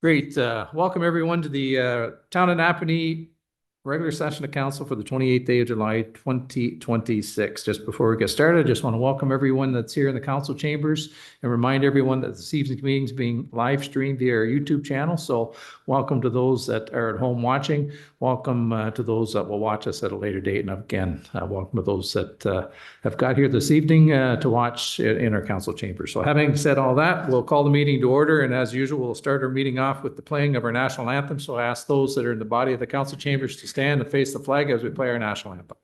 Great. Welcome everyone to the Town of Napanee regular session of council for the 28th day of July, 2026. Just before we get started, I just want to welcome everyone that's here in the council chambers and remind everyone that this evening's meeting is being live streamed via our YouTube channel. So welcome to those that are at home watching. Welcome to those that will watch us at a later date. And again, welcome to those that have got here this evening to watch in our council chambers. So having said all that, we'll call the meeting to order. And as usual, we'll start our meeting off with the playing of our national anthem. So I ask those that are in the body of the council chambers to stand and face the flag as we play our national anthem.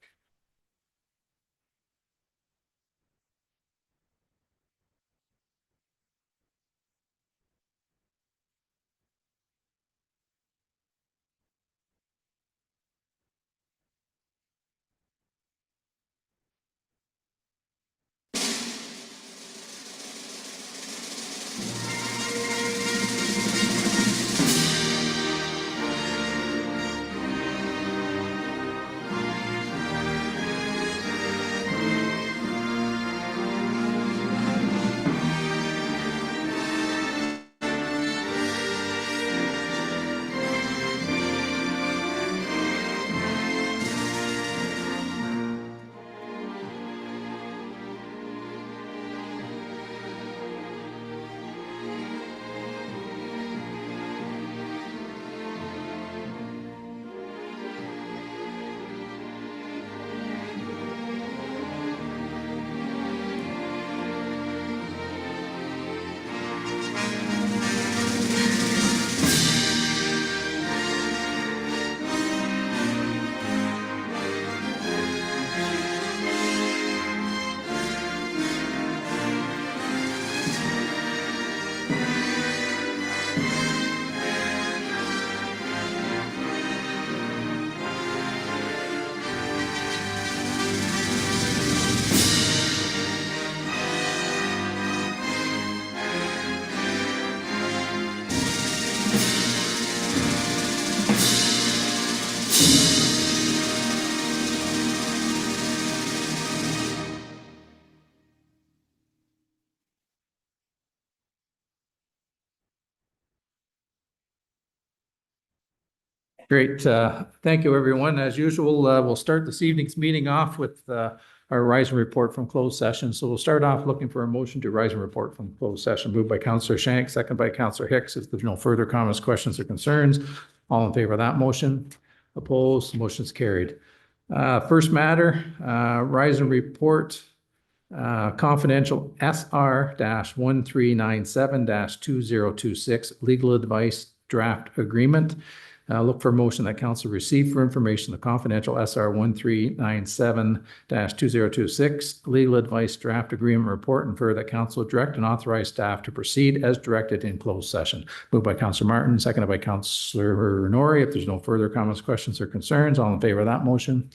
Great. Thank you, everyone. As usual, we'll start this evening's meeting off with our rise and report from closed session. So we'll start off looking for a motion to rise and report from closed session. Moved by Councillor Shank, second by Councillor Hicks. If there's no further comments, questions, or concerns, all in favor of that motion? Opposed? Motion's carried. First matter, rise and report. Confidential SR-1397-2026 legal advice draft agreement. Look for a motion that council receive for information the confidential SR 1397-2026 legal advice draft agreement report, and further that council direct and authorize staff to proceed as directed in closed session. Moved by Councillor Martin, seconded by Councillor Norrie. If there's no further comments, questions, or concerns, all in favor of that motion?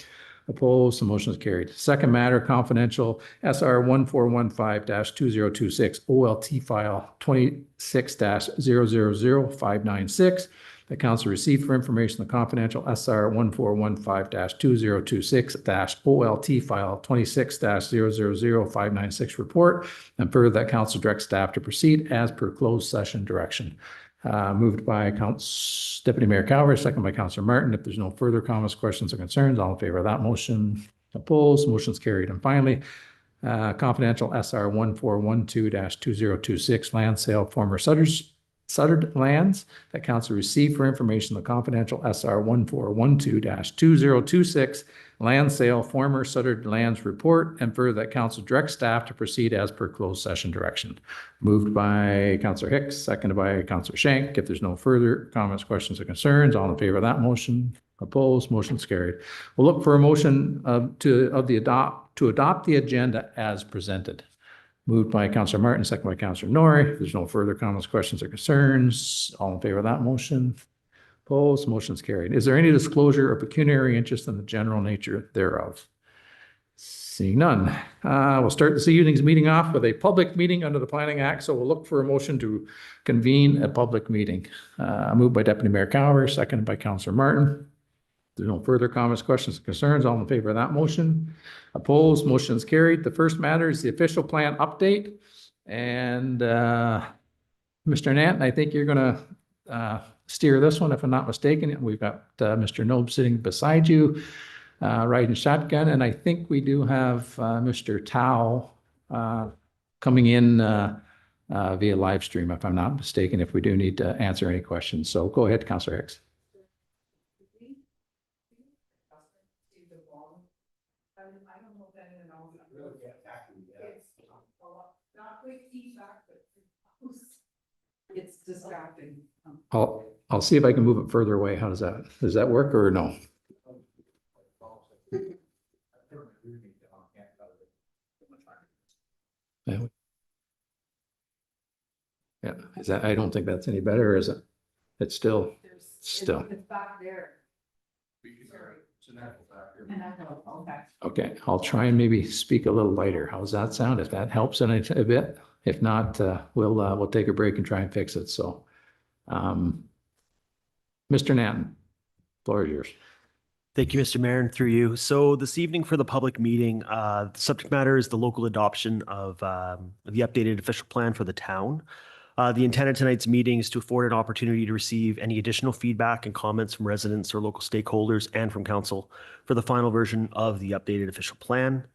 Opposed? The motion is carried. Second matter, confidential SR 1415-2026 OLT file 26-000596. The council received for information the confidential SR 1415-2026-OLT file 26-000596 report, and further that council directs staff to proceed as per closed session direction. Moved by Deputy Mayor Calvert, second by Councillor Martin. If there's no further comments, questions, or concerns, all in favor of that motion? Opposed? Motion's carried. And finally, confidential SR 1412-2026 land sale former Suddard lands that council received for information the confidential SR 1412-2026 land sale former Suddard lands report, and further that council directs staff to proceed as per closed session direction. Moved by Councillor Hicks, seconded by Councillor Shank. If there's no further comments, questions, or concerns, all in favor of that motion? Opposed? Motion's carried. We'll look for a motion to adopt the agenda as presented. Moved by Councillor Martin, second by Councillor Norrie. If there's no further comments, questions, or concerns, all in favor of that motion? Opposed? Motion's carried. Is there any disclosure of pecuniary interest in the general nature thereof? Seeing none. We'll start this evening's meeting off with a public meeting under the Planning Act. So we'll look for a motion to convene a public meeting. Moved by Deputy Mayor Calvert, seconded by Councillor Martin. There's no further comments, questions, or concerns. All in favor of that motion? Opposed? Motion is carried. The first matter is the official plan update. And Mr. Nant, I think you're going to steer this one, if I'm not mistaken. We've got Mr. Nobe sitting beside you, riding shotgun, and I think we do have Mr. Tao coming in via live stream, if I'm not mistaken, if we do need to answer any questions. So go ahead, Councillor Hicks. It's distracting. I'll see if I can move it further away. How does that work or no? Yeah, is that, I don't think that's any better, is it? It's still. It's back there. Okay, I'll try and maybe speak a little lighter. How's that sound? If that helps in a bit. If not, we'll take a break and try and fix it. So, Mr. Nanton, floor is yours. Thank you, Mr. Mayor, and through you. So this evening for the public meeting, the subject matter is the local adoption of the updated official plan for the town. The intent of tonight's meeting is to afford an opportunity to receive any additional feedback and comments from residents or local stakeholders and from council for the final version of the updated official plan.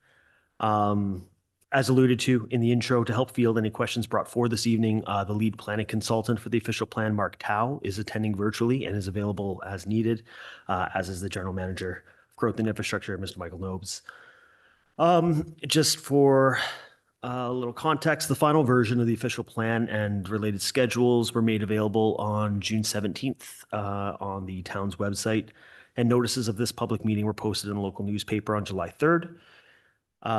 As alluded to in the intro, to help field any questions brought forward this evening, the lead planning consultant for the official plan, Mark Tao, is attending virtually and is available as needed, as is the general manager of growth and infrastructure, Mr. Michael Nobes. Just for a little context, the final version of the official plan and related schedules were made available on June 17th on the town's website, and notices of this public meeting were posted in a local newspaper on July 3rd.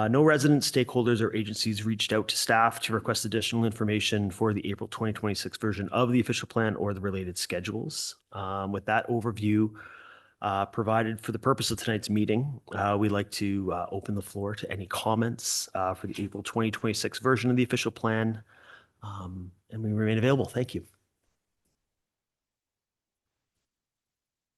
No residents, stakeholders, or agencies reached out to staff to request additional information for the April 2026 version of the official plan or the related schedules. With that overview provided for the purpose of tonight's meeting, we'd like to open the floor to any comments for the April 2026 version of the official plan, and we remain available. Thank you.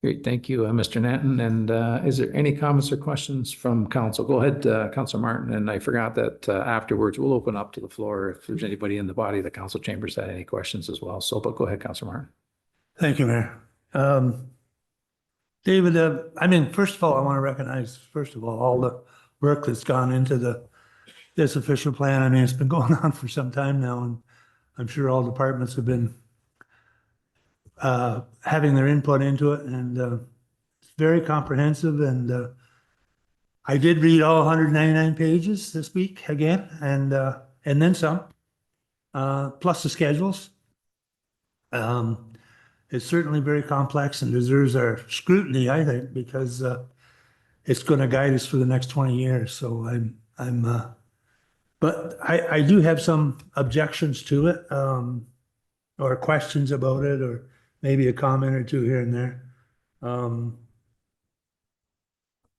Great, thank you, Mr. Nanton. And is there any comments or questions from council? Go ahead, Councillor Martin. And I forgot that afterwards we'll open up to the floor if there's anybody in the body of the council chambers that had any questions as well. So, but go ahead, Councillor Martin. Thank you, Mayor. David, I mean, first of all, I want to recognize, first of all the work that's gone into this official plan. I mean, it's been going on for some time now, and I'm sure all departments have been having their input into it, and it's very comprehensive. And I did read all 199 pages this week again, and then some, plus the schedules. It's certainly very complex and deserves our scrutiny, I think, because it's going to guide us for the next 20 years. So but I do have some objections to it, or questions about it, or maybe a comment or two here and there.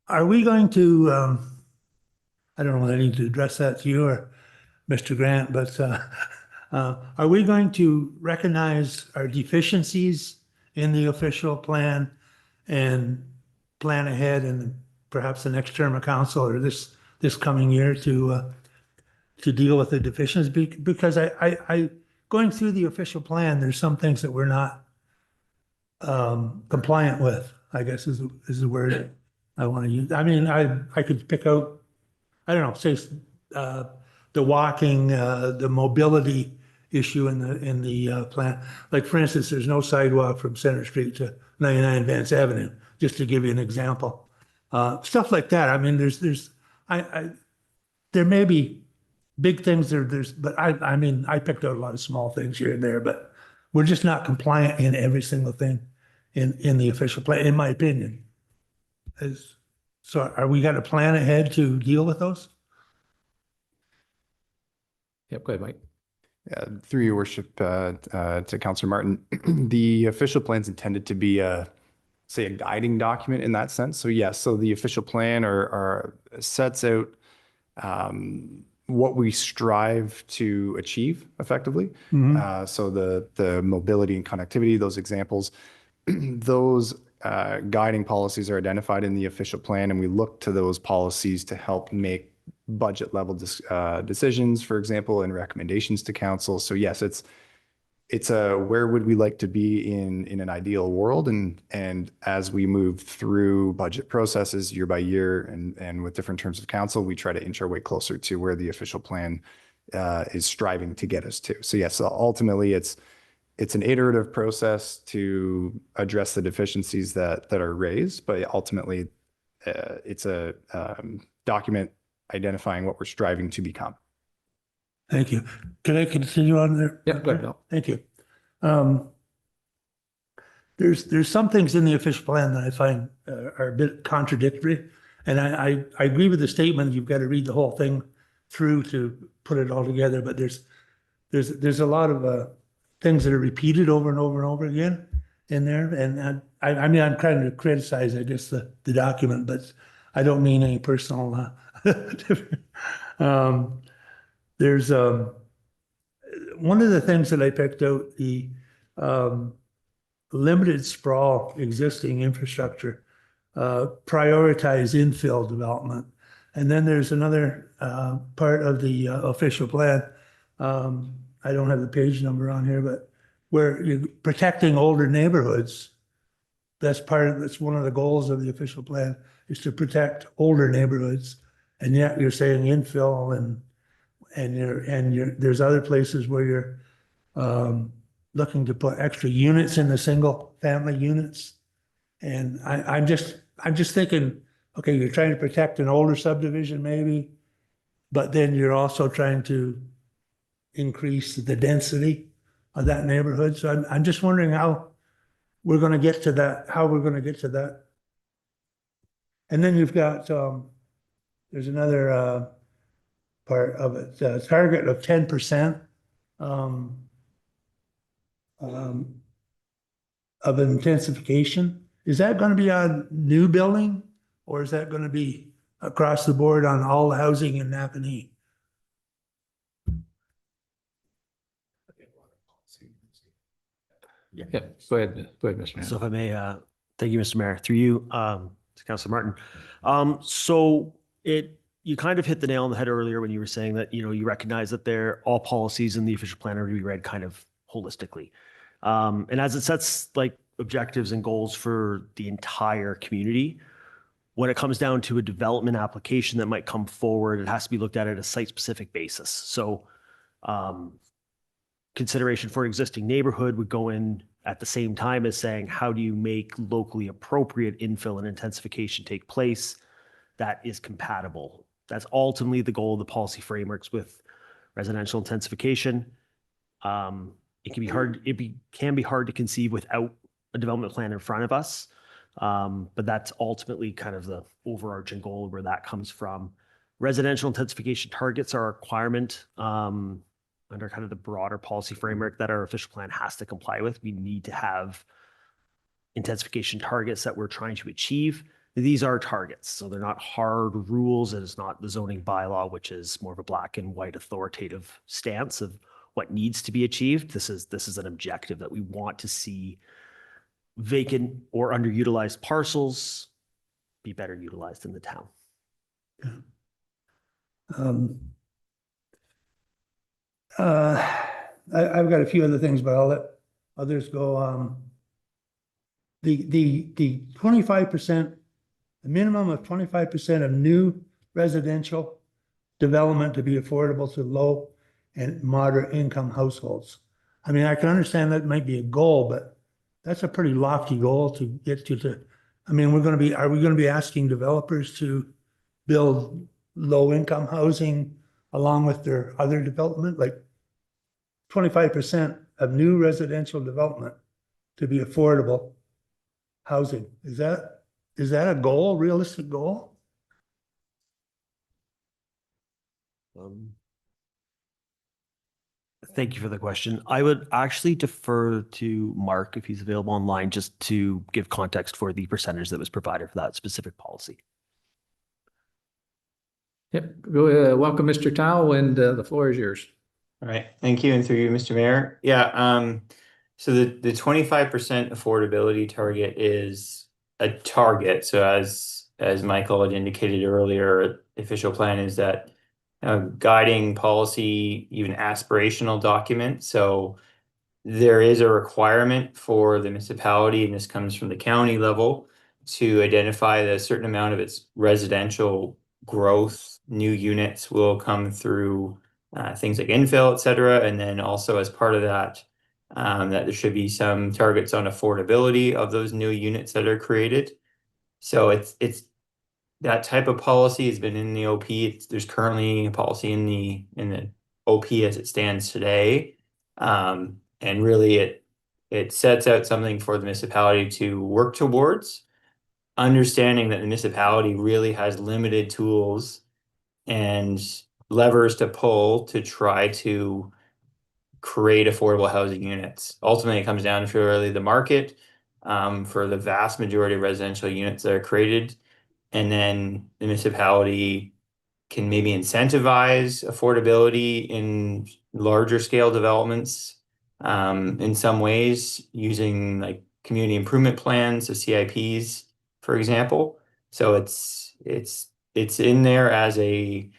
Are we going to, I don't know whether I need to address that to you or Mr. Grant, but are we going to recognize our deficiencies in the official plan and plan ahead in perhaps the next term of council or this coming year to deal with the deficiencies? Because I going through the official plan, there's some things that we're not compliant with, I guess is the word I want to use. I mean, I could pick out, I don't know, say the walking, the mobility issue in the plan. Like, for instance, there's no sidewalk from Center Street to 99 Vance Avenue, just to give you an example. Stuff like that. I mean, there may be big things but I mean, I picked out a lot of small things here and there, but we're just not compliant in every single thing in the official plan, in my opinion. So are we got to plan ahead to deal with those? Yep, go ahead, Mike. Through your worship, to Councillor Martin, the official plan is intended to be say a guiding document in that sense. So yes, so the official plan sets out what we strive to achieve effectively. Mm-hmm. So the mobility and connectivity, those examples, those guiding policies are identified in the official plan, and we look to those policies to help make budget level decisions, for example, and recommendations to council. So yes, it's a where would we like to be in an ideal world, and as we move through budget processes year by year and with different terms of council, we try to inch our way closer to where the official plan is striving to get us to. So yes, ultimately it's an iterative process to address the deficiencies that are raised, but ultimately it's a document identifying what we're striving to become. Thank you. Can I continue on there? Yeah, go ahead, Bill. Thank you. There's some things in the official plan that I find are a bit contradictory. And I agree with the statement, you've got to read the whole thing through to put it all together, but there's a lot of things that are repeated over and over and over again in there. And I mean, I'm trying to criticize, I guess, the document, but I don't mean any personal. There's one of the things that I picked out, the limited sprawl existing infrastructure, prioritize infill development. And then there's another part of the official plan. I don't have the page number on here, but where you're protecting older neighborhoods. That's one of the goals of the official plan, is to protect older neighborhoods. And yet you're saying infill and there's other places where you're looking to put extra units in the single family units. And I'm just thinking, okay, you're trying to protect an older subdivision maybe, but then you're also trying to increase the density of that neighborhood. So I'm just wondering how we're going to get to that, And then you've got, there's another part of it, a target of 10% of intensification. Is that going to be on new building, or is that going to be across the board on all the housing in Napanee? Yeah, go ahead, Mr. Mayor. So if I may, thank you, Mr. Mayor, through you, to Councilor Martin. So you kind of hit the nail on the head earlier when you were saying that, you recognize that all policies in the official plan are to be read kind of holistically. And as it sets like objectives and goals for the entire community, when it comes down to a development application that might come forward, it has to be looked at a site-specific basis. So consideration for existing neighborhood would go in at the same time as saying, how do you make locally appropriate infill and intensification take place that is compatible? That's ultimately the goal of the policy frameworks with residential intensification. It can be hard. Can be hard to conceive without a development plan in front of us. But that's ultimately kind of the overarching goal where that comes from. Residential intensification targets are a requirement under kind of the broader policy framework that our official plan has to comply with. We need to have intensification targets that we're trying to achieve. These are targets, so they're not hard rules. It is not the zoning bylaw, which is more of a black and white authoritative stance of what needs to be achieved. This is an objective that we want to see vacant or underutilized parcels be better utilized in the town. I've got a few other things, but I'll let others go. The 25%, the minimum of 25% of new residential development to be affordable to low and moderate income households. I mean, I can understand that might be a goal, but that's a pretty lofty goal to get to. I mean, are we going to be asking developers to build low income housing along with their other development? Like 25% of new residential development to be affordable housing. Is that a goal, realistic goal? Thank you for the question. I would actually defer to Mark if he's available online, just to give context for the percentage that was provided for that specific policy. Yep, welcome, Mr. Tao, and the floor is yours. All right, thank you, and through you, Mr. Mayor. Yeah, so the 25% affordability target is a target. So as Michael had indicated earlier, the official plan is that guiding policy, even aspirational document. So there is a requirement for the municipality, and this comes from the county level, to identify that a certain amount of its residential growth, new units will come through things like infill, et cetera. And then also as part of that, that there should be some targets on affordability of those new units that are created. So it's that type of policy has been in the OP. There's currently a policy in the OP as it stands today. And really it sets out something for the municipality to work towards, understanding that the municipality really has limited tools and levers to pull to try to create affordable housing units. Ultimately, it comes down to really the market for the vast majority of residential units that are created. And then the municipality can maybe incentivize affordability in larger scale developments in some ways, using like community improvement plans, so CIPs, for example. So it's in there as a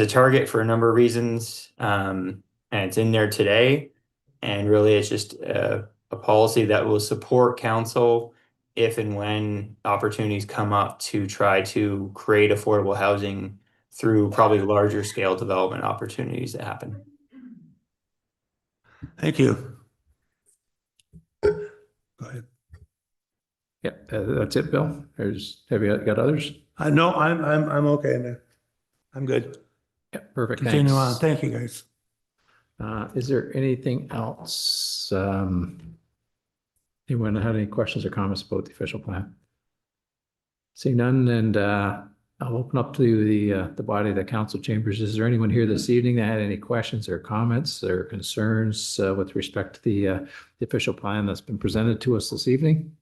target for a number of reasons, and it's in there today. And really, it's just a policy that will support council if and when opportunities come up to try to create affordable housing through probably larger scale development opportunities that happen. Thank you. Go ahead. Yeah, that's it, Bill. Have you got others? No, I'm okay, man. I'm good. Yeah, perfect. Continue on. Thanks. Thank you, guys. Is there anything else? Anyone had any questions or comments about the official plan? Seeing none, and I'll open up to the body of the council chambers. Is there anyone here this evening that had any questions or comments or concerns with respect to the official plan that's been presented to us this evening?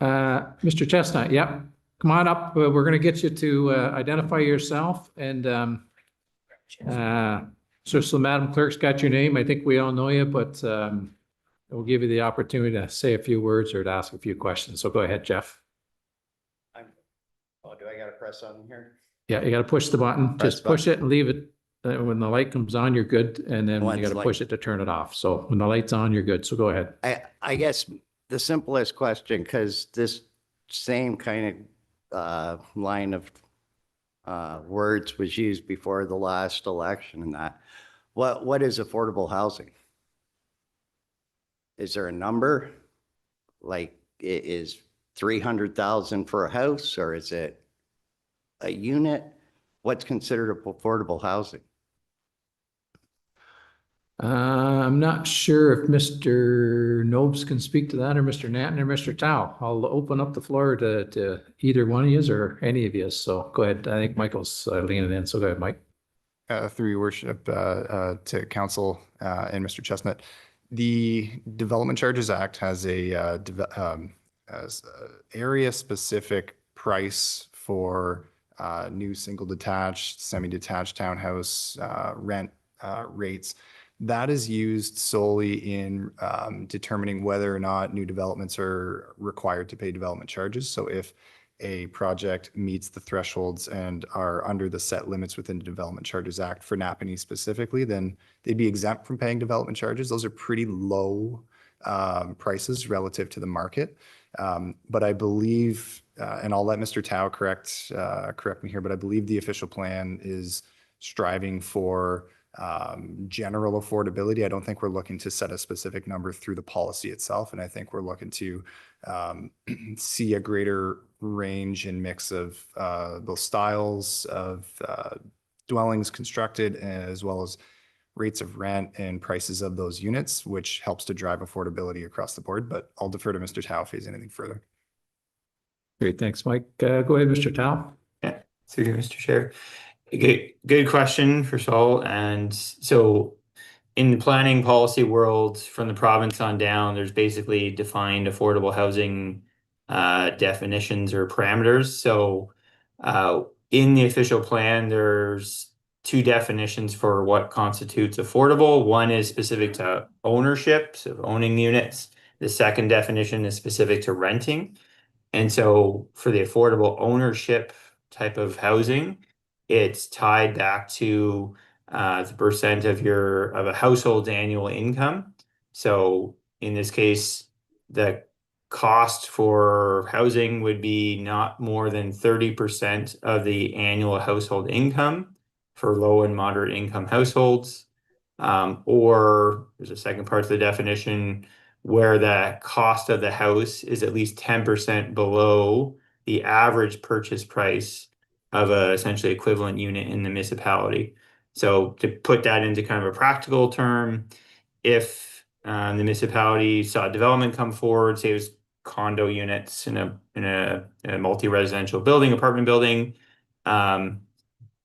Mr. Chestnut, yep. Come on up. We're going to get you to identify yourself, and so Madam Clerk's got your name. I think we all know you, but we'll give you the opportunity to say a few words or to ask a few questions. So go ahead, Jeff. Oh, do I gotta press on here? Yeah, you got to push the button. Press Just push it and leave it. When the light comes on, you're good, and then When you got it's to light- push it to turn it off. So when the light's on, you're good. So go ahead. I guess the simplest question, because this same kind of line of words was used before the last election and that. What is affordable housing? Is there a number? Like, is 300,000 for a house, or is it a unit? What's considered affordable housing? I'm not sure if Mr. Nobes can speak to that, or Mr. Natton or Mr. Tao. I'll open up the floor to either one of you or any of you. So go ahead. I think Michael's leaning in. So go ahead, Mike. Through your worship, to council and Mr. Chestnut, the Development Charges Act has a area specific price for new single detached, semi-detached townhouse rent rates. That is used solely in determining whether or not new developments are required to pay development charges. So if a project meets the thresholds and are under the set limits within the Development Charges Act for Napanee specifically, then they'd be exempt from paying development charges. Those are pretty low prices relative to the market. But I believe, and I'll let Mr. Tao correct me here, but I believe the official plan is striving for general affordability. I don't think we're looking to set a specific number through the policy itself. And I think we're looking to see a greater range and mix of those styles of dwellings constructed, as well as rates of rent and prices of those units, which helps to drive affordability across the board. But I'll defer to Mr. Tao if he has anything further. Great. Thanks, Mike. Go ahead, Mr. Tao. Yeah, through you, Mr. Chair. Good question, first of all. And so in the planning policy world, from the province on down, there's basically defined affordable housing definitions or parameters. So in the official plan, there's two definitions for what constitutes affordable. One is specific to ownership, so owning units. The second definition is specific to renting. And so for the affordable ownership type of housing, it's tied back to the percent of a household's annual income. So in this case, the cost for housing would be not more than 30% of the annual household income for low and moderate income households. Or there's a second part to the definition where the cost of the house is at least 10% below the average purchase price of a essentially equivalent unit in the municipality. So to put that into kind of a practical term, if the municipality saw development come forward, say it was condo units in a multi-residential building, apartment building, the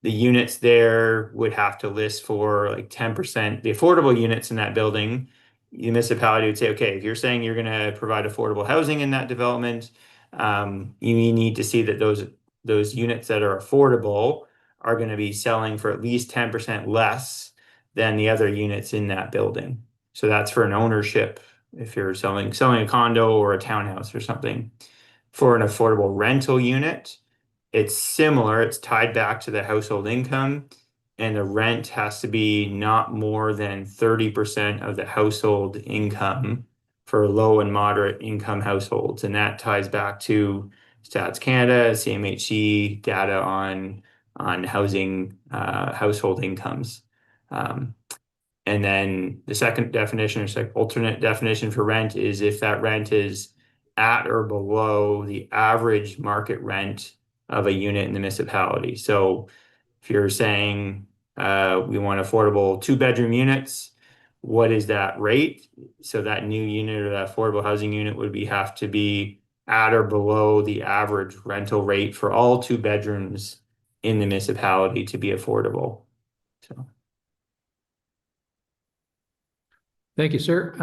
units there would have to list for like 10%, the affordable units in that building. The municipality would say, okay, if you're saying you're going to provide affordable housing in that development, you need to see that those units that are affordable are going to be selling for at least 10% less than the other units in that building. So that's for an ownership, if you're selling a condo or a townhouse or something. For an affordable rental unit, it's similar. It's tied back to the household income, and the rent has to be not more than 30% of the household income for low and moderate income households. And that ties back to Stats Canada, CMHC data on housing household incomes. And then the second definition, or like alternate definition for rent, is if that rent is at or below the average market rent of a unit in the municipality. So if you're saying we want affordable 2-bedroom units, what is that rate? So that new unit or that affordable housing unit would have to be at or below the average rental rate for all 2 bedrooms in the municipality to be affordable. So. Thank you, sir.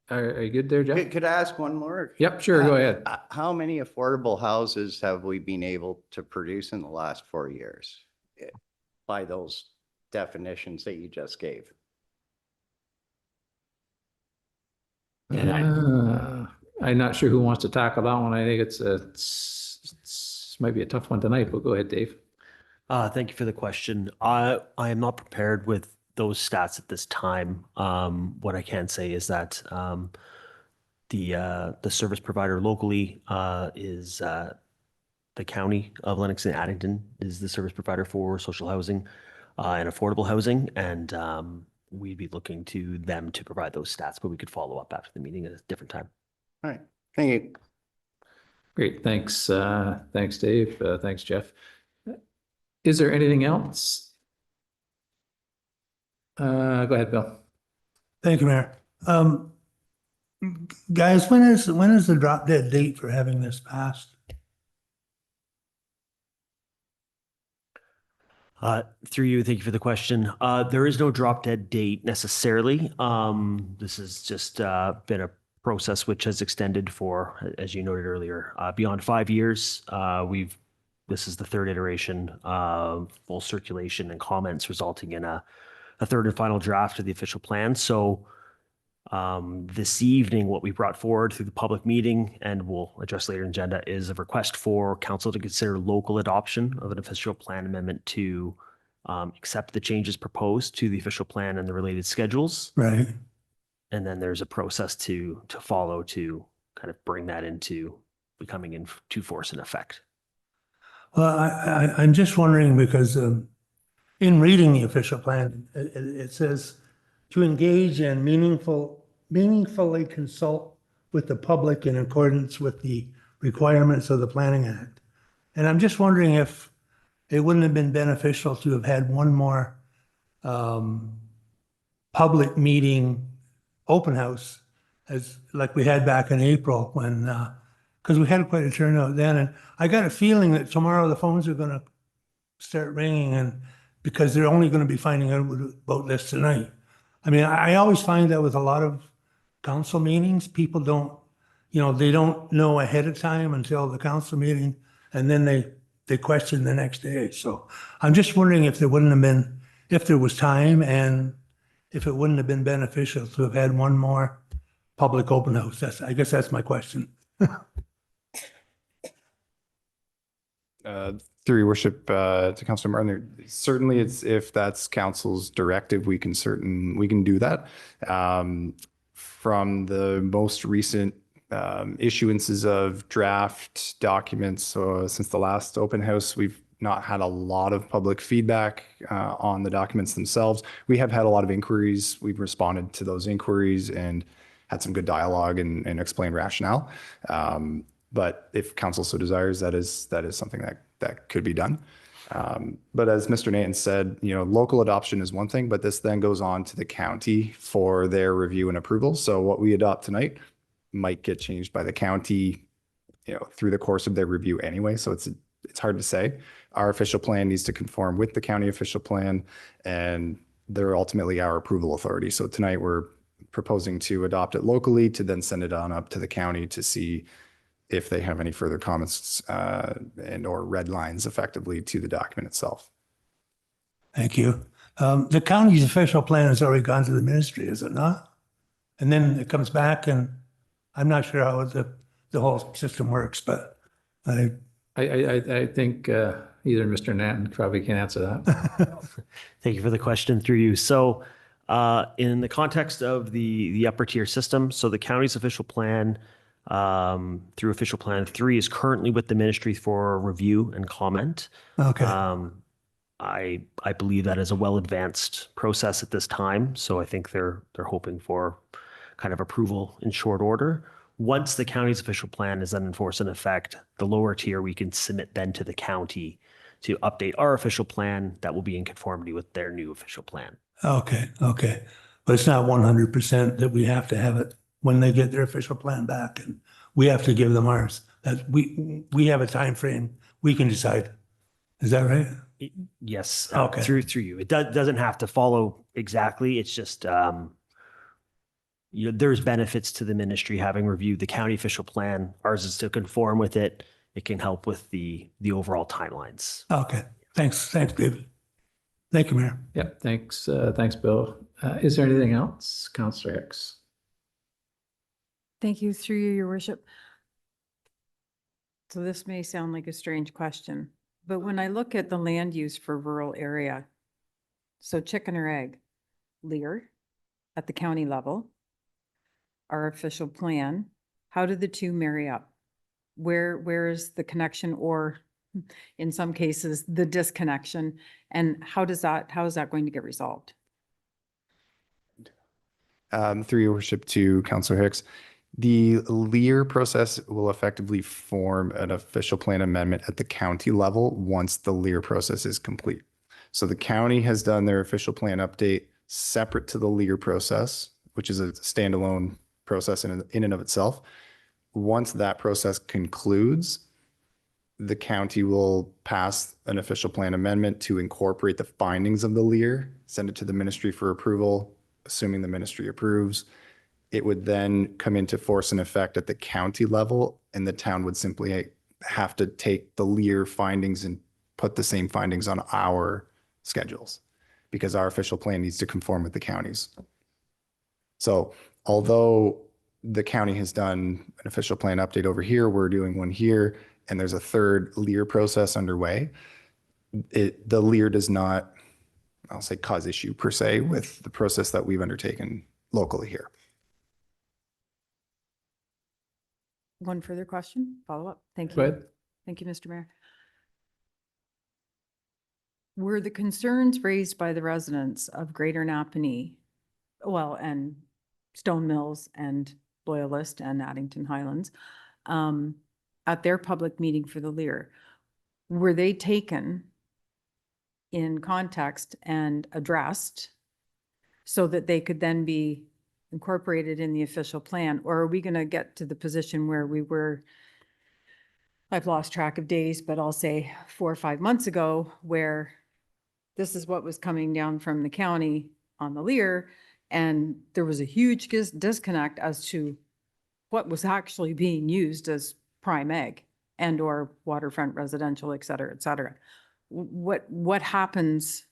Are you good there, Jeff? Could I ask one more? Yep, sure, go ahead. How many affordable houses have we been able to produce in the last 4 years by those definitions that you just gave? And I'm not sure who wants to tackle that one. I think it's might be a tough one tonight, but go ahead, Dave. Thank you for the question. I am not prepared with those stats at this time. What I can say is that the service provider locally is the county of Lennox and Addington is the service provider for social housing and affordable housing, and we'd be looking to them to provide those stats, but we could follow up after the meeting at a different time. All right, thank you. Great, thanks. Thanks, Dave. Thanks, Jeff. Is there anything else? Go ahead, Bill. Thank you, Mayor. Guys, when is the drop dead date for having this passed? Through you, thank you for the question. There is no drop dead date necessarily. This has just been a process which has extended for, as you noted earlier, beyond 5 years. This is the third iteration of full circulation and comments resulting in a third and final draft of the official plan. So this evening, what we brought forward through the public meeting and we'll address later in the agenda is a request for council to consider local adoption of an official plan amendment to accept the changes proposed to the official plan and the related schedules. Right. And then there's a process to follow to kind of bring that into becoming into force and effect. Well, I'm just wondering because in reading the official plan, it says to engage and meaningfully consult with the public in accordance with the requirements of the Planning Act. And I'm just wondering if it wouldn't have been beneficial to have had one more public meeting, open house, as like we had back in April when, because we had quite a turnout then. And I got a feeling that tomorrow the phones are going to start ringing, and because they're only going to be finding out about this tonight. I mean, I always find that with a lot of council meetings, people don't, they don't know ahead of time until the council meeting, and then they question the next day. So I'm just wondering if there wouldn't have been, if there was time, and if it wouldn't have been beneficial to have had one more public open house. I guess that's my question. Through your worship, to Councilor Martin, certainly it's if that's council's directive, we can do that. from the most recent issuances of draft documents. So since the last open house, we've not had a lot of public feedback on the documents themselves. We have had a lot of inquiries. We've responded to those inquiries and had some good dialogue and explained rationale. But if council so desires, that is something that could be done. But as Mr. Nathan said, local adoption is one thing, but this then goes on to the county for their review and approval. So what we adopt tonight might get changed by the county, through the course of their review anyway. So it's hard to say. Our official plan needs to conform with the county official plan, and they're ultimately our approval authority. So tonight we're proposing to adopt it locally to then send it on up to the county to see if they have any further comments and or red lines effectively to the document itself. Thank you. The county's official plan has already gone to the ministry, is it not? And then it comes back, and I'm not sure how the whole system works, but I think either Mr. Natton probably can answer that. Thank you for the question through you. So in the context of the upper tier system, so the county's official plan through official plan 3 is currently with the ministry for review and comment. Okay. I believe that is a well advanced process at this time. So I think they're hoping for kind of approval in short order. Once the county's official plan is then enforced in effect, the lower tier we can submit then to the county to update our official plan that will be in conformity with their new official plan. Okay. But it's not 100% that we have to have it when they get their official plan back, and we have to give them ours. That we have a time frame. We can decide. Is that right? Yes. Okay. Through you. It doesn't have to follow exactly. It's just there's benefits to the ministry having reviewed the county official plan. Ours is to conform with it. It can help with the overall timelines. Okay. Thanks, David. Thank you, Mayor. Yep. Thanks, Bill. Is there anything else, Councillor Hicks? Thank you, through you, your worship. So this may sound like a strange question, but when I look at the land use for rural area, so chicken or egg, Lear at the county level, our official plan, how do the two marry up? Where is the connection, or in some cases, the disconnection, and how is that going to get resolved? Through your worship to Councillor Hicks, the Lear process will effectively form an official plan amendment at the county level once the Lear process is complete. So the county has done their official plan update separate to the Lear process, which is a standalone process in and of itself. Once that process concludes, the county will pass an official plan amendment to incorporate the findings of the Lear, send it to the ministry for approval, assuming the ministry approves. It would then come into force and effect at the county level, and the town would simply have to take the Lear findings and put the same findings on our schedules, because our official plan needs to conform with the county's. So although the county has done an official plan update over here, we're doing one here, and there's a third Lear process underway, the Lear does not, I'll say, cause issue per se with the process that we've undertaken locally here. One further question, follow up. Thank you. Go ahead. Thank you, Mr. Mayor. Were the concerns raised by the residents of Greater Napanee, and Stone Mills and Loyalist and Addington Highlands, at their public meeting for the Lear, were they taken in context and addressed so that they could then be incorporated in the official plan? Or are we going to get to the position where we were, I've lost track of days, but I'll say 4 or 5 months ago, where this is what was coming down from the county on the Lear, and there was a huge disconnect as to what was actually being used as prime egg and or waterfront residential, et cetera, et cetera. What happens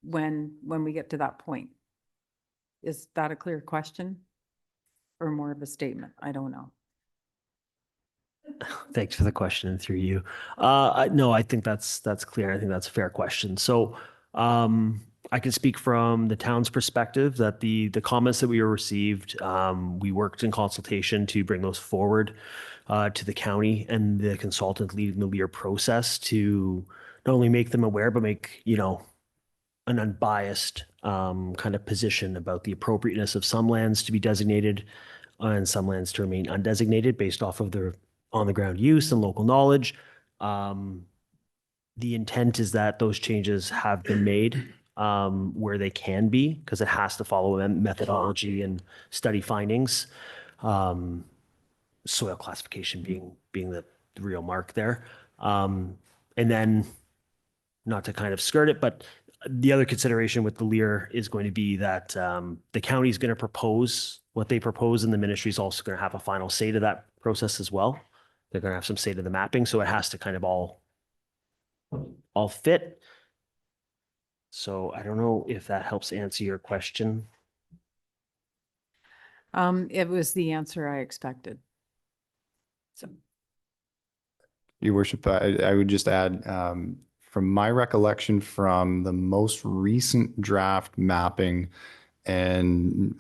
when we get to that point? Is that a clear question or more of a statement? I don't know. Thanks for the question through you. No, I think that's clear. I think that's a fair question. So I can speak from the town's perspective that the comments that we received, we worked in consultation to bring those forward to the county and the consultant leading the LEAR process to not only make them aware, but make, you know, an unbiased kind of position about the appropriateness of some lands to be designated and some lands to remain undesignated based off of their on-the-ground use and local knowledge. The intent is that those changes have been made where they can be, because it has to follow a methodology and study findings. Soil classification being the real mark there. And then, not to kind of skirt it, but the other consideration with the LEAR is going to be that the county is going to propose what they propose, and the ministry is also going to have a final say to that process as well. They're going to have some say to the mapping, so it has to kind of all fit. So I don't know if that helps answer your question. It was the answer I expected. So, Your worship, I would just add, from my recollection from the most recent draft mapping and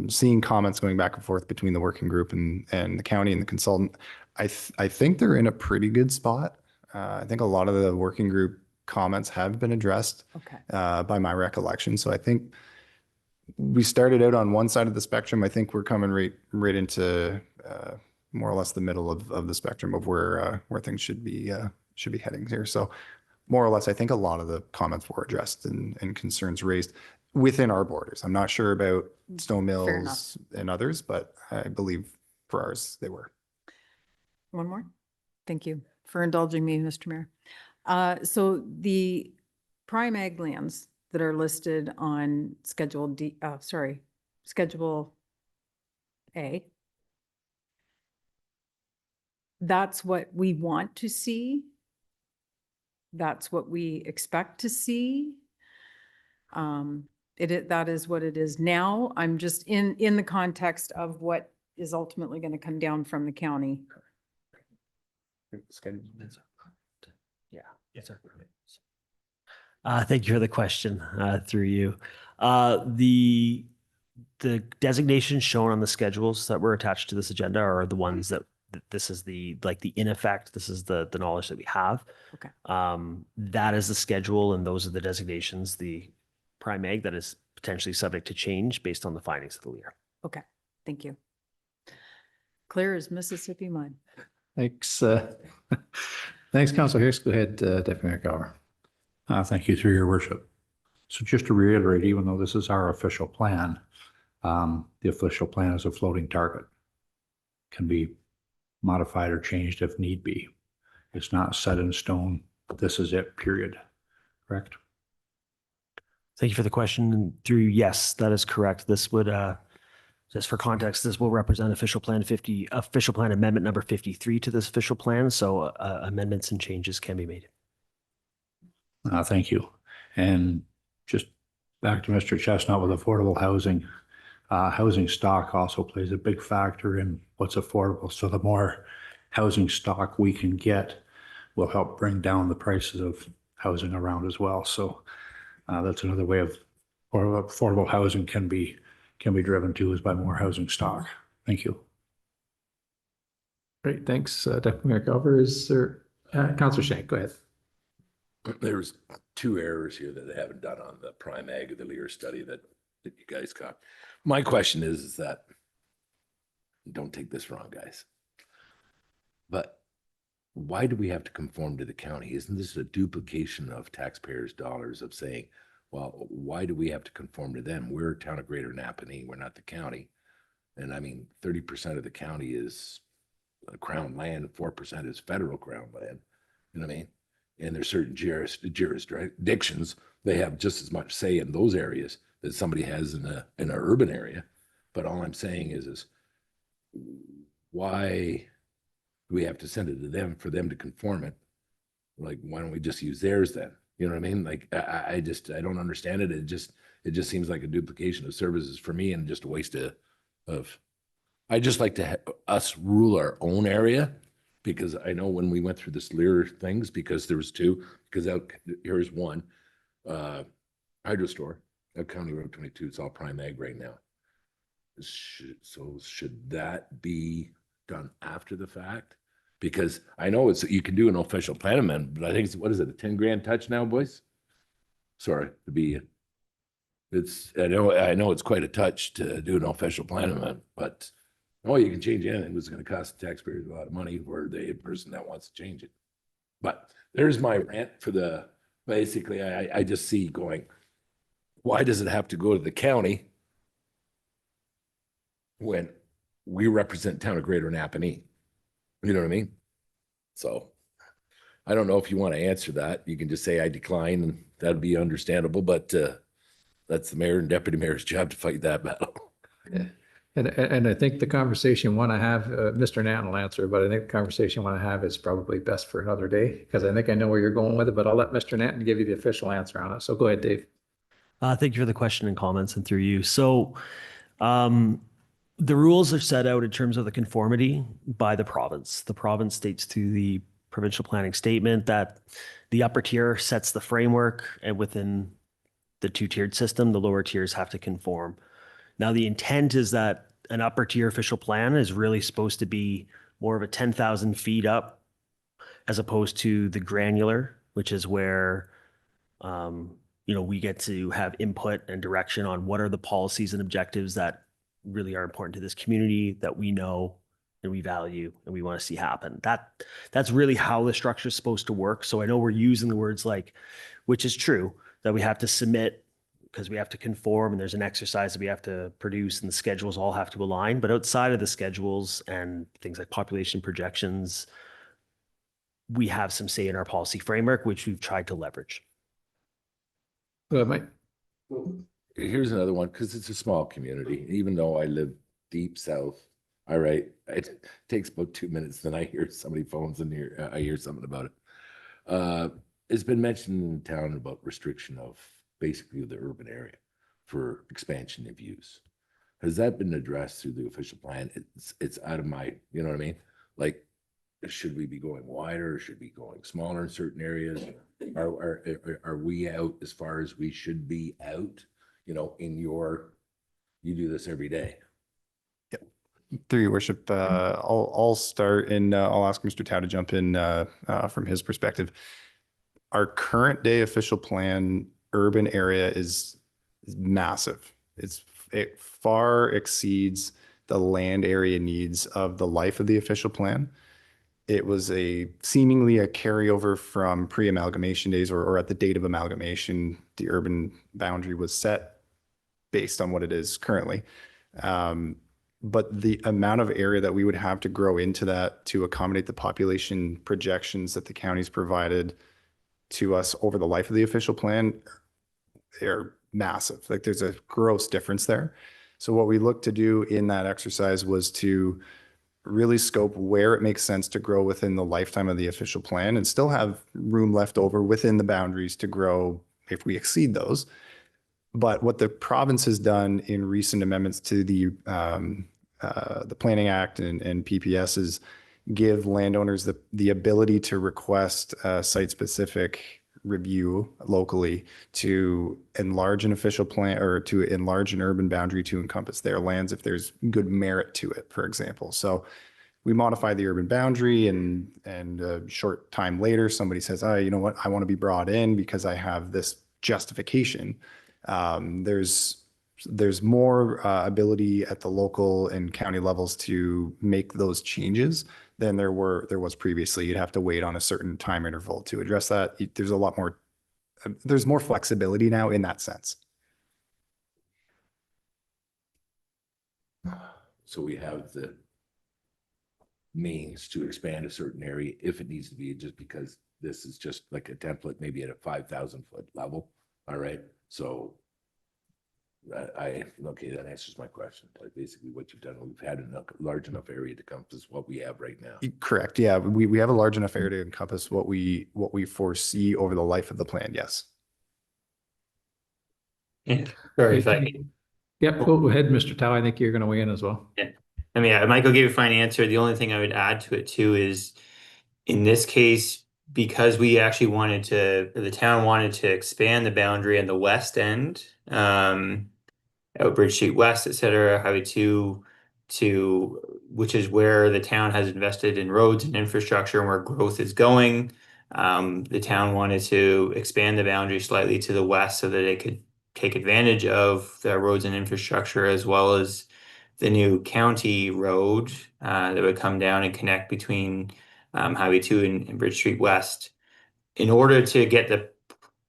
seeing comments going back and forth between the working group and the county and the consultant, I think they're in a pretty good spot. I think a lot of the working group comments have been addressed okay. by my recollection. So I think we started out on one side of the spectrum. I think we're coming right into more or less the middle of the spectrum of where things should be heading here. So more or less, I think a lot of the comments were addressed and concerns raised within our borders. I'm not sure about Stone Mills and others, but I believe for ours, they were. One more. Thank you for indulging me, Mr. Mayor. So the prime ag lands that are listed on Schedule A, that's what we want to see. That's what we expect to see. That is what it is now. I'm just in the context of what is ultimately going to come down from the county. Yeah. Yes, sir. Thank you for the question through you. The designations shown on the schedules that were attached to this agenda are the ones that this is the in effect, this is the knowledge that we have. Okay. That is the schedule, and those are the designations, the prime ag that is potentially subject to change based on the findings of the LEAR. Okay. Thank you. Clear as Mississippi mud. Thanks. Thanks, Councilor Hicks. Go ahead, Deputy Mayor Gower. Thank you, through your worship. So just to reiterate, even though this is our official plan, the official plan is a floating target. Can be modified or changed if need be. It's not set in stone. This is it, period. Correct? Thank you for the question. Through, yes, that is correct. This would, just for context, this will represent official plan amendment number 53 to this official plan. So amendments and changes can be made. Thank you. And just back to Mr. Chestnut with affordable housing. Housing stock also plays a big factor in what's affordable. So the more housing stock we can get will help bring down the prices of housing around as well. So that's another way of affordable housing can be driven to, is by more housing stock. Thank you. Great, thanks, Deputy Mayor Gower. Is there, Councilor Shank, go ahead. There's two errors here that they haven't done on the prime ag of the LEAR study that you guys got. My question is that, don't take this wrong, guys, but why do we have to conform to the county? Isn't this a duplication of taxpayers' dollars of saying, well, why do we have to conform to them? We're a town of Greater Napanee, we're not the county. And I mean, 30% of the county is crown land, 4% is federal crown land. You know what I mean? And there's certain jurisdictions, they have just as much say in those areas that somebody has in an urban area. But all I'm saying is why do we have to send it to them for them to conform it? Like, why don't we just use theirs then? You know what I mean? Like, I don't understand it. It just seems like a duplication of services for me and just a waste of I just like to us rule our own area, because I know when we went through this LEAR things, because there was two, because here's one, hydro store at County Road 22. It's all prime ag right now. So should that be done after the fact? Because I know you can do an official plan amendment, but I think what is it, a 10 grand touch now, boys? Sorry to be, I know it's quite a touch to do an official plan amendment, but you can change anything. It's going to cost the taxpayers a lot of money for the person that wants to change it. But there's my rant for basically, I just see going, why does it have to go to the county when we represent town of Greater Napanee? You know what I mean? So I don't know if you want to answer that. You can just say I decline, and that'd be understandable, but that's the mayor and deputy mayor's job to fight that battle. Yeah. And I think the conversation you want to have, Mr. Nant will answer, but I think the conversation you want to have is probably best for another day, because I think I know where you're going with it, but I'll let Mr. Nant give you the official answer on it. So go ahead, Dave. Thank you for the question and comments and through you. So the rules are set out in terms of the conformity by the province. The province states to the provincial planning statement that the upper tier sets the framework, and within the two-tiered system, the lower tiers have to conform. Now, the intent is that an upper tier official plan is really supposed to be more of a 10,000 feet up, as opposed to the granular, which is where we get to have input and direction on what are the policies and objectives that really are important to this community that we know and we value and we want to see happen. That's really how the structure is supposed to work. So I know we're using the words like, which is true, that we have to submit because we have to conform, and there's an exercise that we have to produce, and the schedules all have to align. But outside of the schedules and things like population projections, we have some say in our policy framework, which we've tried to leverage. Mike. Here's another one, because it's a small community. Even though I live deep south, all right, it takes about 2 minutes, then I hear somebody phones in here. I hear something about it. It's been mentioned in town about restriction of basically the urban area for expansion of use. Has that been addressed through the official plan? It's out of my, you know what I mean? Like, should we be going wider? Should we be going smaller in certain areas? Are we out as far as we should be out? You do this every day. Through your worship, I'll start, and I'll ask Mr. Tao to jump in from his perspective. Our current day official plan urban area is massive. It far exceeds the land area needs of the life of the official plan. It was seemingly a carryover from pre-amalgamation days, or at the date of amalgamation, the urban boundary was set based on what it is currently. But the amount of area that we would have to grow into that to accommodate the population projections that the county's provided to us over the life of the official plan, they're massive. Like, there's a gross difference there. So what we looked to do in that exercise was to really scope where it makes sense to grow within the lifetime of the official plan and still have room left over within the boundaries to grow if we exceed those. But what the province has done in recent amendments to the Planning Act and PPS is give landowners the ability to request site-specific review locally to enlarge an official plan, or to enlarge an urban boundary to encompass their lands if there's good merit to it, for example. So we modify the urban boundary, and a short time later, somebody says, oh, you know what, I want to be brought in because I have this justification. There's more ability at the local and county levels to make those changes than there was previously. You'd have to wait on a certain time interval to address that. There's more flexibility now in that sense. So we have the means to expand a certain area if it needs to be, just because this is just like a template, maybe at a 5,000 foot level. All right. So okay, that answers my question. Like, basically what you've done, we've had a large enough area to encompass what we have right now. Correct. Yeah, we have a large enough area to encompass what we foresee over the life of the plan. Yes. Yeah. Sorry if I can. Yep, go ahead, Mr. Tao. I think you're going to weigh in as well. Yeah. Michael gave a fine answer. The only thing I would add to it too is, in this case, because we actually the town wanted to expand the boundary in the west end, out Bridge Street West, et cetera, Highway 2 which is where the town has invested in roads and infrastructure and where growth is going. The town wanted to expand the boundary slightly to the west so that it could take advantage of the roads and infrastructure as well as the new county road that would come down and connect between Highway 2 and Bridge Street West. In order to get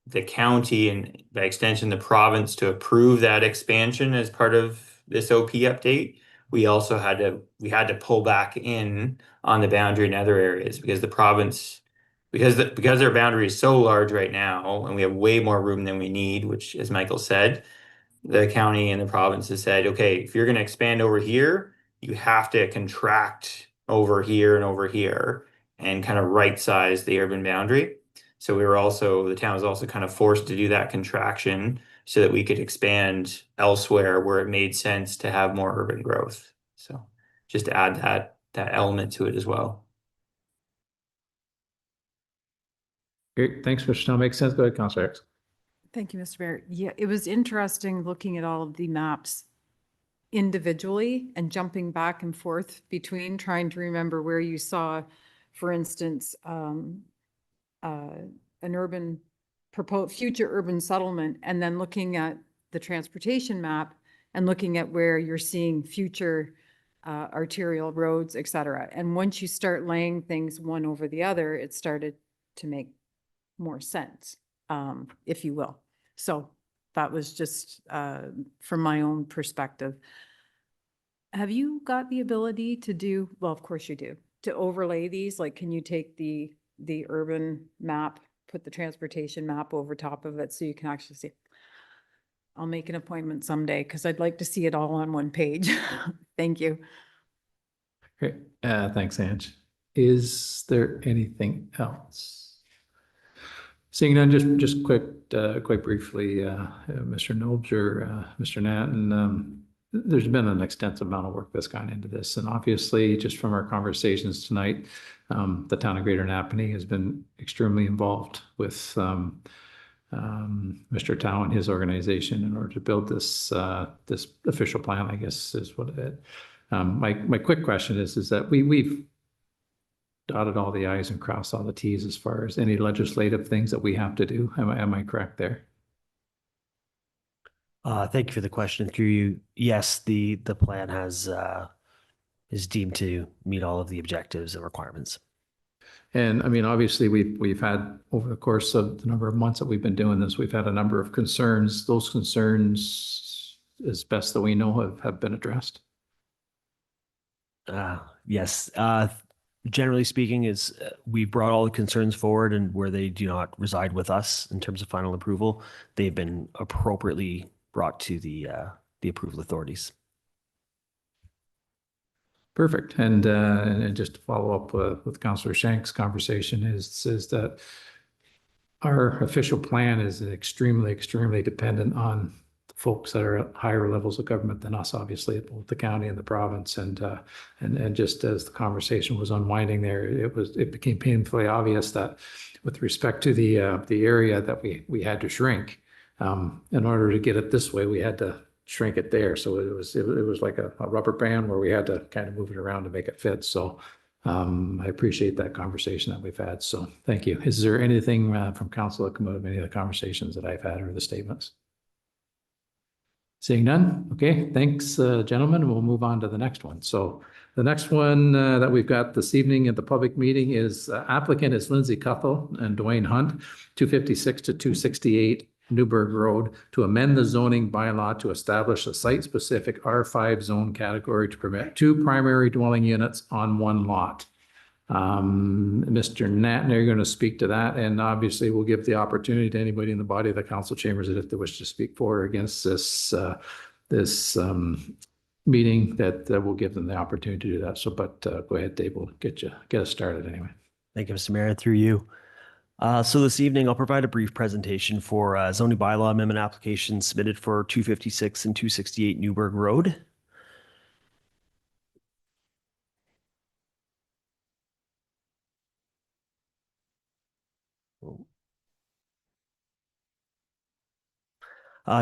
the county and by extension the province to approve that expansion as part of this OP update, we had to pull back in on the boundary in other areas because the province, because their boundary is so large right now and we have way more room than we need, which as Michael said, the county and the province has said, okay, if you're going to expand over here, you have to contract over here and kind of right size the urban boundary. So the town was also kind of forced to do that contraction so that we could expand elsewhere where it made sense to have more urban growth. So just to add that element to it as well. Great, thanks, Mr. Snow. Makes sense. Go ahead, Councilor Hicks. Thank you, Mr. Mayor. Yeah, it was interesting looking at all of the maps individually and jumping back and forth between trying to remember where you saw, for instance, an future urban settlement, and then looking at the transportation map and looking at where you're seeing future arterial roads, et cetera. And once you start laying things one over the other, it started to make more sense, if you will. So that was just from my own perspective. Have you got the ability to do, well, of course you do, to overlay these? Like, can you take the urban map, put the transportation map over top of it so you can actually see? I'll make an appointment someday because I'd like to see it all on one page. Thank you. Great, thanks, Ange. Is there anything else? Seeing none, just quite briefly, Mr. Nobes or Mr. Nat, and there's been an extensive amount of work that's gone into this. And obviously, just from our conversations tonight, the town of Greater Napanee has been extremely involved with Mr. Tao and his organization in order to build this official plan, I guess is what it is. My quick question is that we've dotted all the i's and crossed all the t's as far as any legislative things that we have to do. Am I correct there? Thank you for the question. Through you, yes, the plan is deemed to meet all of the objectives and requirements. And I mean, obviously, we've had over the course of the number of months that we've been doing this, we've had a number of concerns. Those concerns, as best that we know, have been addressed. Yes. Generally speaking, we've brought all the concerns forward, and where they do not reside with us in terms of final approval, they've been appropriately brought to the approval authorities. Perfect. And just to follow up with Councillor Shank's conversation is that our official plan is extremely dependent on the folks that are at higher levels of government than us, obviously, both the county and the province. And just as the conversation was unwinding there, it became painfully obvious that with respect to the area that we had to shrink, in order to get it this way, we had to shrink it there. So it was like a rubber band where we had to kind of move it around to make it fit. So I appreciate that conversation that we've had. So thank you. Is there anything from council that come out of any of the conversations that I've had or the statements? Seeing none. Okay, thanks, gentlemen. We'll move on to the next one. So the next one that we've got this evening at the public meeting is applicant is Lindsay Cuthill and Duane Hunt, 256 to 268 Newburgh Road, to amend the zoning bylaw to establish a site-specific R5 zone category to permit 2 primary dwelling units on 1 lot. Mr. Natner, you're going to speak to that, and obviously we'll give the opportunity to anybody in the body of the council chambers that if they wish to speak for or against this meeting, that we'll give them the opportunity to do that. So, but go ahead, Dave. We'll get us started anyway. Thank you, Mr. Mayor. Through you. So this evening, I'll provide a brief presentation for zoning bylaw amendment application submitted for 256 and 268 Newburgh Road.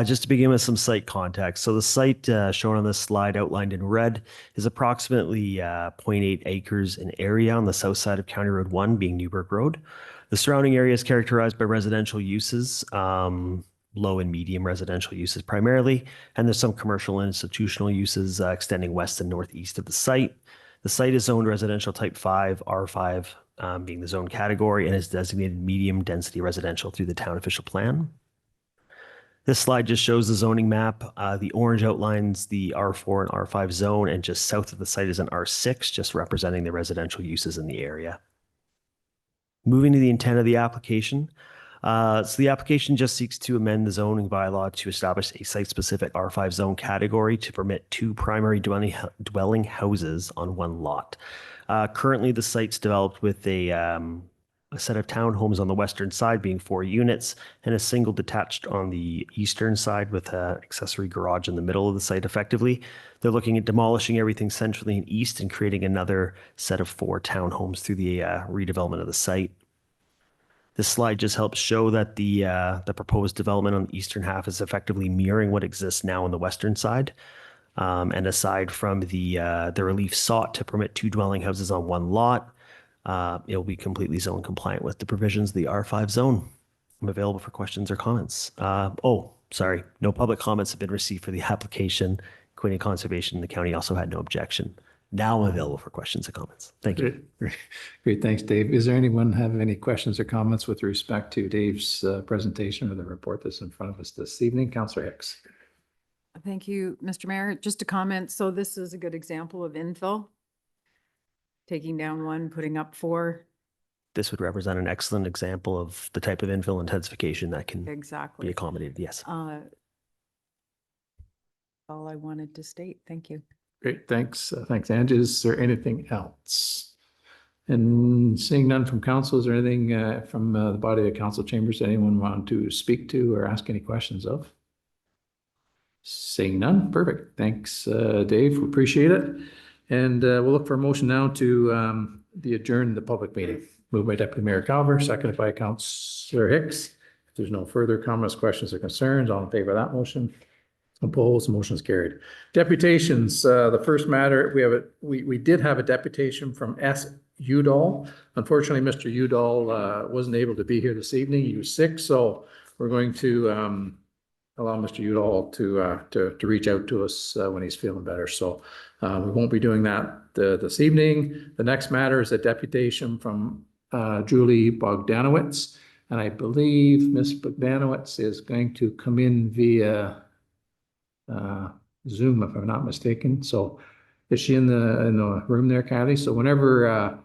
Just to begin with some site context. So the site shown on this slide outlined in red is approximately 0.8 acres in area on the south side of County Road 1, being Newburgh Road. The surrounding area is characterized by residential uses, low and medium residential uses primarily, and there's some commercial and institutional uses extending west and northeast of the site. The site is zoned residential type 5, R5 being the zone category, and is designated medium density residential through the town official plan. This slide just shows the zoning map. The orange outlines the R4 and R5 zone, and just south of the site is an R6, just representing the residential uses in the area. Moving to the intent of the application. So the application just seeks to amend the zoning bylaw to establish a site-specific R5 zone category to permit 2 primary dwelling houses on 1 lot. Currently, the site's developed with a set of townhomes on the western side being 4 units and a single detached on the eastern side with an accessory garage in the middle of the site effectively. They're looking at demolishing everything centrally and east and creating another set of 4 townhomes through the redevelopment of the site. This slide just helps show that the proposed development on the eastern half is effectively mirroring what exists now on the western side. And aside from the relief sought to permit 2 dwelling houses on 1 lot, it'll be completely zone compliant with the provisions of the R5 zone. I'm available for questions or comments. Sorry, no public comments have been received for the application. Queen Conservation and the county also had no objection. Now I'm available for questions or comments. Thank you. Great, thanks, Dave. Is there anyone have any questions or comments with respect to Dave's presentation or the report that's in front of us this evening? Councillor Hicks. Thank you, Mr. Mayor. Just a comment. So this is a good example of infill. Taking down 1, putting up 4. This would represent an excellent example of the type of infill intensification that can Exactly. be accommodated. Yes. All I wanted to state. Thank you. Great, thanks. Thanks, Angie. Is there anything else? And seeing none from council, is there anything from the body of council chambers anyone want to speak to or ask any questions of? Seeing none, perfect. Thanks, Dave. We appreciate it. And we'll look for a motion now to adjourn the public meeting. Moved by Deputy Mayor Calver, seconded by Councillor Hicks. If there's no further comments, questions, or concerns, all in favor of that motion? Opposed, motion is carried. Deputations, the first matter, we did have a deputation from S. Udall. Unfortunately, Mr. Udall wasn't able to be here this evening. He was sick, so we're going to allow Mr. Udall to reach out to us when he's feeling better. So we won't be doing that this evening. The next matter is a deputation from Julie Bogdanowicz, and I believe Ms. Bogdanowicz is going to come in via Zoom, if I'm not mistaken. So is she in the room there, Kathy? So whenever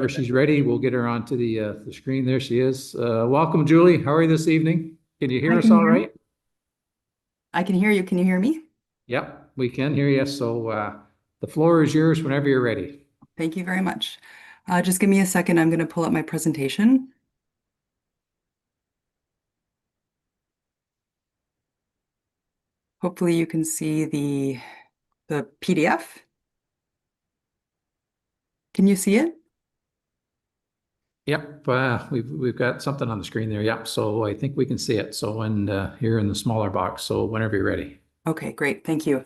she's ready, we'll get her onto the screen. There she is. Welcome, Julie. How are you this evening? Can you hear us all right? I can hear you. Can you hear me? Yep, we can hear you. So the floor is yours whenever you're ready. Thank you very much. Just give me a second. I'm going to pull up my presentation. Hopefully you can see the PDF. Can you see it? Yep, we've got something on the screen there. Yep, so I think we can see it. So here in the smaller box. So whenever you're ready. Okay, great. Thank you.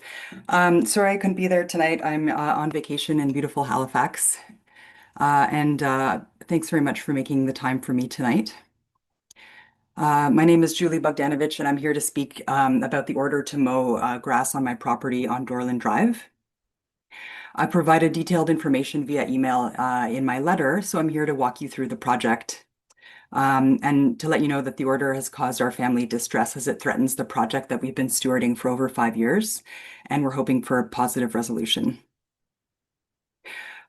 Sorry I couldn't be there tonight. I'm on vacation in beautiful Halifax. And thanks very much for making the time for me tonight. My name is Julie Bogdanovich, and I'm here to speak about the order to mow grass on my property on Dorland Drive. I provided detailed information via email in my letter, so I'm here to walk you through the project and to let you know that the order has caused our family distress as it threatens the project that we've been stewarding for over 5 years, and we're hoping for a positive resolution.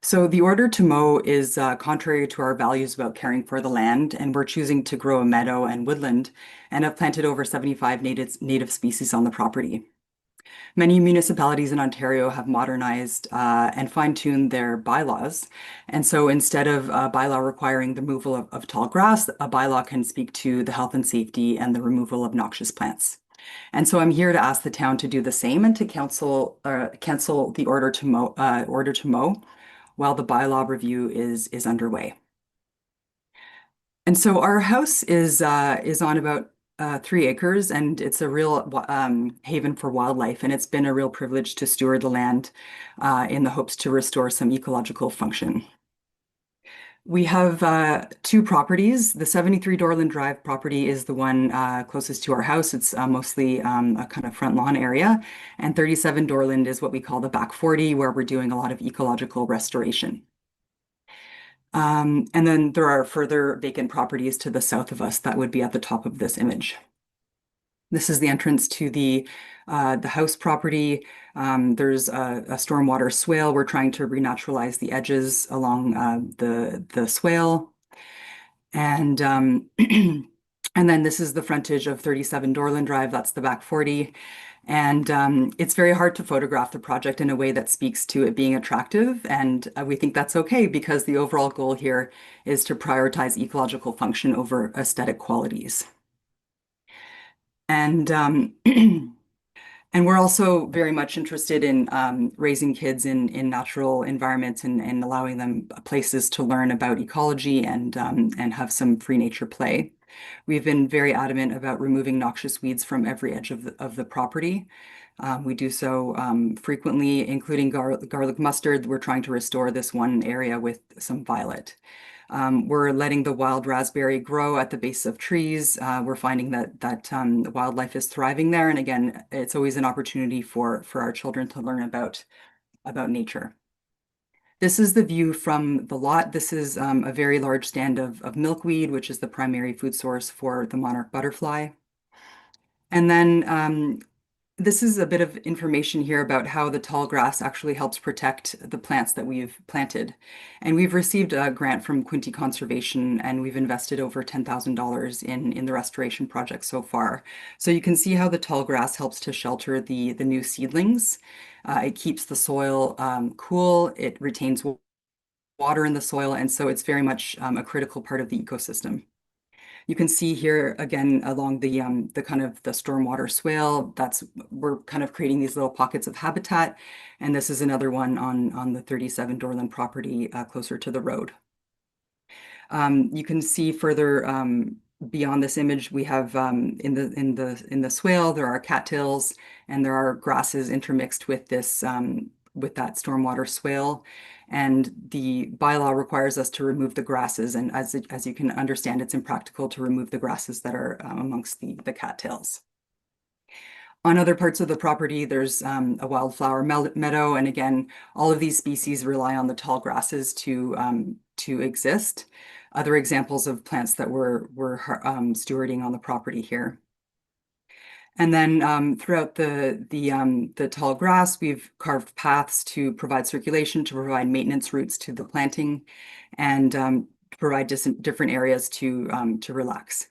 So the order to mow is contrary to our values about caring for the land, and we're choosing to grow a meadow and woodland and have planted over 75 native species on the property. Many municipalities in Ontario have modernized and fine-tuned their bylaws. And so instead of a bylaw requiring the removal of tall grass, a bylaw can speak to the health and safety and the removal of noxious plants. And so I'm here to ask the town to do the same and to cancel the order to mow while the bylaw review is underway. And so our house is on about 3 acres, and it's a real haven for wildlife, and it's been a real privilege to steward the land in the hopes to restore some ecological function. We have 2 properties. The 73 Dorland Drive property is the one closest to our house. It's mostly a kind of front lawn area, and 37 Dorland is what we call the back 40, where we're doing a lot of ecological restoration. And then there are further vacant properties to the south of us that would be at the top of this image. This is the entrance to the house property. There's a stormwater swale. We're trying to renaturalize the edges along the swale. And and then this is the frontage of 37 Dorland Drive. That's the back 40. And it's very hard to photograph the project in a way that speaks to it being attractive. And we think that's okay because the overall goal here is to prioritize ecological function over aesthetic qualities. And and we're also very much interested in raising kids in natural environments and allowing them places to learn about ecology and have some free nature play. We've been very adamant about removing noxious weeds from every edge of the property. We do so frequently, including garlic mustard. We're trying to restore this one area with some violet. We're letting the wild raspberry grow at the base of trees. We're finding that the wildlife is thriving there. And again, it's always an opportunity for our children to learn about nature. This is the view from the lot. This is a very large stand of milkweed, which is the primary food source for the monarch butterfly. And then this is a bit of information here about how the tall grass actually helps protect the plants that we've planted. And we've received a grant from Quinte Conservation, and we've invested over $10,000 in the restoration project so far. So you can see how the tall grass helps to shelter the new seedlings. It keeps the soil cool, it retains water in the soil, and so it's very much a critical part of the ecosystem. You can see here again along the kind of the stormwater swale. We're kind of creating these little pockets of habitat, and this is another one on the 37 Dorland property closer to the road. You can see further beyond this image, we have in the swale there are cattails and there are grasses intermixed with this with that stormwater swale. And the bylaw requires us to remove the grasses. And as you can understand, it's impractical to remove the grasses that are amongst the cattails. On other parts of the property, there's a wildflower meadow. And again, all of these species rely on the tall grasses to exist. Other examples of plants that we're stewarding on the property here. And then throughout the tall grass, we've carved paths to provide circulation, to provide maintenance routes to the planting, and to provide different areas to relax.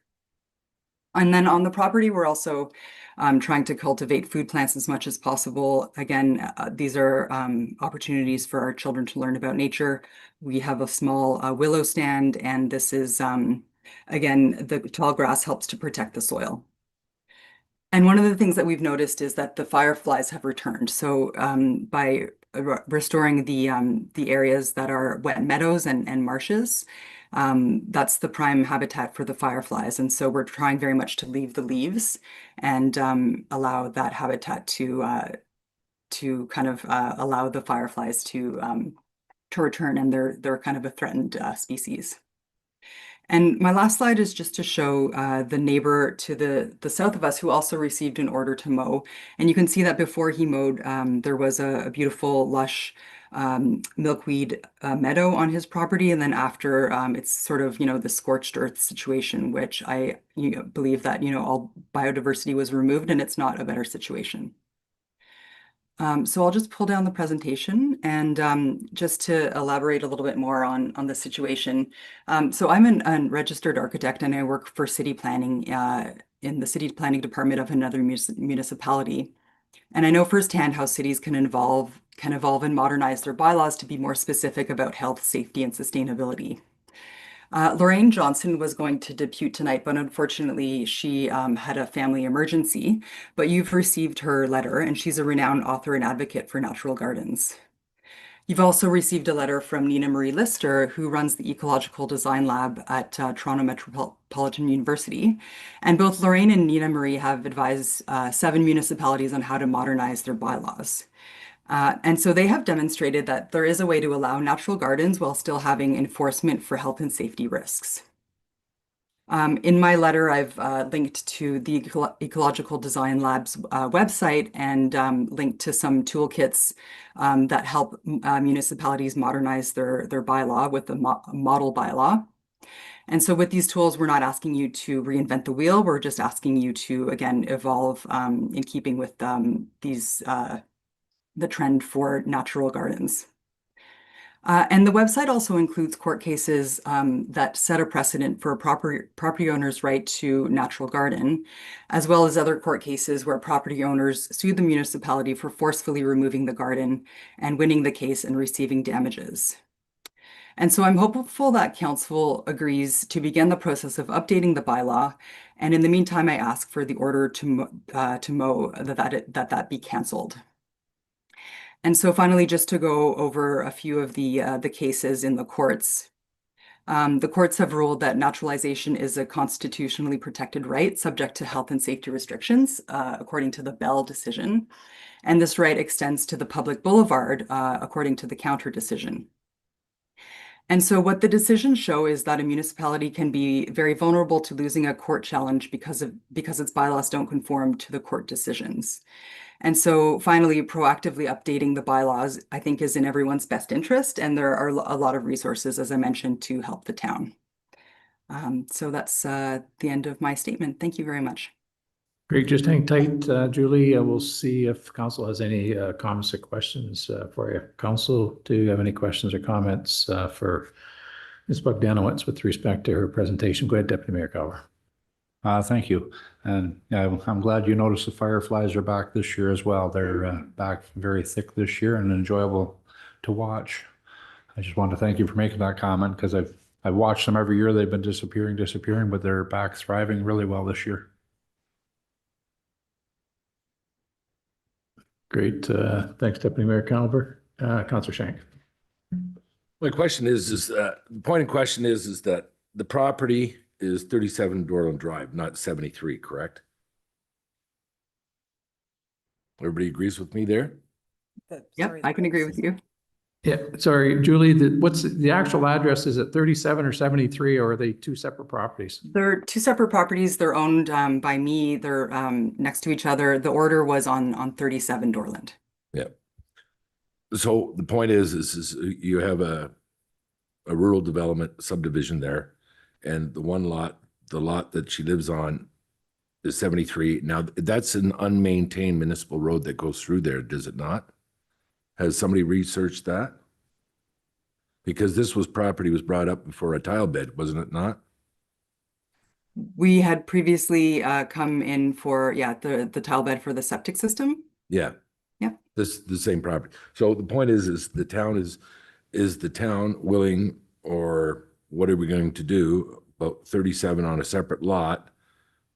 And then on the property, we're also trying to cultivate food plants as much as possible. Again, these are opportunities for our children to learn about nature. We have a small willow stand, and this is, again, the tall grass helps to protect the soil. And one of the things that we've noticed is that the fireflies have returned. So by restoring the areas that are wet meadows and marshes, that's the prime habitat for the fireflies. And so we're trying very much to leave the leaves and allow that habitat to kind of allow the fireflies to return, and they're kind of a threatened species. And my last slide is just to show the neighbor to the south of us who also received an order to mow. And you can see that before he mowed, there was a beautiful, lush milkweed meadow on his property. And then after, it's sort of, the scorched earth situation, which I believe that, all biodiversity was removed and it's not a better situation. So I'll just pull down the presentation and just to elaborate a little bit more on the situation. So I'm a registered architect and I work for city planning in the city planning department of another municipality. And I know firsthand how cities can evolve and modernize their bylaws to be more specific about health, safety, and sustainability. Lorraine Johnson was going to debut tonight, but unfortunately she had a family emergency. But you've received her letter, and she's a renowned author and advocate for natural gardens. You've also received a letter from Nina Marie Lister, who runs the Ecological Design Lab at Toronto Metropolitan University. And both Lorraine and Nina Marie have advised 7 municipalities on how to modernize their bylaws. And so they have demonstrated that there is a way to allow natural gardens while still having enforcement for health and safety risks. In my letter, I've linked to the Ecological Design Lab's website and linked to some toolkits that help municipalities modernize their bylaw with the model bylaw. And so with these tools, we're not asking you to reinvent the wheel. We're just asking you to, again, evolve in keeping with the trend for natural gardens. And the website also includes court cases that set a precedent for a property owner's right to natural garden, as well as other court cases where property owners sued the municipality for forcefully removing the garden and winning the case and receiving damages. And so I'm hopeful that council agrees to begin the process of updating the bylaw. And in the meantime, I ask for the order to mow that be canceled. And so finally, just to go over a few of the cases in the courts. The courts have ruled that naturalization is a constitutionally protected right subject to health and safety restrictions, according to the Bell decision. And this right extends to the public boulevard, according to the Counter decision. And so what the decisions show is that a municipality can be very vulnerable to losing a court challenge because its bylaws don't conform to the court decisions. And so finally, proactively updating the bylaws, I think, is in everyone's best interest. And there are a lot of resources, as I mentioned, to help the town. So that's the end of my statement. Thank you very much. Great, just hang tight, Julie. We'll see if council has any comments or questions for you. Council, do you have any questions or comments for Ms. Bogdanowicz with respect to her presentation? Go ahead, Deputy Mayor Calver. Thank you. And I'm glad you noticed the fireflies are back this year as well. They're back very thick this year and enjoyable to watch. I just want to thank you for making that comment because I've watched them every year. They've been disappearing, but they're back thriving really well this year. Great. Thanks, Deputy Mayor Calver. Councillor Shank. My question is the point in question is that the property is 37 Dorland Drive, not 73, correct? Everybody agrees with me there? Yep, I can agree with you. Yeah, sorry, Julie, what's the actual address? Is it 37 or 73, or are they two separate properties? They're two separate properties. They're owned by me. They're next to each other. The order was on 37 Dorland. Yeah. So the point is you have a rural development subdivision there, and the lot that she lives on is 73. Now that's an unmaintained municipal road that goes through there, does it not? Has somebody researched that? Because this property was brought up before a tile bed, wasn't it not? We had previously come in for, the tile bed for the septic system. Yeah. Yeah. The same property. So the point is the town is the town willing, or what are we going to do about 37 on a separate lot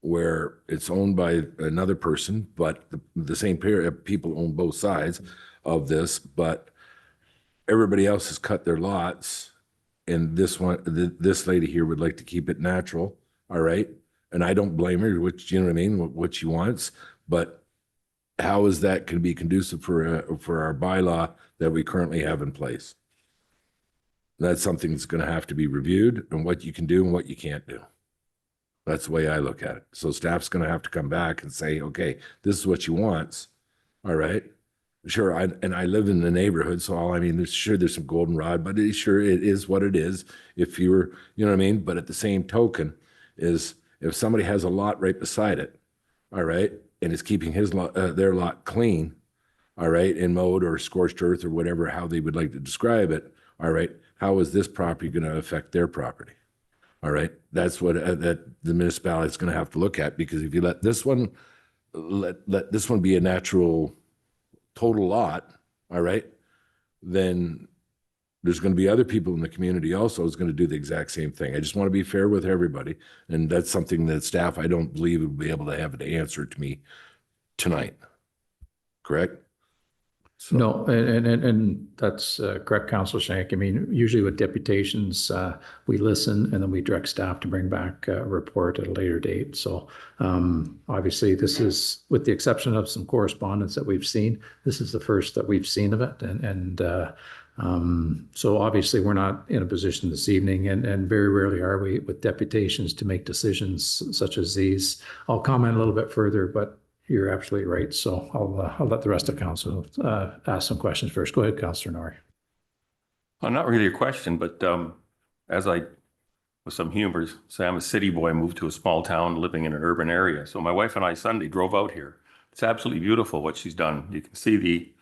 where it's owned by another person, but the same pair of people own both sides of this, but everybody else has cut their lots, and this lady here would like to keep it natural. All right. And I don't blame her, which, you know what I mean, what she wants, but how is that going to be conducive for our bylaw that we currently have in place? That's something that's going to have to be reviewed, and what you can do and what you can't do. That's the way I look at it. So staff's going to have to come back and say, okay, this is what she wants. All right. Sure. I live in the neighborhood. So there's some goldenrod, but it is what it is. If you were, you know what I mean? But at the same token is if somebody has a lot right beside it, all right, and is keeping his lot, their lot clean, all right, and mowed or scorched earth or whatever, how they would like to describe it. All right. How is this property going to affect their property? All right. That's what that the municipality is going to have to look at, because if you let this one be a natural total lot, all right, then there's going to be other people in the community also who's going to do the exact same thing. I just want to be fair with everybody. And that's something that staff, I don't believe, would be able to have an answer to me tonight. Correct? No, and that's correct, Councillor Shank. I mean, usually with deputations, we listen and then we direct staff to bring back a report at a later date. So obviously this is, with the exception of some correspondence that we've seen, this is the first that we've seen of it. And so obviously we're not in a position this evening, and very rarely are we with deputations to make decisions such as these. I'll comment a little bit further, but you're absolutely right. So I'll let the rest of council ask some questions first. Go ahead, Councillor Norrie. Well, not really a question, but as I, with some humor, say I'm a city boy, moved to a small town living in an urban area. So my wife and I Sunday drove out here. It's absolutely beautiful what she's done. You can see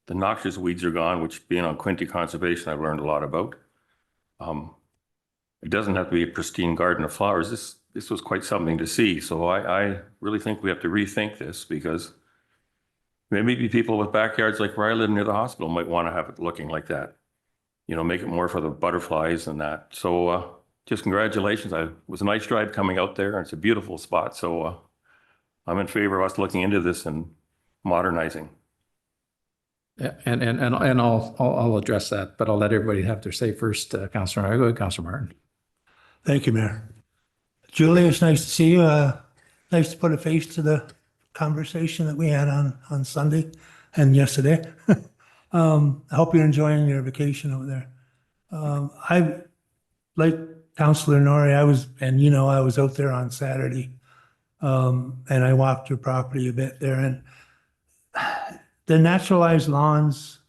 the noxious weeds are gone, which being on Quinte Conservation, I've learned a lot about. It doesn't have to be a pristine garden of flowers. This was quite something to see. So I really think we have to rethink this, because maybe people with backyards like where I live near the hospital might want to have it looking like that. You know, make it more for the butterflies and that. So just congratulations. It was a nice drive coming out there, and it's a beautiful spot. So I'm in favor of us looking into this and modernizing. Yeah, and I'll address that, but I'll let everybody have their say first. Councillor Norrie, go ahead, Councillor Martin. Thank you, Mayor. Julie, it's nice to see you. Nice to put a face to the conversation that we had on Sunday and yesterday. I hope you're enjoying your vacation over there. I, like Councillor Norrie, I was out there on Saturday, and I walked your property a bit there, and the naturalized lawns,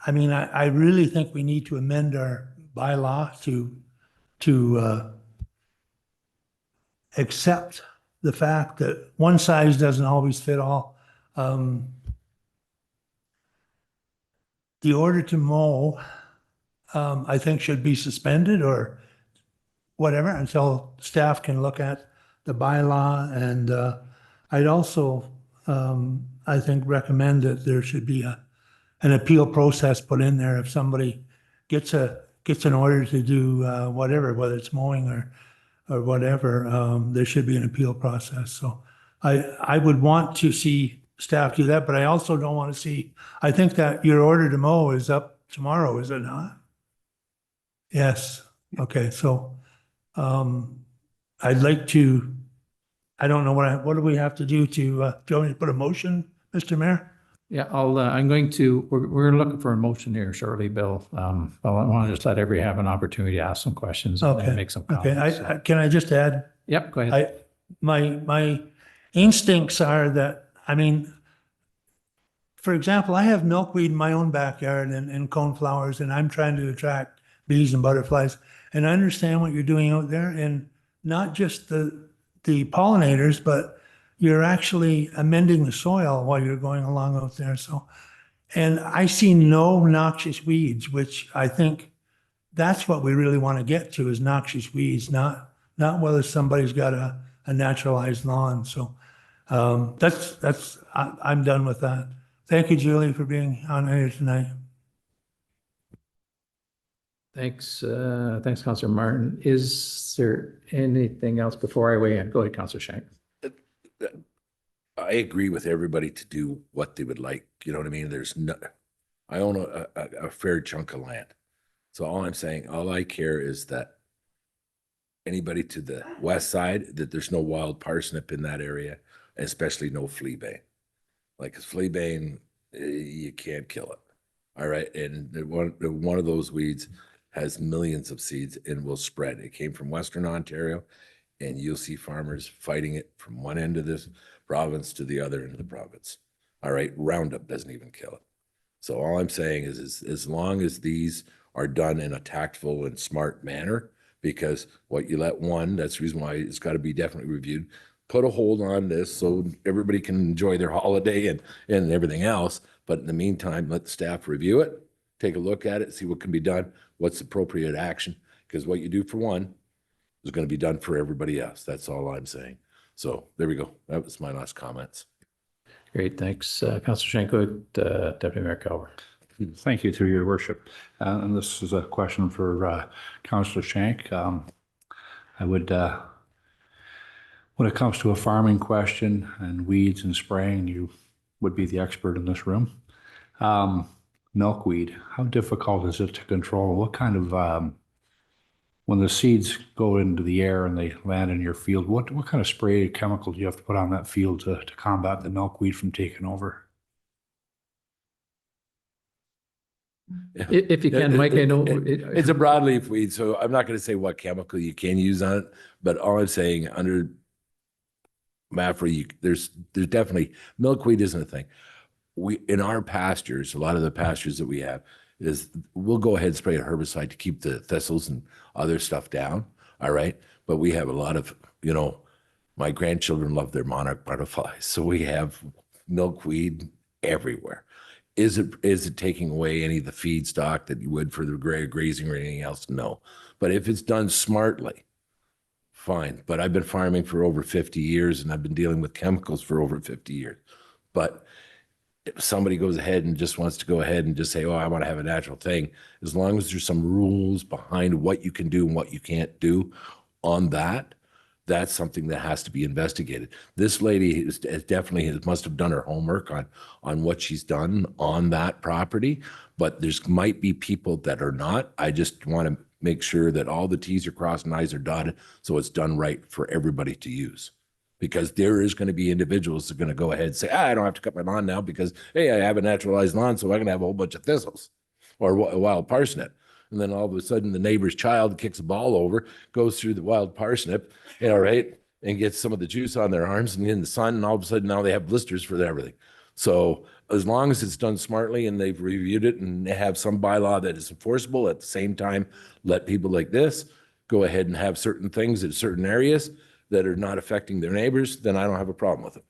I mean, I really think we need to amend our bylaw to accept the fact that one size doesn't always fit all. The order to mow, I think, should be suspended or whatever until staff can look at the bylaw. And I'd also, I think, recommend that there should be an appeal process put in there if somebody gets an order to do whatever, whether it's mowing or whatever. There should be an appeal process. So I would want to see staff do that, but I also don't want to see, I think that your order to mow is up tomorrow, is it not? Yes. Okay. So I'd like to, I don't know what do we have to do to, do you want me to put a motion, Mr. Mayor? Yeah, we're looking for a motion here shortly, Bill. I want to just let everybody have an opportunity to ask some questions and make some comments. Okay, can I just add? Yep, go ahead. My instincts are that, I mean, for example, I have milkweed in my own backyard and coneflowers, and I'm trying to attract bees and butterflies. And I understand what you're doing out there, and not just the pollinators, but you're actually amending the soil while you're going along out there. So, and I see no noxious weeds, which I think that's what we really want to get to, is noxious weeds, not whether somebody's got a naturalized lawn. So I'm done with that. Thank you, Julie, for being on here tonight. Thanks, Councillor Martin. Is there anything else before I weigh in? Go ahead, Councillor Shank. I agree with everybody to do what they would like. You know what I mean? I own a fair chunk of land. So all I'm saying, all I care is that anybody to the west side, that there's no wild parsnip in that area, especially no fleabane. Like fleabane, you can't kill it. All right. And one of those weeds has millions of seeds and will spread. It came from Western Ontario, and you'll see farmers fighting it from one end of this province to the other end of the province. All right. Roundup doesn't even kill it. So all I'm saying is as long as these are done in a tactful and smart manner, because what you let one, that's the reason why it's got to be definitely reviewed. Put a hold on this so everybody can enjoy their holiday and everything else. But in the meantime, let the staff review it, take a look at it, see what can be done, what's appropriate action, because what you do for one is going to be done for everybody else. That's all I'm saying. So there we go. That was my last comments. Great, thanks. Councillor Shank, Deputy Mayor Calver. Thank you, through your worship. And this is a question for Councillor Shank. I would, when it comes to a farming question and weeds and spraying, you would be the expert in this room. Milkweed, how difficult is it to control? What kind of, when the seeds go into the air and they land in your field, what kind of spray chemical do you have to put on that field to combat the milkweed from taking over? If you can, Mike, I know. It's a broadleaf weed, so I'm not going to say what chemical you can use on it, but all I'm saying under MAFRA, there's definitely, milkweed isn't a thing. In our pastures, a lot of the pastures that we have is we'll go ahead and spray a herbicide to keep the thistles and other stuff down. All right. But we have a lot of, my grandchildren love their monarch butterflies. So we have milkweed everywhere. Is it taking away any of the feedstock that you would for the grazing or anything else? No. But if it's done smartly, fine. But I've been farming for over 50 years and I've been dealing with chemicals for over 50 years. But if somebody goes ahead and just wants to go ahead and just say, oh, I want to have a natural thing, as long as there's some rules behind what you can do and what you can't do on that, that's something that has to be investigated. This lady must have done her homework on what she's done on that property, but might be people that are not. I just want to make sure that all the T's are crossed and I's are dotted, so it's done right for everybody to use. Because there is going to be individuals that are going to go ahead and say, I don't have to cut my lawn now because, hey, I have a naturalized lawn, so I'm going to have a whole bunch of thistles or a wild parsnip. And then all of a sudden the neighbor's child kicks a ball over, goes through the wild parsnip, right, and gets some of the juice on their arms and in the sun, and all of a sudden now they have blisters for everything. So as long as it's done smartly and they've reviewed it and they have some bylaw that is enforceable, at the same time, let people like this go ahead and have certain things in certain areas that are not affecting their neighbors, then I don't have a problem with it.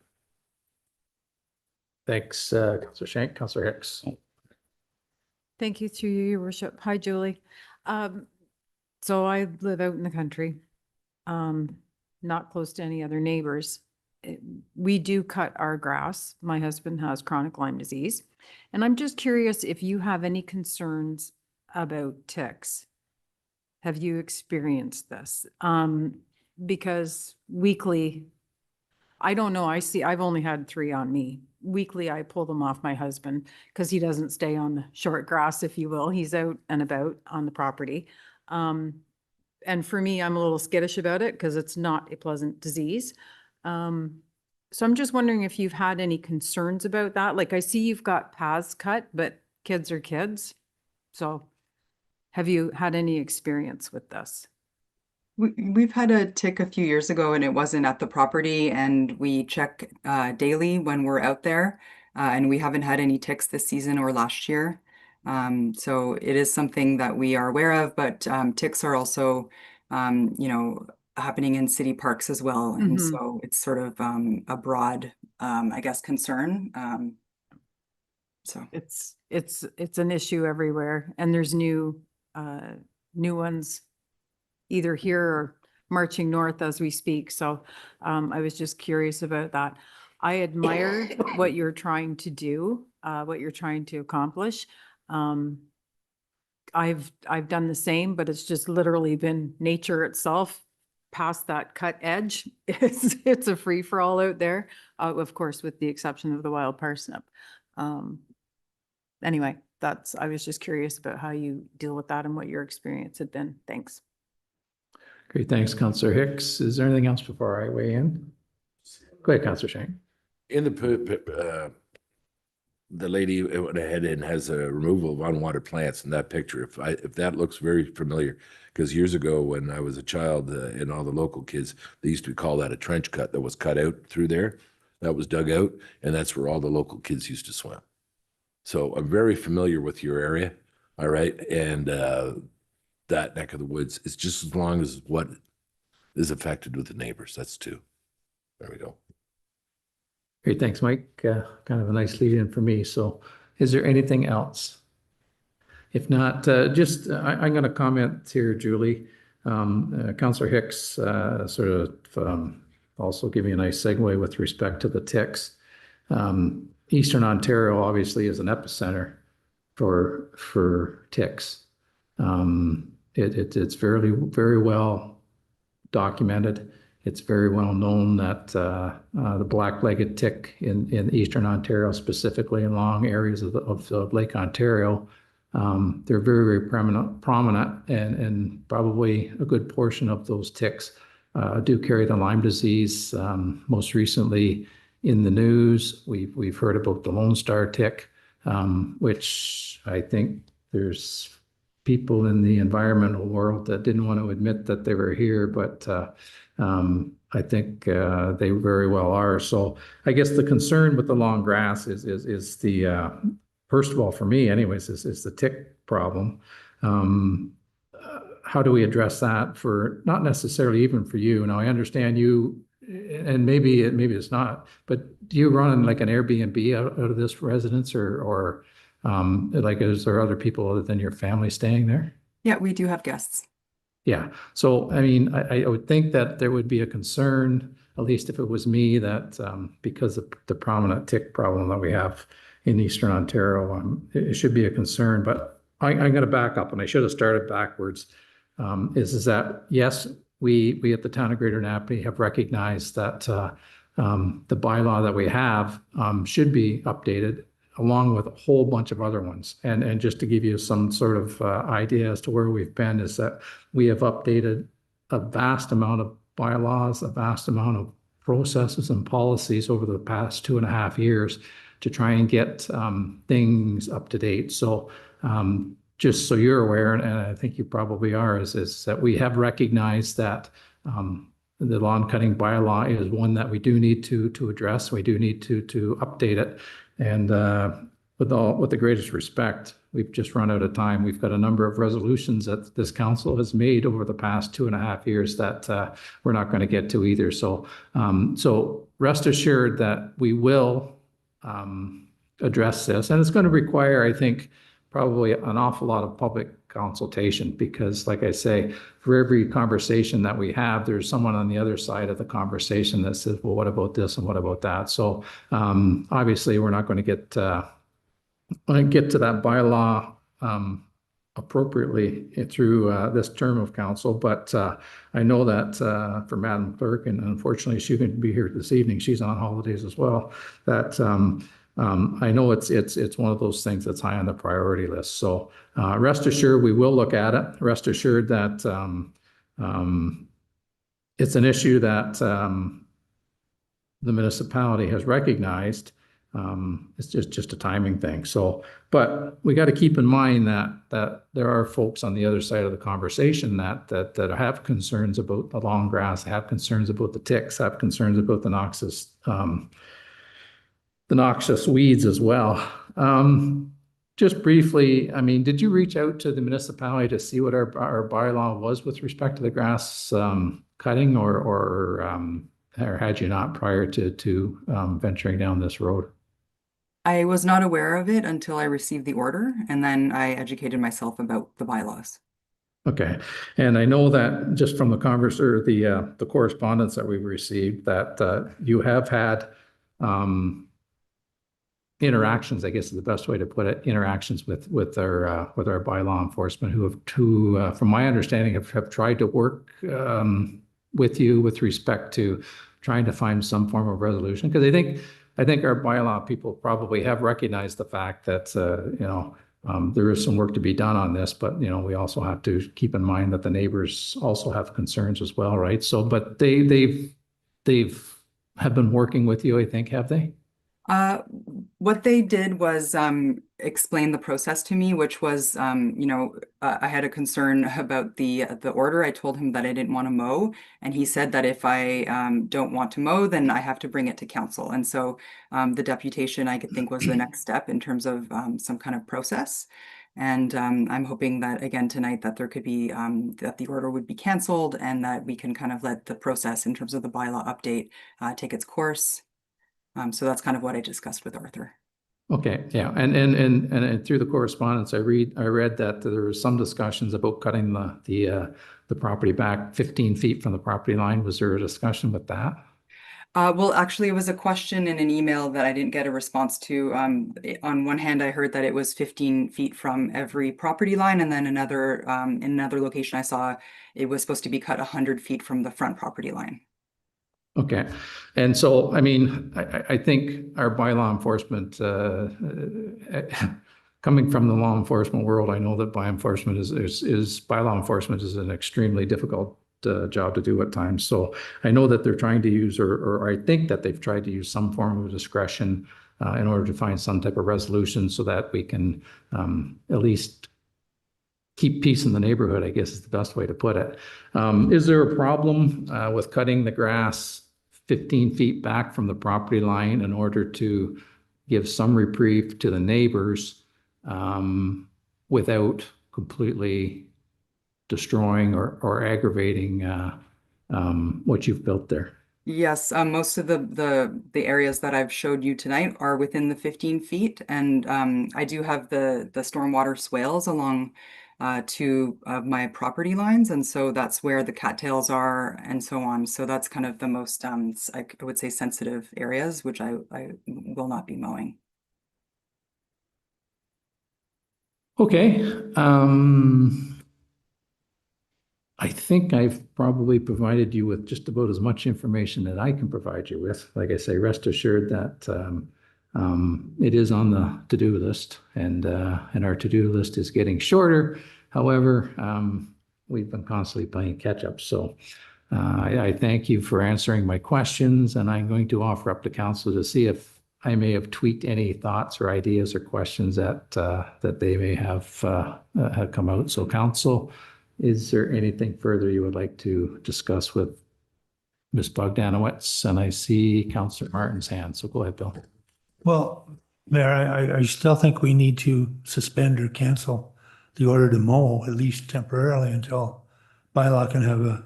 Thanks, Councillor Shank. Councillor Hicks. Thank you through you, Your Worship. Hi, Julie. So I live out in the country, not close to any other neighbors. We do cut our grass. My husband has chronic Lyme disease. And I'm just curious if you have any concerns about ticks. Have you experienced this? Because weekly, I don't know, I've only had 3 on me. Weekly, I pull them off my husband because he doesn't stay on the short grass, if you will. He's out and about on the property. And for me, I'm a little skittish about it because it's not a pleasant disease. So I'm just wondering if you've had any concerns about that. Like I see you've got paths cut, but kids are kids. So have you had any experience with this? We've had a tick a few years ago and it wasn't at the property, and we check daily when we're out there, and we haven't had any ticks this season or last year. So it is something that we are aware of, but ticks are also, happening in city parks as well. And so it's sort of a broad, I guess, concern. So it's an issue everywhere, and there's new ones either here or marching north as we speak. So I was just curious about that. I admire what you're trying to do, what you're trying to accomplish. I've done the same, but it's just literally been nature itself past that cut edge. It's a free for all out there, of course, with the exception of the wild parsnip. Anyway, I was just curious about how you deal with that and what your experience had been. Thanks. Great, thanks, Councillor Hicks. Is there anything else before I weigh in? Go ahead, Councillor Shank. In the lady went ahead and has a removal of unwanted plants in that picture. If that looks very familiar, because years ago when I was a child and all the local kids, they used to call that a trench cut that was cut out through there. That was dug out, and that's where all the local kids used to swim. So I'm very familiar with your area, all right? And that neck of the woods is just as long as what is affected with the neighbors. That's 2. There we go. Great, thanks, Mike. Kind of a nice lead in for me. So is there anything else? If not, I'm going to comment here, Julie. Councillor Hicks sort of also give me a nice segue with respect to the ticks. Eastern Ontario obviously is an epicenter for ticks. It's very well documented It's very well known that the black-legged tick in Eastern Ontario, specifically in long areas of Lake Ontario, they're very, very prominent, and probably a good portion of those ticks do carry the Lyme disease. Most recently in the news, we've heard about the Lone Star tick, which I think there's people in the environmental world that didn't want to admit that they were here, but I think they very well are. So I guess the concern with the long grass is the first of all, for me anyways, is the tick problem. How do we address that for, not necessarily even for you? Now, I understand you, and maybe it's not, but do you run like an Airbnb out of this residence, or like, is there other people other than your family staying there? Yeah, we do have guests. Yeah. So, I mean, I would think that there would be a concern, at least if it was me, that because of the prominent tick problem that we have in Eastern Ontario, it should be a concern. But I'm going to back up, and I should have started backwards. Is that, yes, we at the town of Greater Napanee have recognized that the bylaw that we have should be updated, along with a whole bunch of other ones. And just to give you some sort of idea as to where we've been, is that we have updated a vast amount of bylaws, a vast amount of processes and policies over the past 2.5 years to try and get things up to date. So just so you're aware, and I think you probably are, is that we have recognized that the lawn cutting bylaw is one that we do need to address. We do need to update it. And with the greatest respect, we've just run out of time. We've got a number of resolutions that this council has made over the past 2.5 years that we're not going to get to either. So rest assured that we will address this, and it's going to require, I think, probably an awful lot of public consultation, because, like I say, for every conversation that we have, there's someone on the other side of the conversation that says, well, what about this and what about that? So obviously, we're not going to get to that bylaw appropriately through this term of council. But I know that for Madam Clerk, and unfortunately she couldn't be here this evening, she's on holidays as well, that I know it's one of those things that's high on the priority list. So rest assured, we will look at it. Rest assured that it's an issue that the municipality has recognized. It's just a timing thing. So, but we got to keep in mind that there are folks on the other side of the conversation that have concerns about the long grass, have concerns about the ticks, have concerns about the noxious weeds as well. Just briefly, I mean, did you reach out to the municipality to see what our bylaw was with respect to the grass cutting, or had you not prior to venturing down this road? I was not aware of it until I received the order, and then I educated myself about the bylaws. Okay, and I know that just from the the correspondence that we've received, that you have had interactions, I guess is the best way to put it, interactions with our bylaw enforcement, who from my understanding have tried to work with you with respect to trying to find some form of resolution. Because I think our bylaw people probably have recognized the fact that there is some work to be done on this, but we also have to keep in mind that the neighbors also have concerns as well, right? So, but they've have been working with you, I think, have they? What they did was explain the process to me, which was, I had a concern about the order. I told him that I didn't want to mow, and he said that if I don't want to mow, then I have to bring it to council. And so the deputation, I could think, was the next step in terms of some kind of process. And I'm hoping that, again, tonight, that there could be, that the order would be canceled, and that we can kind of let the process in terms of the bylaw update take its course. So that's kind of what I discussed with Arthur. Okay, yeah, and through the correspondence, I read that there were some discussions about cutting the property back 15 feet from the property line. Was there a discussion with that? Well, actually, it was a question in an email that I didn't get a response to. On one hand, I heard that it was 15 feet from every property line, and then in another location I saw it was supposed to be cut 100 feet from the front property line. Okay. And so, I mean, I think our bylaw enforcement, coming from the law enforcement world, I know that bylaw enforcement is an extremely difficult job to do at times. So I know that they're trying to use, or I think that they've tried to use some form of discretion in order to find some type of resolution so that we can at least keep peace in the neighborhood, I guess is the best way to put it. Is there a problem with cutting the grass 15 feet back from the property line in order to give some reprieve to the neighbors without completely destroying or aggravating what you've built there? Yes, most of the areas that I've showed you tonight are within the 15 feet, and I do have the stormwater swales along two of my property lines, and so that's where the cattails are and so on. So that's kind of the most I would say sensitive areas, which I will not be mowing. Okay. I think I've probably provided you with just about as much information that I can provide you with. Like I say, rest assured that it is on the to-do list, and our to-do list is getting shorter. However, we've been constantly playing catch up. So I thank you for answering my questions, and I'm going to offer up to council to see if I may have tweaked any thoughts or ideas or questions that they may have come out. So council, is there anything further you would like to discuss with Ms. Bogdanowitz? And I see Councillor Martin's hand, so go ahead, Bill. Well, Mayor, I still think we need to suspend or cancel the order to mow, at least temporarily, until bylaw can have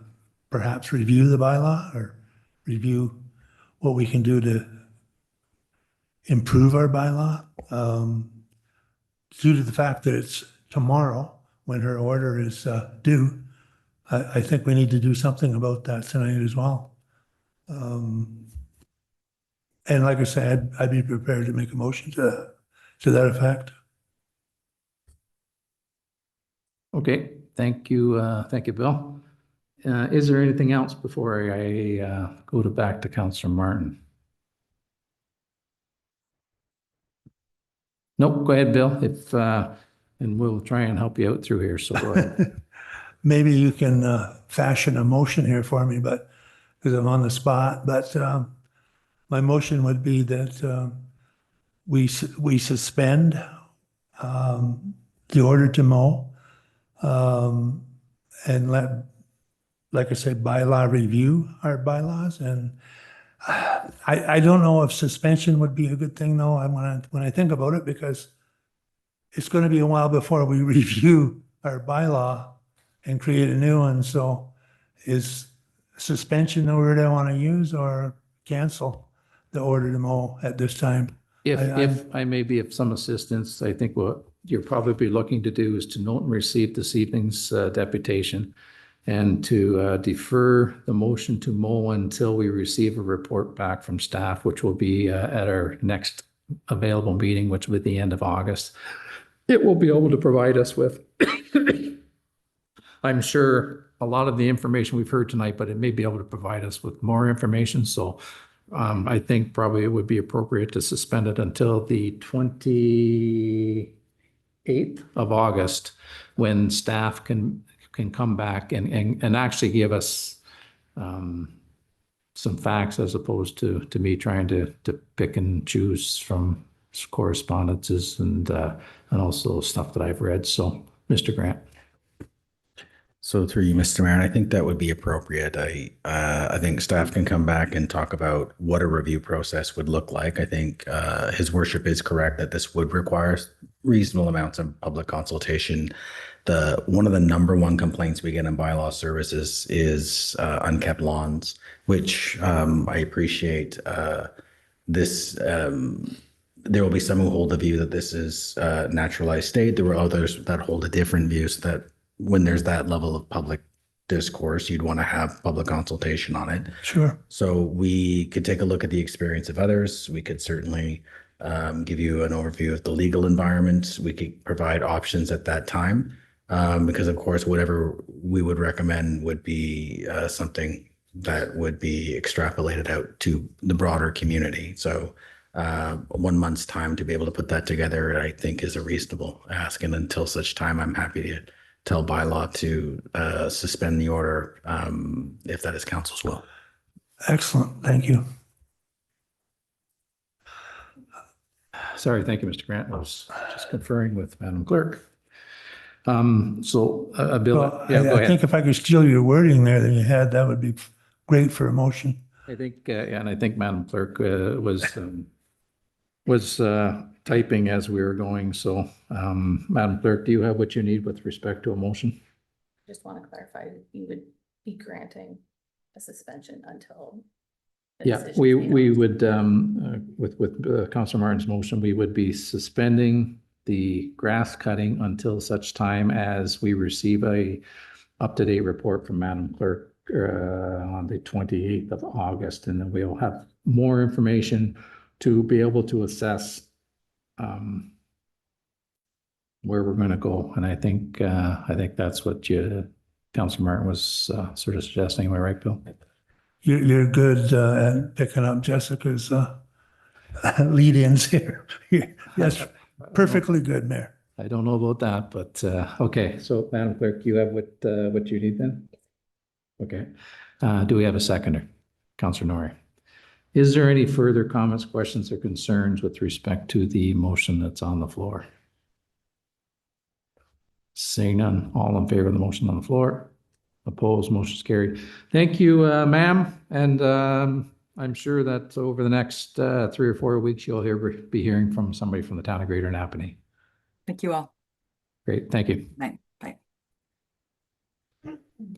perhaps review the bylaw or review what we can do to improve our bylaw. Due to the fact that it's tomorrow when her order is due, I think we need to do something about that tonight as well. And like I said, I'd be prepared to make a motion to that effect. Okay, thank you, Bill. Is there anything else before I go back to Councillor Martin? Nope, go ahead, Bill. And we'll try and help you out through here. So go ahead. Maybe you can fashion a motion here for me, but because I'm on the spot. But my motion would be that we suspend the order to mow and let, like I said, bylaw review our bylaws. And I don't know if suspension would be a good thing, though. When I think about it, because it's going to be a while before we review our bylaw and create a new one. So is suspension the word I want to use, or cancel the order to mow at this time? If I may be of some assistance, I think what you're probably looking to do is to note and receive this evening's deputation and to defer the motion to mow until we receive a report back from staff, which will be at our next available meeting, which will be the end of August. It will be able to provide us with, I'm sure, a lot of the information we've heard tonight, but it may be able to provide us with more information. So I think probably it would be appropriate to suspend it until the 28th of August, when staff can come back and actually give us some facts, as opposed to me trying to pick and choose from correspondences and also stuff that I've read. So, Mr. Grant. So through you, Mr. Mayor, and I think that would be appropriate. I think staff can come back and talk about what a review process would look like. I think his worship is correct that this would require reasonable amounts of public consultation. One of the number one complaints we get in bylaw services is unkept lawns, which I appreciate. There will be some who hold the view that this is naturalized state. There were others that hold a different view, so that when there's that level of public discourse, you'd want to have public consultation on it. Sure. So we could take a look at the experience of others. We could certainly give you an overview of the legal environment. We could provide options at that time, because of course, whatever we would recommend would be something that would be extrapolated out to the broader community. So 1 month's time to be able to put that together, I think, is a reasonable ask. And until such time, I'm happy to tell bylaw to suspend the order if that is council's will. Excellent, thank you. Sorry, thank you, Mr. Grant. I was just conferring with Madam Clerk. So, Bill, Well, yeah, go I ahead. think if I could steal your wording there that you had, that would be great for a motion. I think, and I think Madam Clerk was typing as we were going. So, Madam Clerk, do you have what you need with respect to a motion? Just want to clarify, you would be granting a suspension until. the Yeah, decision's we made on- would, with Councilor Martin's motion, we would be suspending the grass cutting until such time as we receive a up-to-date report from Madam Clerk on the 28th of August, and then we'll have more information to be able to assess where we're going to go. And I think that's what Councilor Martin was sort of suggesting. Am I right, Bill? You're good at picking up Jessica's lead-ins here. Yes, perfectly good, Mayor. I don't know about that, but okay. So, Madam Clerk, you have what you need then? Okay. Do we have a seconder? Councilor Norrie. Is there any further comments, questions, or concerns with respect to the motion that's on the floor? Seeing none, all in favor of the motion on the floor? Opposed, motion is carried. Thank you, ma'am. And I'm sure that over the next 3 or 4 weeks, you'll be hearing from somebody from the town of Greater Napanee. Thank you all. Great, thank you. Bye. Bye.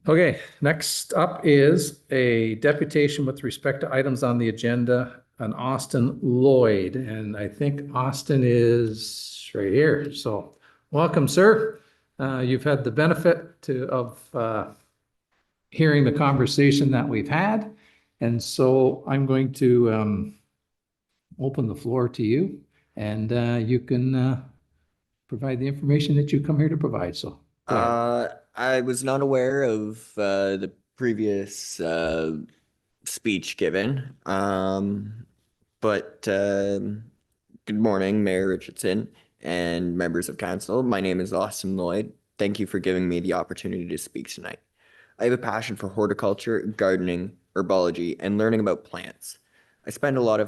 Okay, next up is a deputation with respect to items on the agenda, an Austin Lloyd. And I think Austin is right here. So welcome, sir. You've had the benefit of hearing the conversation that we've had. And so I'm going to open the floor to you, and you can provide the information that you come here to provide. So go ahead. I was not aware of the previous speech given, but good morning, Mayor Richardson and members of council. My name is Austin Lloyd. Thank you for giving me the opportunity to speak tonight. I have a passion for horticulture, gardening, herbology, and learning about plants. I spend a lot of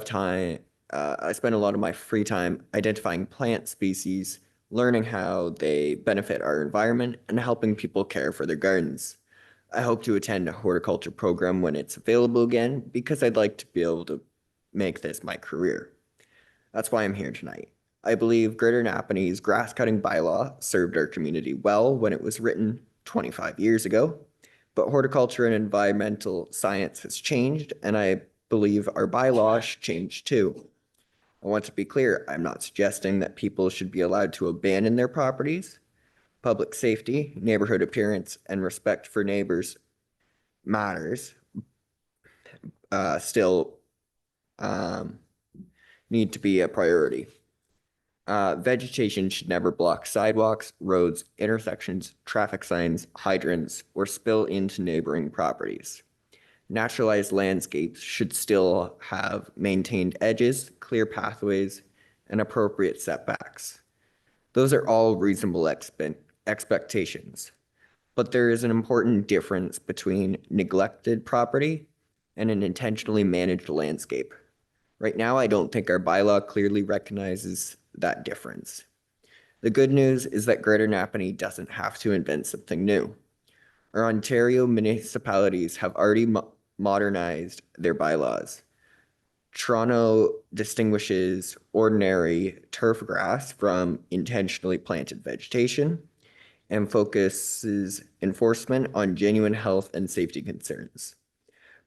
my free time identifying plant species, learning how they benefit our environment, and helping people care for their gardens. I hope to attend a horticulture program when it's available again, because I'd like to be able to make this my career. That's why I'm here tonight. I believe Greater Napanee's grass cutting bylaw served our community well when it was written 25 years ago, but horticulture and environmental science has changed, and I believe our bylaw should change too. I want to be clear, I'm not suggesting that people should be allowed to abandon their properties. Public safety, neighborhood appearance, and respect for neighbors matters. Still need to be a priority. Vegetation should never block sidewalks, roads, intersections, traffic signs, hydrants, or spill into neighboring properties. Naturalized landscapes should still have maintained edges, clear pathways, and appropriate setbacks. Those are all reasonable expectations, but there is an important difference between neglected property and an intentionally managed landscape. Right now, I don't think our bylaw clearly recognizes that difference. The good news is that Greater Napanee doesn't have to invent something new. Our Ontario municipalities have already modernized their bylaws. Toronto distinguishes ordinary turf grass from intentionally planted vegetation and focuses enforcement on genuine health and safety concerns.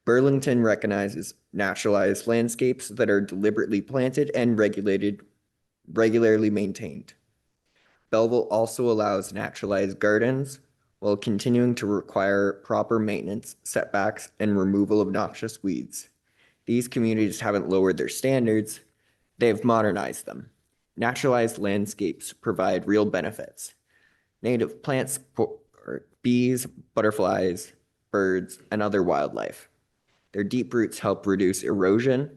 Burlington recognizes naturalized landscapes that are deliberately planted and regularly maintained. Belleville also allows naturalized gardens while continuing to require proper maintenance, setbacks, and removal of noxious weeds. These communities haven't lowered their standards, they've modernized them. Naturalized landscapes provide real benefits. Native plants, bees, butterflies, birds, and other wildlife. Their deep roots help reduce erosion,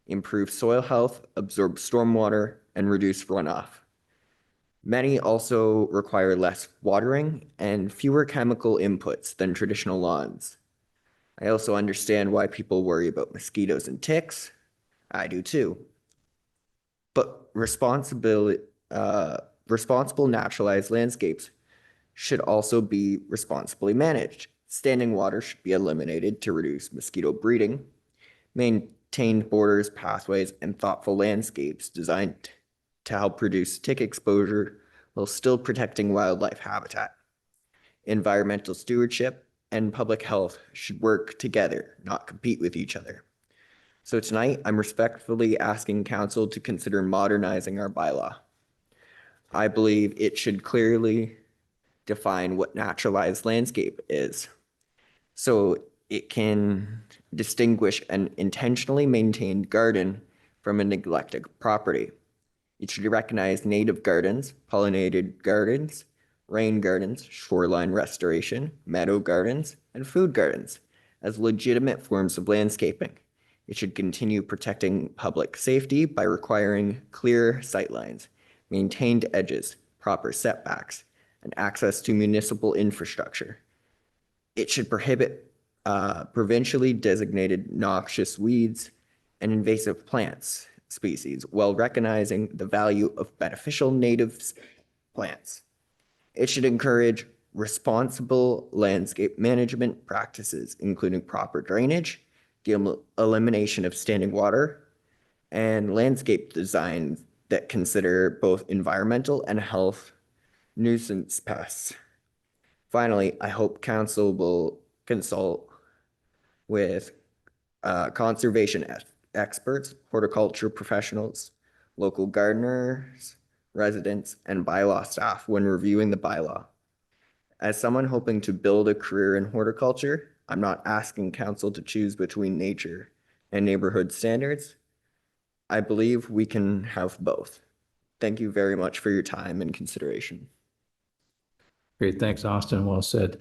improve soil health, absorb stormwater, and reduce runoff. Many also require less watering and fewer chemical inputs than traditional lawns. I also understand why people worry about mosquitoes and ticks. I do too. But responsible naturalized landscapes should also be responsibly managed. Standing water should be eliminated to reduce mosquito breeding. Maintained borders, pathways, and thoughtful landscapes designed to help reduce tick exposure while still protecting wildlife habitat. Environmental stewardship and public health should work together, not compete with each other. So tonight, I'm respectfully asking council to consider modernizing our bylaw. I believe it should clearly define what naturalized landscape is, so it can distinguish an intentionally maintained garden from a neglected property. It should recognize native gardens, pollinated gardens, rain gardens, shoreline restoration, meadow gardens, and food gardens as legitimate forms of landscaping. It should continue protecting public safety by requiring clear sightlines, maintained edges, proper setbacks, and access to municipal infrastructure. It should prohibit provincially designated noxious weeds and invasive plants species while recognizing the value of beneficial native plants. It should encourage responsible landscape management practices, including proper drainage, the elimination of standing water, and landscape design that consider both environmental and health nuisance pests. Finally, I hope council will consult with conservation experts, horticulture professionals, local gardeners, residents, and bylaw staff when reviewing the bylaw. As someone hoping to build a career in horticulture, I'm not asking council to choose between nature and neighborhood standards. I believe we can have both. Thank you very much for your time and consideration. Great, thanks, Austin. Well said.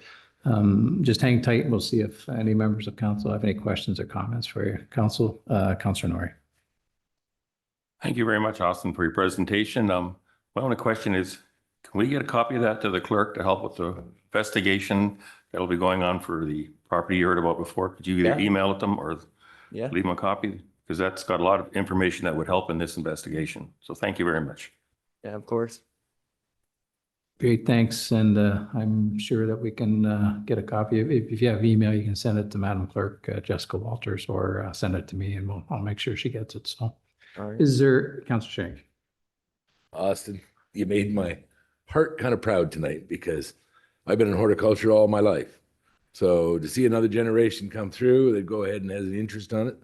Just hang tight and we'll see if any members of council have any questions or comments for you. Councilor Norrie. Thank you very much, Austin, for your presentation. My only question is, can we get a copy of that to the clerk to help with the investigation that'll be going on for the property you heard about before? Could you either email it them or leave them a copy? Because that's got a lot of information that would help in this investigation. So thank you very much. Yeah, of course. Great, thanks. And I'm sure that we can get a copy. If you have email, you can send it to Madam Clerk, Jessica Walters, or send it to me and I'll make sure she gets it. So is there, Councilor Shank? Austin, you made my heart kind of proud tonight because I've been in horticulture all my life. So to see another generation come through that go ahead and has an interest on it,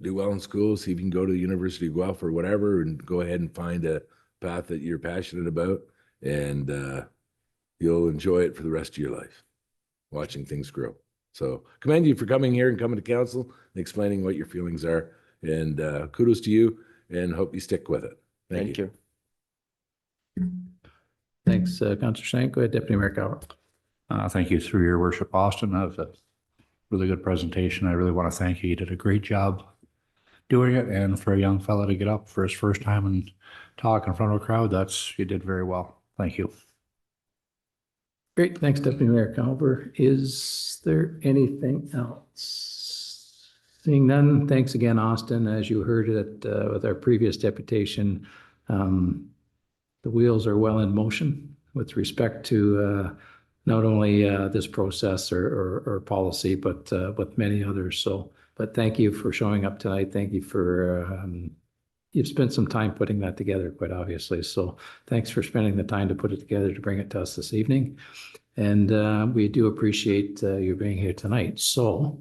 do well in school, see if you can go to the University of Guelph or whatever and go ahead and find a path that you're passionate about, and you'll enjoy it for the rest of your life, watching things grow. So commend you for coming here and coming to council and explaining what your feelings are, and kudos to you, and hope you stick with it. Thank you. Thanks, Councilor Shank. Go ahead, Deputy Mayor Calvert. Thank you through your worship, Austin. That was a really good presentation. I really want to thank you. You did a great job doing it, and for a young fella to get up for his first time and talk in front of a crowd, you did very well. Thank you. Great, thanks, Deputy Mayor Calvert. Is there anything else? Seeing none, thanks again, Austin. As you heard it with our previous deputation, the wheels are well in motion with respect to not only this process or policy, but with many others. So, but thank you for showing up tonight. Thank you for, you've spent some time putting that together, quite obviously. So thanks for spending the time to put it together to bring it to us this evening. And we do appreciate you being here tonight. So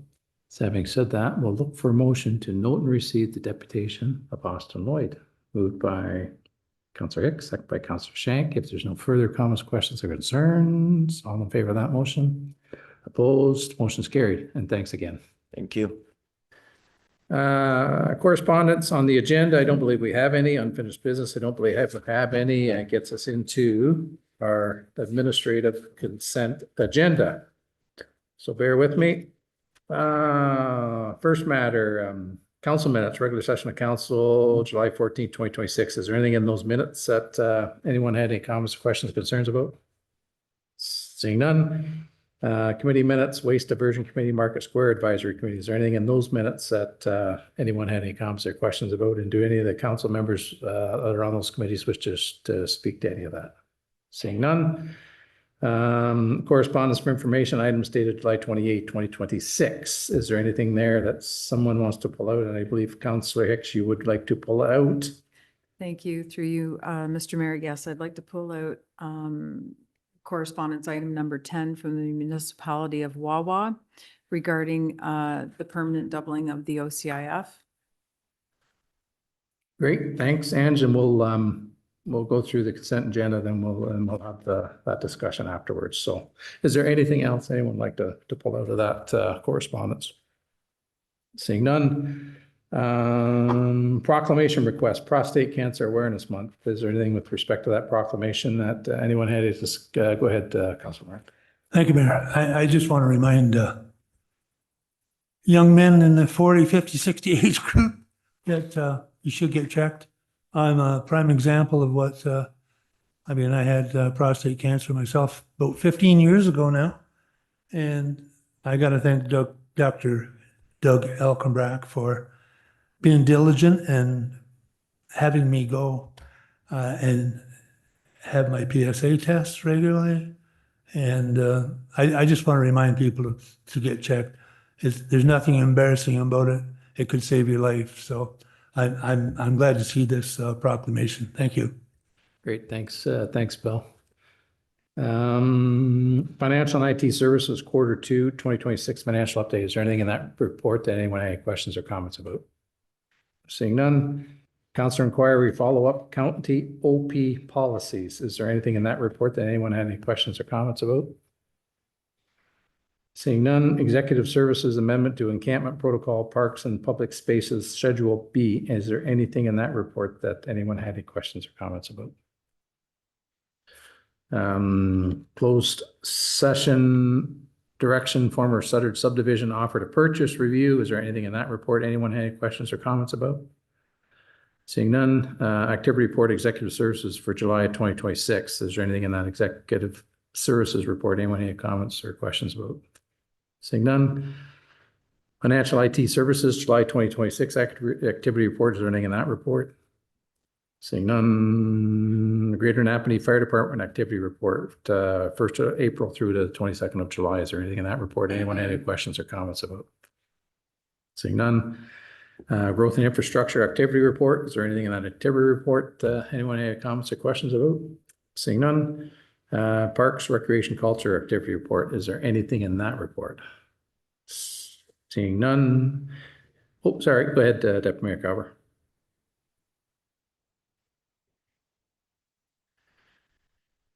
having said that, we'll look for a motion to note and receive the deputation of Austin Lloyd, moved by Councilor Hicks, second by Councilor Shank. If there's no further comments, questions, or concerns, all in favor of that motion? Opposed? Motion's carried. And thanks again. Thank you. Correspondence on the agenda. I don't believe we have any. Unfinished business. I don't believe we have any. And it gets us into our administrative consent agenda. So bear with me. First matter, council minutes, regular session of council, July 14th, 2026. Is there anything in those minutes that anyone had any comments, questions, concerns about? Seeing none. Committee minutes, Waste Diversion Committee, Market Square Advisory Committee. Is there anything in those minutes that anyone had any comments or questions about? And do any of the council members that are on those committees wish to speak to any of that? Seeing none. Correspondence for information items dated July 28, 2026. Is there anything there that someone wants to pull out? And I believe Councillor Hicks, you would like to pull out. Thank you. Through you, Mr. Mayor. Yes, I'd like to pull out correspondence item number 10 from the municipality of Wawa regarding the permanent doubling of the OCIF. Great, thanks, Ange, and we'll go through the consent agenda, then we'll have that discussion afterwards. So is there anything else anyone would like to pull out of that correspondence? Seeing none. Proclamation request, Prostate Cancer Awareness Month. Is there anything with respect to that proclamation that anyone had? Just go ahead, Councilor Mark. Thank you, Mayor. I just want to remind young men in the 40, 50, 60 age group that you should get checked. I'm a prime example of what, I had prostate cancer myself about 15 years ago now. And I got to thank Dr. Doug Elkenbrack for being diligent and having me go and have my PSA tests regularly. And I just want to remind people to get checked. There's nothing embarrassing about it. It could save your life. So I'm glad to see this proclamation. Thank you. Great, thanks. Thanks, Bill. Financial and IT Services Quarter 2, 2026 financial update. Is there anything in that report that anyone had any questions or comments about? Seeing none. Councilor inquiry follow-up county OP policies. Is there anything in that report that anyone had any questions or comments about? Seeing none. Executive Services Amendment to Encampment Protocol, Parks and Public Spaces, Schedule B. Is there anything in that report that anyone had any questions or comments about? Closed session direction, former Suddard subdivision offer to purchase review. Is there anything in that report anyone had any questions or comments about? Seeing none. Activity report, Executive Services for July 2026. Is there anything in that Executive Services report anyone had any comments or questions about? Seeing none. Financial IT Services, July 2026 activity report. Is there anything in that report? Seeing none. Greater Napanee Fire Department activity report, 1st of April through to the 22nd of July. Is there anything in that report anyone had any questions or comments about? Seeing none. Growth and Infrastructure activity report. Is there anything in that activity report anyone had any comments or questions about? Seeing none. Parks, Recreation, Culture activity report. Is there anything in that report? Seeing none. Oh, sorry. Go ahead, Deputy Mayor Carver.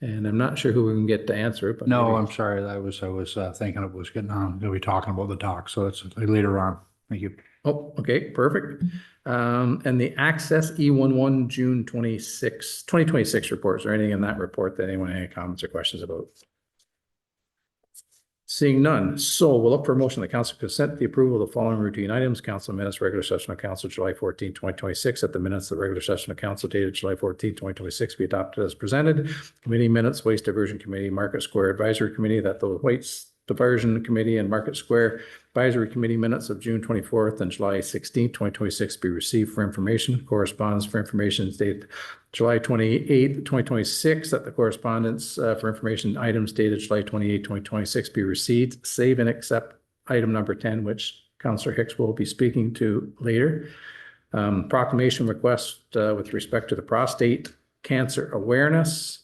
And I'm not sure who we can get to answer it, but No, maybe- I'm sorry. I was thinking it was going to be talking about the dock. So it's later on. Thank you. Oh, okay, perfect. And the Access E11 June 2026 report. Is there anything in that report that anyone had any comments or questions about? Seeing none. So we'll look for a motion that council consent the approval of the following routine items. Council minutes, regular session of council, July 14, 2026. At the minutes of the regular session of council dated July 14, 2026 be adopted as presented. Committee minutes, Waste Diversion Committee, Market Square Advisory Committee, that the Waste Diversion Committee and Market Square Advisory Committee minutes of June 24th and July 16th, 2026 be received for information. Correspondence for information is dated July 28th, 2026, that the correspondence for information items dated July 28th, 2026 be received, save and accept item number 10, which Councillor Hicks will be speaking to later. Proclamation request with respect to the prostate cancer awareness.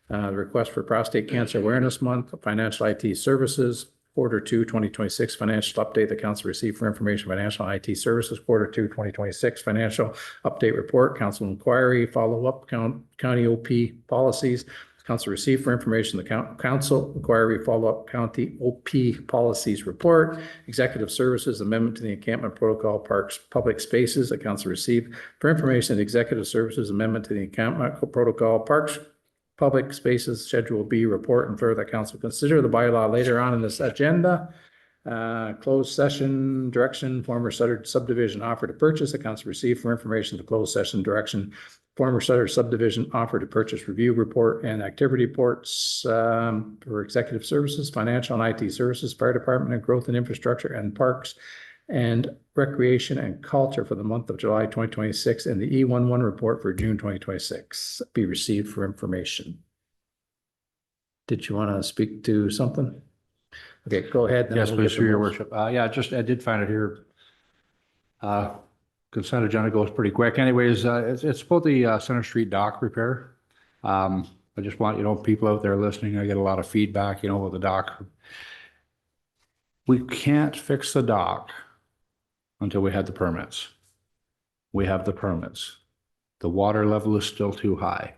The request for Prostate Cancer Awareness Month, Financial IT Services, Quarter 2, 2026 financial update. The council received for information, Financial IT Services, Quarter 2, 2026 financial update report, council inquiry, follow-up, county OP policies. Council received for information, the council inquiry, follow-up, county OP policies report, Executive Services, amendment to the Encampment Protocol, Parks, Public Spaces. The council received for information, the Executive Services, amendment to the Encampment Protocol, Parks, Public Spaces, Schedule B report, and further that council consider the bylaw later on in this agenda. Closed session direction, former Suddard subdivision offer to purchase. The council received for information the closed session direction, former Suddard subdivision offer to purchase review report and activity reports for executive services, financial and IT services, fire department and growth and infrastructure and parks and recreation and culture for the month of July 2026 and the E11 report for June 2026 be received for information. Did you want to speak to something? Okay, go ahead. then Yes, we'll please, get through the your motion. worship. Yeah, I did find it here. Consent agenda goes pretty quick. Anyways, it's about the Center Street dock repair. I just want, people out there listening, I get a lot of feedback, with the dock. We can't fix the dock until we had the permits. We have the permits. The water level is still too high.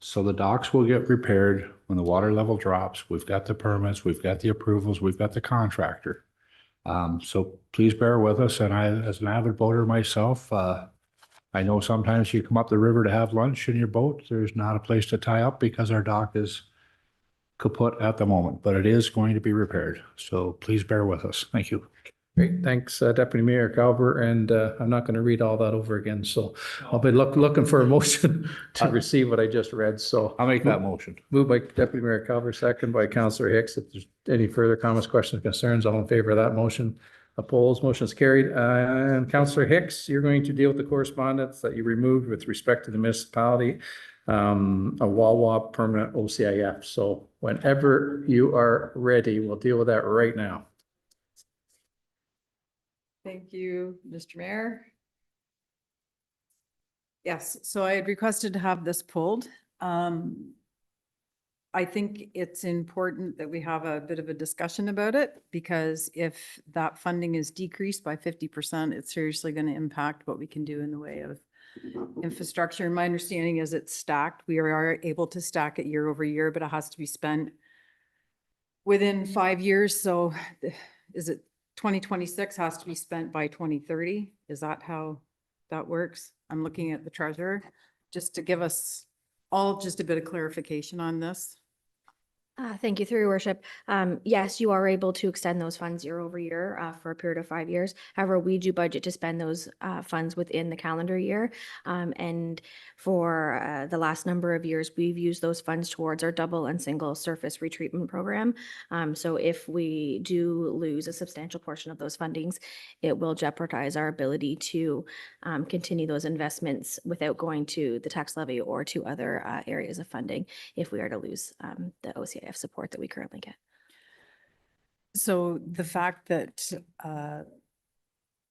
So the docks will get repaired when the water level drops. We've got the permits, we've got the approvals, we've got the contractor. So please bear with us. And I, as an avid boater myself, I know sometimes you come up the river to have lunch in your boat. There's not a place to tie up because our dock is kaput at the moment, but it is going to be repaired. So please bear with us. Thank you. Great, thanks, Deputy Mayor Calver, and I'm not going to read all that over again, so I'll be looking for a motion to receive what I just read, so. I'll make that motion. Moved by Deputy Mayor Calver, second by Councillor Hicks. If there's any further comments, questions, concerns, all in favor of that motion? Opposed, motion is carried. And Councillor Hicks, you're going to deal with the correspondence that you removed with respect to the municipality, a Wawa permanent OCIF. So whenever you are ready, we'll deal with that right now. Thank you, Mr. Mayor. Yes, so I had requested to have this pulled. I think it's important that we have a bit of a discussion about it because if that funding is decreased by 50%, it's seriously going to impact what we can do in the way of infrastructure. And my understanding is it's stacked. We are able to stack it year over year, but it has to be spent within 5 years. So is it 2026 has to be spent by 2030? Is that how that works? I'm looking at the treasurer just to give us all just a bit of clarification on this. Thank you, through your worship. Yes, you are able to extend those funds year over year for a period of 5 years. However, we do budget to spend those funds within the calendar year. And for the last number of years, we've used those funds towards our double and single surface retreatment program. So if we do lose a substantial portion of those fundings, it will jeopardize our ability to continue those investments without going to the tax levy or to other areas of funding if we are to lose the OCIF support that we currently get. So the fact that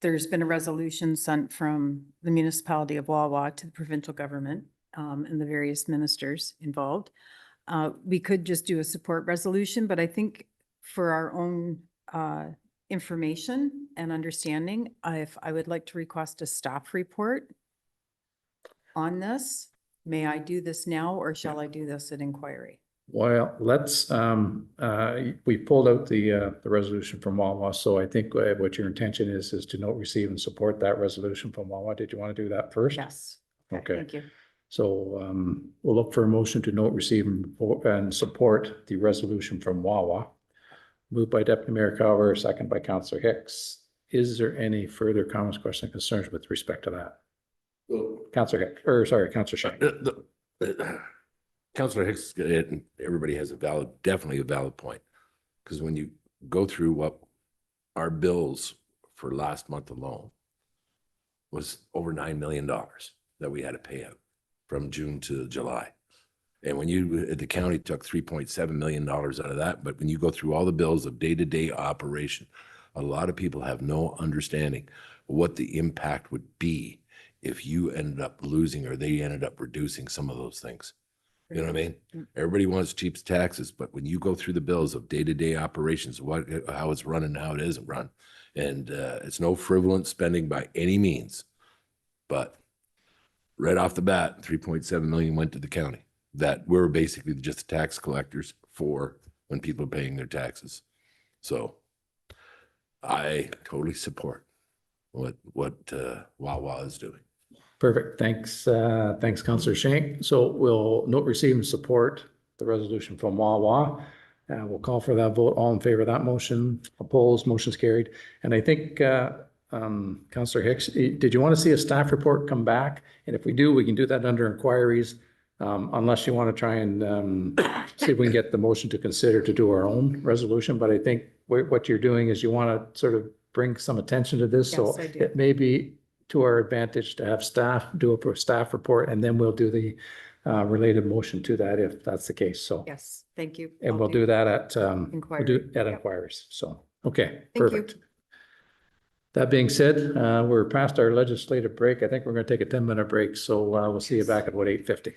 there's been a resolution sent from the municipality of Wawa to the provincial government and the various ministers involved, we could just do a support resolution, but I think for our own information and understanding, I would like to request a staff report on this. May I do this now or shall I do this at inquiry? Well, let's, we pulled out the resolution from Wawa, so I think what your intention is to note, receive and support that resolution from Wawa. Did you want to do that first? Yes. Okay. Thank you. So we'll look for a motion to note, receive and support the resolution from Wawa. Moved by Deputy Mayor Calver, second by Councillor Hicks. Is there any further comments, questions, concerns with respect to that? Councillor Hicks, or sorry, Councillor Shank. Councillor Hicks, and everybody has definitely a valid point. Because when you go through what our bills for last month alone was over $9 million that we had to pay out from June to July. And when the county took $3.7 million out of that, but when you go through all the bills of day-to-day operation, a lot of people have no understanding of what the impact would be if you ended up losing or they ended up reducing some of those things. You know what I mean? Everybody wants cheap taxes, but when you go through the bills of day-to-day operations, how it's run and how it isn't run, and it's no frivolous spending by any means, but right off the bat, 3.7 million went to the county that we're basically just tax collectors for when people are paying their taxes. So I totally support what Wawa is doing. Perfect. Thanks. Thanks, Councillor Shank. So we'll note, receive and support the resolution from Wawa. We'll call for that vote. All in favor of that motion, opposed, motion's carried. And I think, Councillor Hicks, did you want to see a staff report come back? And if we do, we can do that under inquiries, unless you want to try and see if we can get the motion to consider to do our own resolution. But I think what you're doing is you want to sort of bring some attention to this. So Yes, I do. it may be to our advantage to have staff do a staff report, and then we'll do the related motion to that if that's the case. So, Yes, thank you. and I'll we'll do that at, Inquiry. we'll do at Yep. inquiries. So, okay, Thank you. perfect. That being said, we're past our legislative break. I think we're going to take a 10-minute break. So we'll see you back at what, 8:50.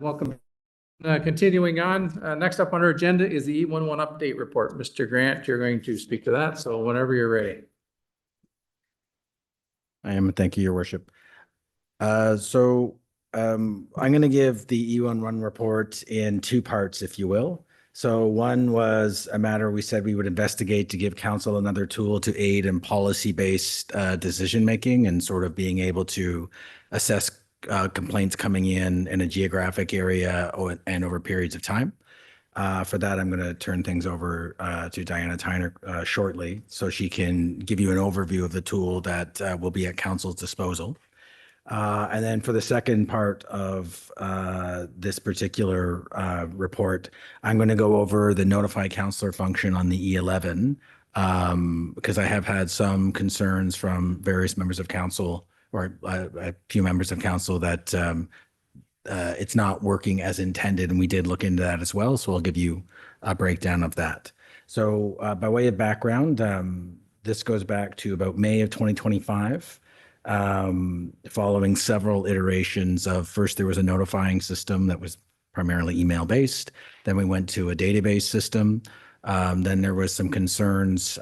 Welcome. Continuing on, next up on our agenda is the E11 update report. Mr. Grant, you're going to speak to that, so whenever you're ready. I am. Thank you, Your Worship. I'm going to give the E11 report in two parts, if you will. So one was a matter we said we would investigate to give council another tool to aid in policy-based decision-making and sort of being able to assess complaints coming in a geographic area and over periods of time. For that, I'm going to turn things over to Diana Tyner shortly so she can give you an overview of the tool that will be at council's disposal. And then for the second part of this particular report, I'm going to go over the notify counselor function on the E11 because I have had some concerns from various members of council or a few members of council that it's not working as intended, and we did look into that as well. So I'll give you a breakdown of that. So by way of background, this goes back to about May of 2025. Following several iterations of first there was a notifying system that was primarily email based. Then we went to a database system. Then there was some concerns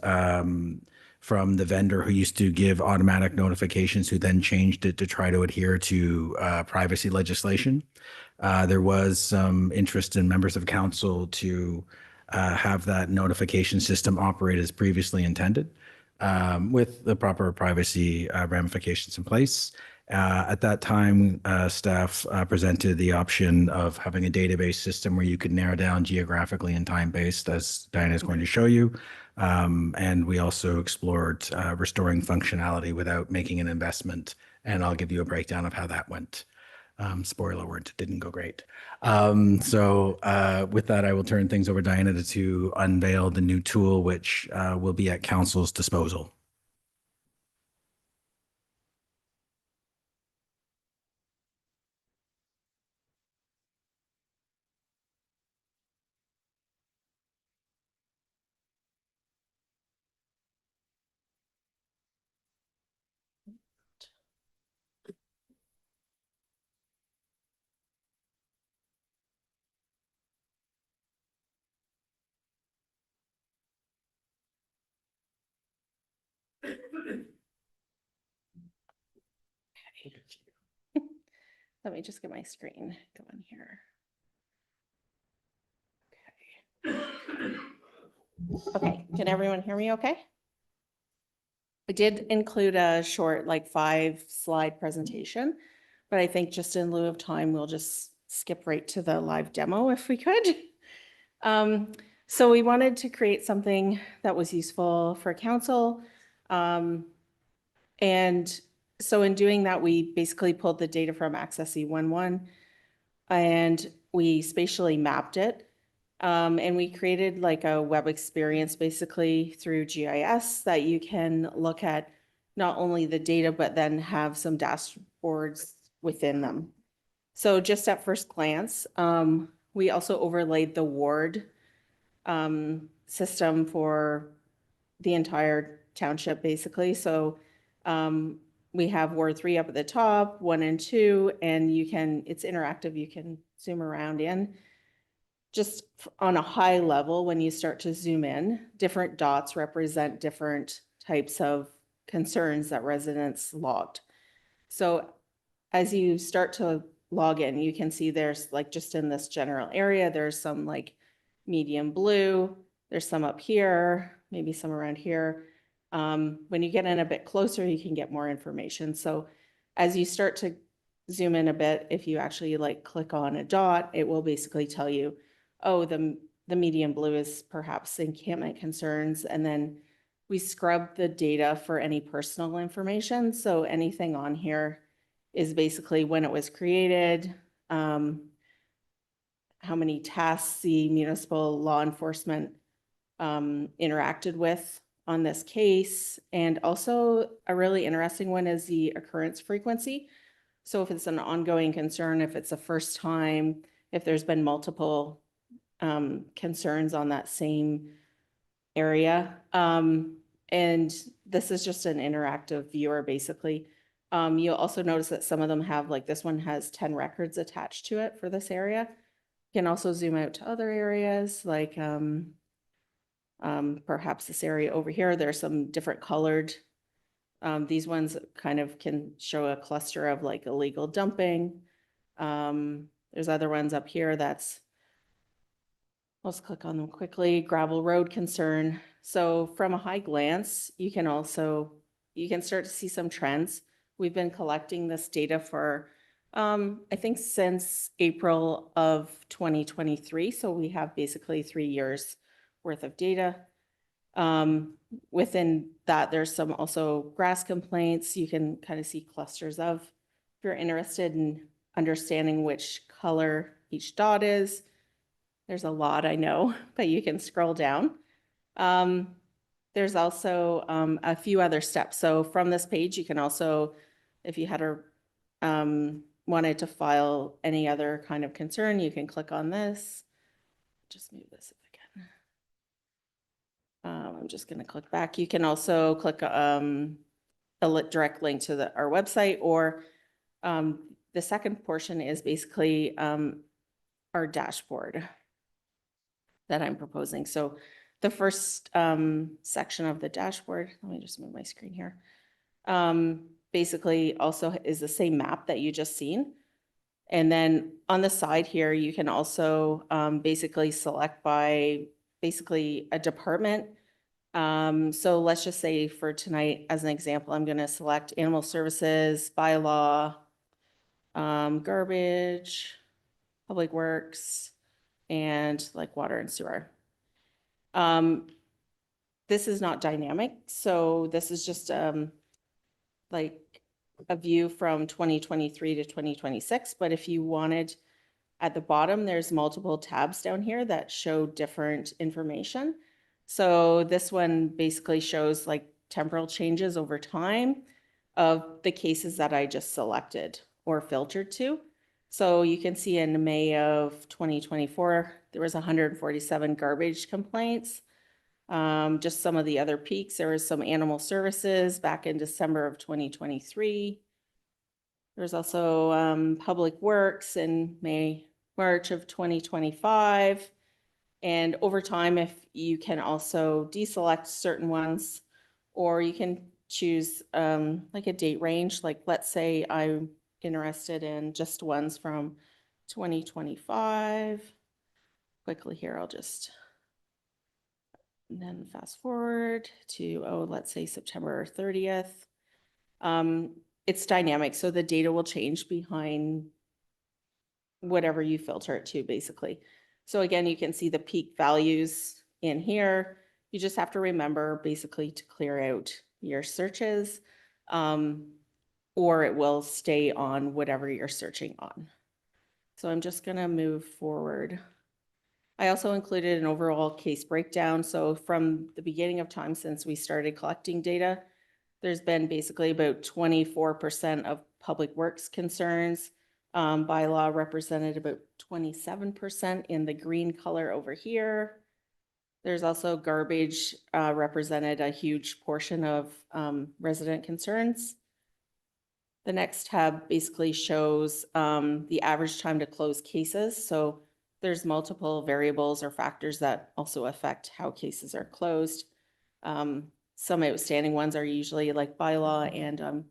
from the vendor who used to give automatic notifications, who then changed it to try to adhere to privacy legislation. There was some interest in members of council to have that notification system operate as previously intended, with the proper privacy ramifications in place. At that time, staff presented the option of having a database system where you could narrow down geographically and time-based, as Diana is going to show you. And we also explored restoring functionality without making an investment. And I'll give you a breakdown of how that went. Spoiler alert, it didn't go great. With that, I will turn things over to Diana to unveil the new tool, which will be at council's disposal. Let me just get my screen going here. Okay, can everyone hear me okay? I did include a short, like 5-slide presentation, but I think just in lieu of time, we'll just skip right to the live demo if we could. So we wanted to create something that was useful for council. And so in doing that, we basically pulled the data from Access E11 and we spatially mapped it. And we created like a web experience basically through GIS that you can look at not only the data, but then have some dashboards within them. So just at first glance, we also overlaid the ward system for the entire township basically. So we have Ward 3 up at the top, 1 and 2, and it's interactive. You can zoom around in. Just on a high level, when you start to zoom in, different dots represent different types of concerns that residents logged. So as you start to log in, you can see there's like just in this general area, there's some like medium blue, there's some up here, maybe some around here. When you get in a bit closer, you can get more information. So as you start to zoom in a bit, if you actually like click on a dot, it will basically tell you, oh, the medium blue is perhaps encampment concerns. And then we scrub the data for any personal information. So anything on here is basically when it was created, how many tasks the municipal law enforcement interacted with on this case. And also a really interesting one is the occurrence frequency. So if it's an ongoing concern, if it's a first time, if there's been multiple concerns on that same area. And this is just an interactive viewer basically You'll also notice that some of them have, like this one has 10 records attached to it for this area. You can also zoom out to other areas like perhaps this area over here. There's some different colored. These ones kind of can show a cluster of like illegal dumping. There's other ones up here that's, let's click on them quickly, gravel road concern. So from a high glance, you can start to see some trends. We've been collecting this data for, I think since April of 2023. So we have basically 3 years worth of data. Within that, there's some also grass complaints. You can kind of see clusters of, if you're interested in understanding which color each dot is. There's a lot, I know, but you can scroll down. There's also a few other steps. So from this page, you can also, if you had wanted to file any other kind of concern, you can click on this. Just move this if I can. I'm just going to click back. You can also click a direct link to our website, or the second portion is basically our dashboard that I'm proposing. So the first section of the dashboard, let me just move my screen here, basically also is the same map that you just seen. And then on the side here, you can also basically select by basically a department. So let's just say for tonight, as an example, I'm going to select animal services, bylaw, garbage, public works, and like water and sewer. This is not dynamic. So this is just like a view from 2023 to 2026. But if you wanted, at the bottom, there's multiple tabs down here that show different information. So this one basically shows like temporal changes over time of the cases that I just selected or filtered to. So you can see in May of 2024, there was 147 garbage complaints. Just some of the other peaks, there was some animal services back in December of 2023. There's also public works in March of 2025. And over time, if you can also deselect certain ones, or you can choose like a date range, like let's say I'm interested in just ones from 2025. Quickly here, I'll just, and then fast forward to, let's say September 30th. It's dynamic, so the data will change behind whatever you filter it to, basically. So again, you can see the peak values in here. You just have to remember basically to clear out your searches, or it will stay on whatever you're searching on. So I'm just gonna move forward. I also included an overall case breakdown. So from the beginning of time since we started collecting data, there's been basically about 24% of public works concerns. Bylaw represented about 27% in the green color over here. There's also garbage represented a huge portion of resident concerns. The next tab basically shows the average time to close cases. So there's multiple variables or factors that also affect how cases are closed. Some outstanding ones are usually like bylaw and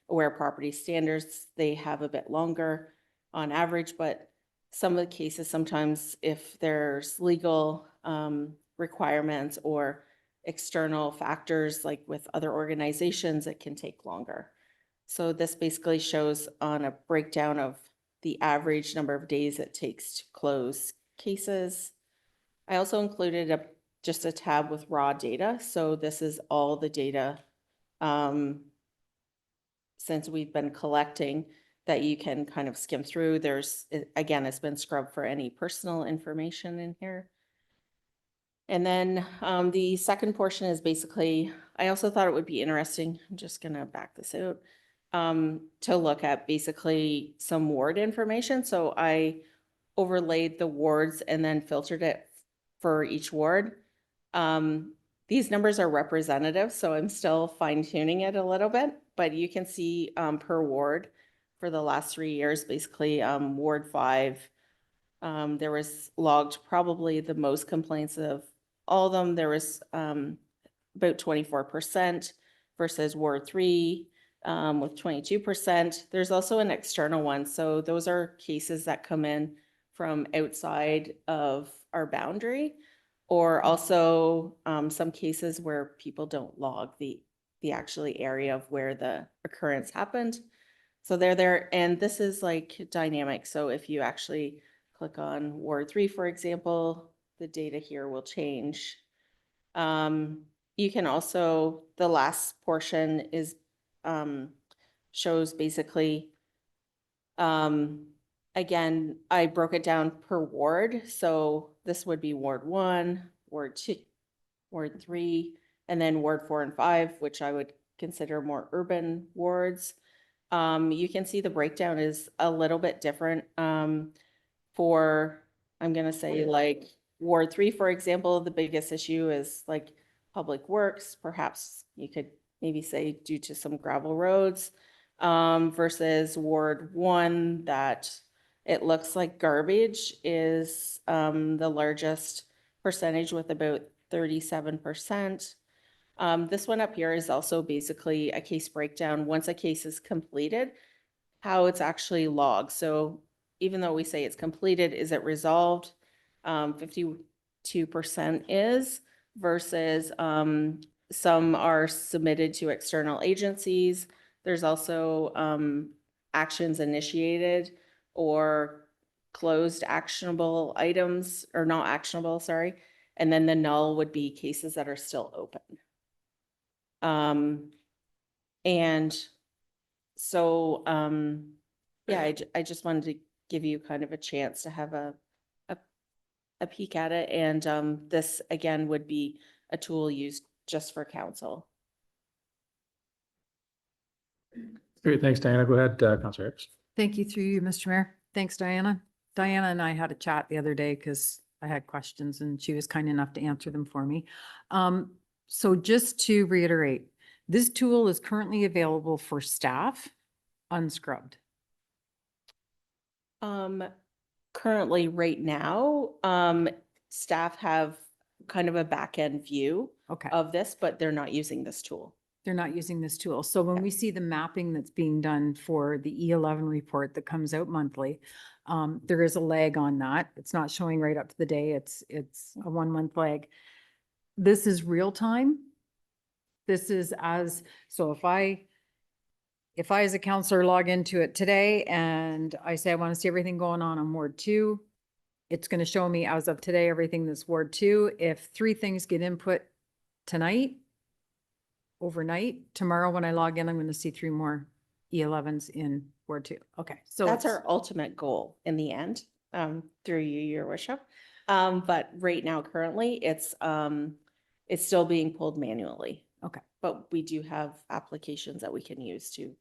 aware property standards. They have a bit longer on average, but some of the cases, sometimes if there's legal requirements or external factors like with other organizations, it can take longer. So this basically shows on a breakdown of the average number of days it takes to close cases. I also included just a tab with raw data. So this is all the data since we've been collecting that you can kind of skim through. Again, it's been scrubbed for any personal information in here. And then the second portion is basically, I also thought it would be interesting, I'm just gonna back this out, to look at basically some ward information. So I overlaid the wards and then filtered it for each ward. these numbers are representative, so I'm still fine tuning it a little bit, but you can see per ward for the last 3 years, basically Ward 5, there was logged probably the most complaints of all of them. There was about 24% versus Ward 3 with 22%. There's also an external one. So those are cases that come in from outside of our boundary, or also some cases where people don't log the actually area of where the occurrence happened. So they're there, and this is like dynamic. So if you actually click on Ward 3, for example, the data here will change. You can also, the last portion is shows basically, again, I broke it down per ward. So this would be Ward 1, Ward 2, Ward 3, and then Ward 4 and 5, which I would consider more urban wards. You can see the breakdown is a little bit different for, I'm going to say like Ward 3, for example, the biggest issue is like public works. Perhaps you could maybe say due to some gravel roads versus Ward 1 that it looks like garbage is the largest percentage with about 37%. This one up here is also basically a case breakdown. Once a case is completed, how it's actually logged. So even though we say it's completed, is it resolved? 52% is versus some are submitted to external agencies. There's also actions initiated or closed actionable items, or not actionable, sorry. And then the null would be cases that are still open. And so, yeah, I just wanted to give you kind of a chance to have a peek at it. And this, again, would be a tool used just for council. Great, thanks, Diana. Go ahead, Councillor Hicks. Thank you through you, Mr. Mayor. Thanks, Diana. Diana and I had a chat the other day because I had questions and she was kind enough to answer them for me. So just to reiterate, this tool is currently available for staff, unscrubbed. Currently, right now, staff have kind of a back end view of this, but they're not using this tool. They're not using this tool. So when we see the mapping that's being done for the E11 report that comes out monthly, there is a lag on that. It's not showing right up to the day. It's a 1 month lag. This is real time. This is so if I as a counselor log into it today and I say I want to see everything going on Ward 2, it's going to show me as of today everything that's Ward 2. If 3 things get input tonight, overnight, tomorrow when I log in, I'm going to see 3 more E11s in Ward 2. Okay, so that's our ultimate goal in the end, through you, Your Worship. But right now, currently, it's still being pulled manually. Okay, but we do have applications that we can use to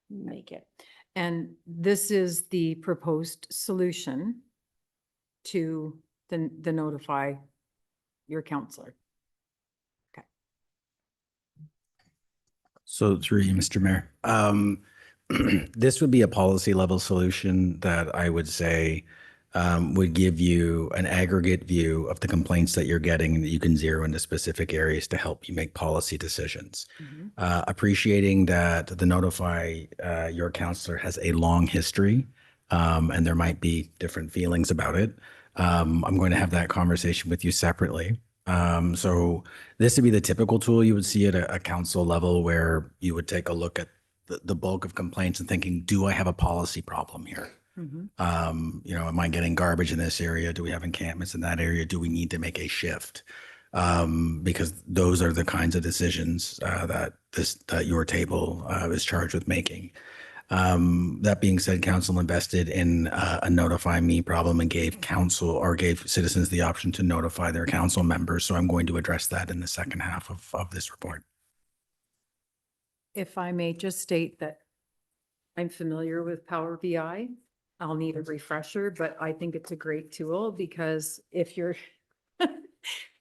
make it. And this is the proposed solution to the notify your counselor. Okay. So through you, Mr. Mayor, this would be a policy level solution that I would say would give you an aggregate view of the complaints that you're getting, that you can zero into specific areas to help you make policy decisions. Appreciating that the notify your counselor has a long history and there might be different feelings about it. I'm going to have that conversation with you separately. So this would be the typical tool you would see at a council level, where you would take a look at the bulk of complaints and thinking, do I have a policy problem here? Am I getting garbage in this area? Do we have encampments in that area? Do we need to make a shift? Because those are the kinds of decisions that your table is charged with making. That being said, council invested in a notify me problem and gave citizens the option to notify their council members. So I'm going to address that in the second half of this report. If I may just state that I'm familiar with Power BI. I'll need a refresher, but I think it's a great tool because if you're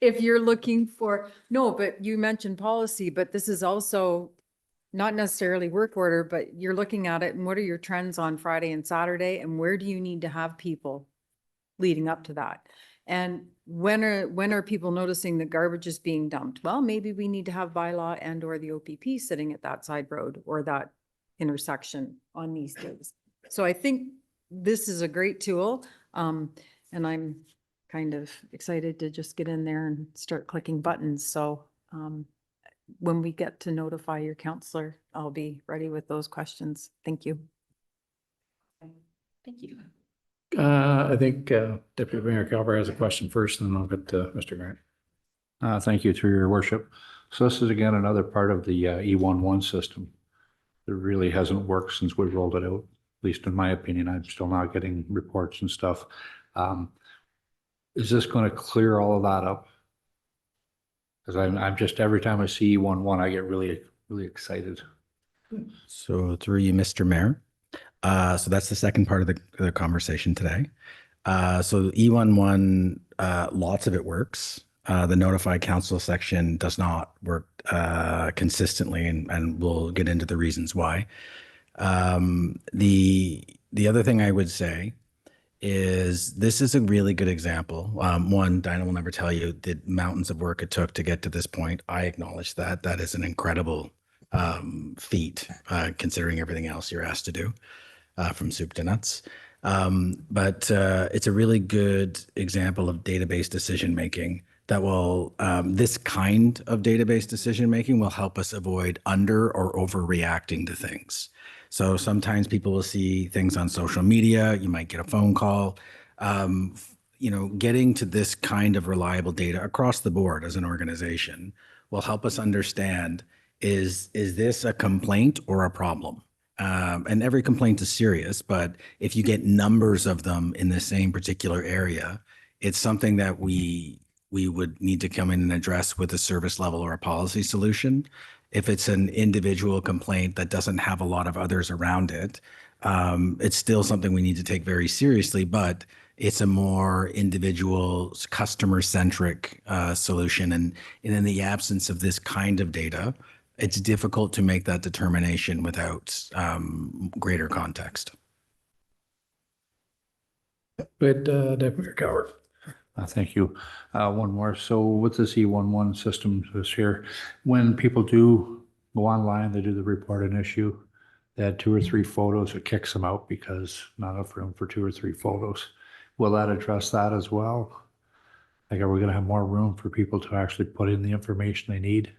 If you're looking for, no, but you mentioned policy, but this is also not necessarily work order, but you're looking at it and what are your trends on Friday and Saturday and where do you need to have people leading up to that? And when are people noticing that garbage is being dumped? Well, maybe we need to have bylaw and or the OPP sitting at that side road or that intersection on these days. So I think this is a great tool. And I'm kind of excited to just get in there and start clicking buttons. So when we get to notify your counselor, I'll be ready with those questions. Thank you. Thank you. I think Deputy Mayor Calver has a question first, and then I'll get to Mr. Grant. Thank you, through your worship. So this is again another part of the E11 system. It really hasn't worked since we rolled it out, at least in my opinion. I'm still not getting reports and stuff. Is this going to clear all of that up? Because I'm just, every time I see E11, I get really, really excited. So through you, Mr. Mayor. So that's the second part of the conversation today. So E11, lots of it works. The notify council section does not work consistently, and we'll get into the reasons why. The other thing I would say is this is a really good example. One, Dinah will never tell you the mountains of work it took to get to this point. I acknowledge that. That is an incredible feat, considering everything else you're asked to do, from soup to nuts. But it's a really good example of database decision-making that will, this kind of database decision-making will help us avoid under or overreacting to things. So sometimes people will see things on social media, you might get a phone call. You know, getting to this kind of reliable data across the board as an organization will help us understand, is this a complaint or a problem? And every complaint is serious, but if you get numbers of them in the same particular area, it's something that we would need to come in and address with a service level or a policy solution. If it's an individual complaint that doesn't have a lot of others around it, it's still something we need to take very seriously, but it's a more individual, customer-centric solution. And in the absence of this kind of data, it's difficult to make that determination without greater context. Good, Deputy Calver. Thank you. One more. So with this E11 system this here, when people do go online, they do the report an issue, they had 2 or 3 photos, it kicks them out because not enough room for 2 or 3 photos. Will that address that as well? Like, are we going to have more room for people to actually put in the information they need?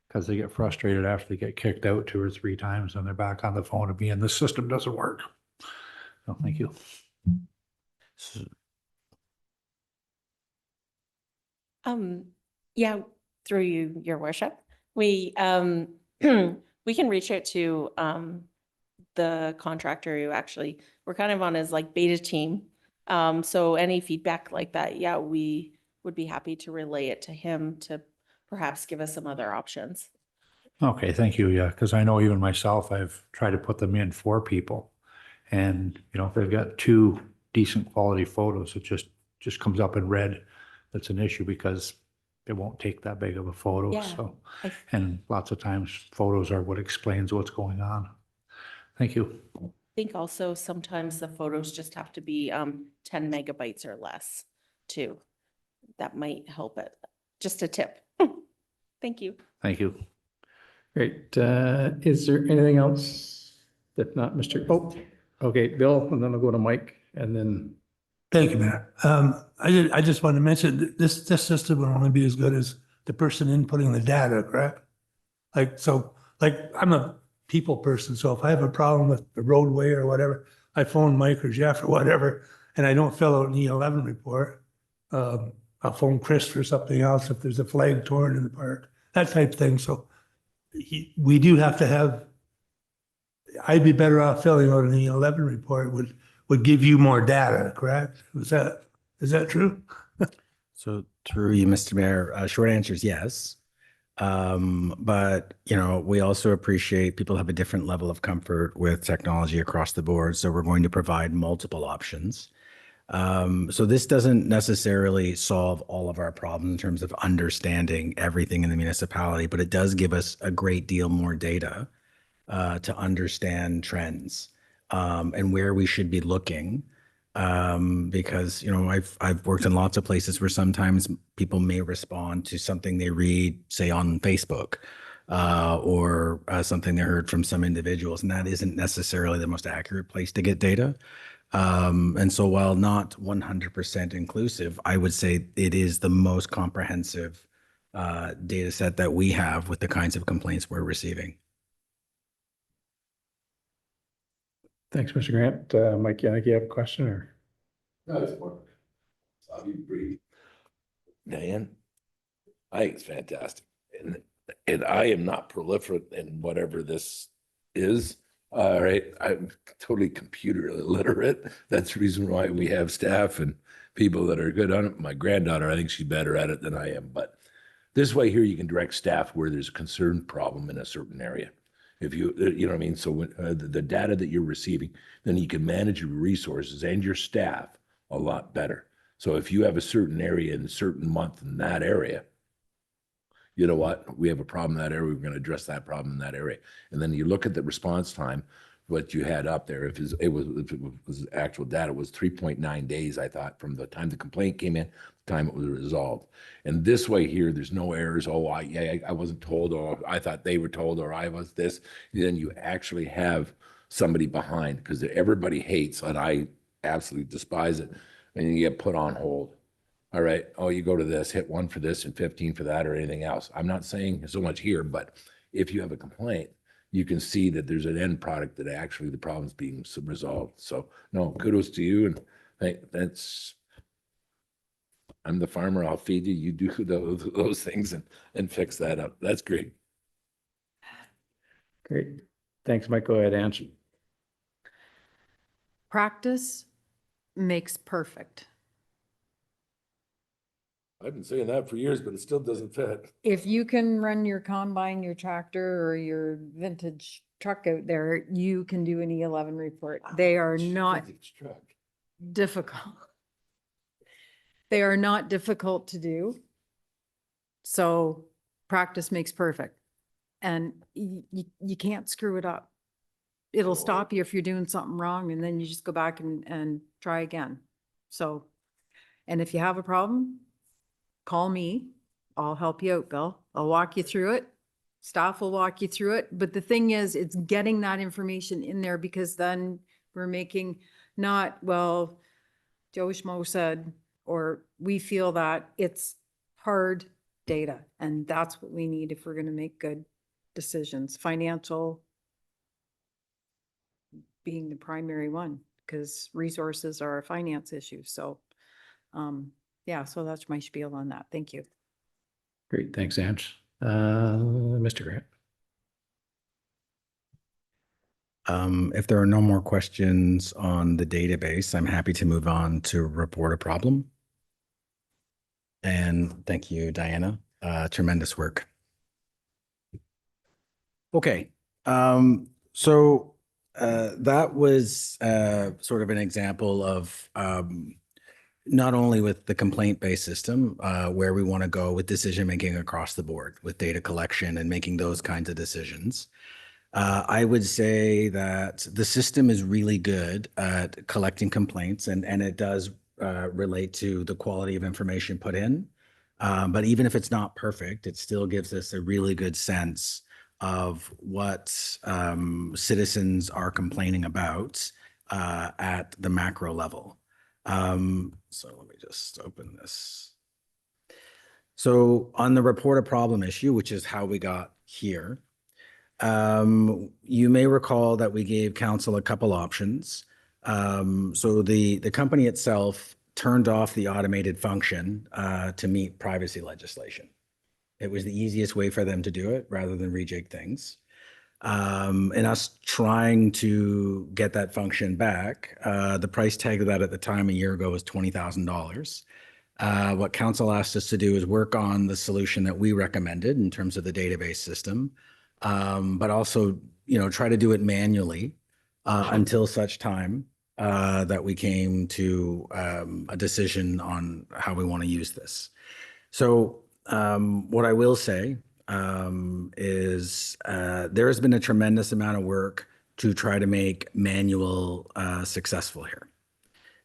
Because they get frustrated after they get kicked out 2 or 3 times and they're back on the phone again. The system doesn't work. So thank you. Yeah, through you, your worship, we we can reach out to the contractor who actually we're kind of on his like beta team. So any feedback like that, yeah, we would be happy to relay it to him to perhaps give us some other options. Okay, thank you. Yeah, because I know even myself, I've tried to put them in for people, and you know, if they've got 2 decent quality photos, it just comes up in red. That's an issue because it won't take that big of a photo. Yeah, So, and lots of times photos are what explains what's going on. Thank you. I think also sometimes the photos just have to be 10 megabytes or less too. That might help it. Just a tip. Thank you. Thank you. Great. Is there anything else? If not, Mr. Oh, okay, Bill, and then I'll go to Mike and then. Thank you, Mayor. I just want to mention that this system will only be as good as the person inputting the data, correct? Like I'm a people person, so if I have a problem with the roadway or whatever, I phone Mike or Jeff or whatever, and I don't fill out an E11 report. I'll phone Chris for something else if there's a flag torn in the park, that type of thing. So we do have to have. I'd be better off filling out an E11 report would give you more data, correct? Is that true? So through you, Mr. Mayor, short answer is yes. But, you know, we also appreciate people have a different level of comfort with technology across the board. So we're going to provide multiple options. So this doesn't necessarily solve all of our problems in terms of understanding everything in the municipality, but it does give us a great deal more data to understand trends and where we should be looking. Because, you know, I've worked in lots of places where sometimes people may respond to something they read, say on Facebook, or something they heard from some individuals, and that isn't necessarily the most accurate place to get data. And so while not 100% inclusive, I would say it is the most comprehensive data set that we have with the kinds of complaints we're receiving. Thanks, Mr. Grant. Mike, you have a question or? No, it's more. I'll be brief. Diane, I think it's fantastic. And I am not proliferate in whatever this is. All right. I'm totally computer illiterate. That's the reason why we have staff and people that are good on it. My granddaughter, I think she's better at it than I am. But this way here, you can direct staff where there's a concern problem in a certain area. If you know what I mean? So when, the data that you're receiving, then you can manage your resources and your staff a lot better. So if you have a certain area in a certain month in that area, you know what, we have a problem in that area, we're going to address that problem in that area. And then you look at the response time, what you had up there, if it was actual data, was 3.9 days, I thought, from the time the complaint came in, the time it was resolved. And this way here, there's no errors. Oh, I wasn't told, or I thought they were told, or I was this. Then you actually have somebody behind, because everybody hates, and I absolutely despise it, and you get put on hold. All right, oh, you go to this, hit 1 for this and 15 for that or anything else. I'm not saying so much here, but if you have a complaint, you can see that there's an end product that actually the problem's being resolved. So no, kudos to you. And I'm the farmer, I'll feed you. You do those things and fix that up. That's great. Great. Thanks, Mike. Go ahead, answer. Practice makes perfect. I've been saying that for years, but it still doesn't fit. If you can run your combine, your tractor, or your vintage truck out there, you can do an E11 report. They are not difficult. They are not difficult to do. So practice makes perfect. And you can't screw it up. It'll stop you if you're doing something wrong, and then you just go back and try again. So, and if you have a problem, call me. I'll help you out, Bill. I'll walk you through it. Staff will walk you through it. But the thing is, it's getting that information in there, because then we're making not, well, Joe Schmo said, or we feel that it's hard data. And that's what we need if we're going to make good decisions. Financial being the primary one, because resources are a finance issue. So, yeah, so that's my spiel on that. Thank you. Great. Thanks, Ange. Mr. Grant. If there are no more questions on the database, I'm happy to move on to report a problem. And thank you, Diana. Tremendous work. Okay. So that was sort of an example of not only with the complaint-based system, where we want to go with decision-making across the board with data collection and making those kinds of decisions. I would say that the system is really good at collecting complaints, and it does relate to the quality of information put in. But even if it's not perfect, it still gives us a really good sense of what citizens are complaining about at the macro level. So let me just open this. So on the report a problem issue, which is how we got here, you may recall that we gave council a couple options. So the company itself turned off the automated function to meet privacy legislation. It was the easiest way for them to do it rather than rejig things. And us trying to get that function back, the price tag of that at the time a year ago was $20,000. What council asked us to do is work on the solution that we recommended in terms of the database system, but also, you know, try to do it manually until such time that we came to a decision on how we want to use this. So what I will say is there has been a tremendous amount of work to try to make manual successful here.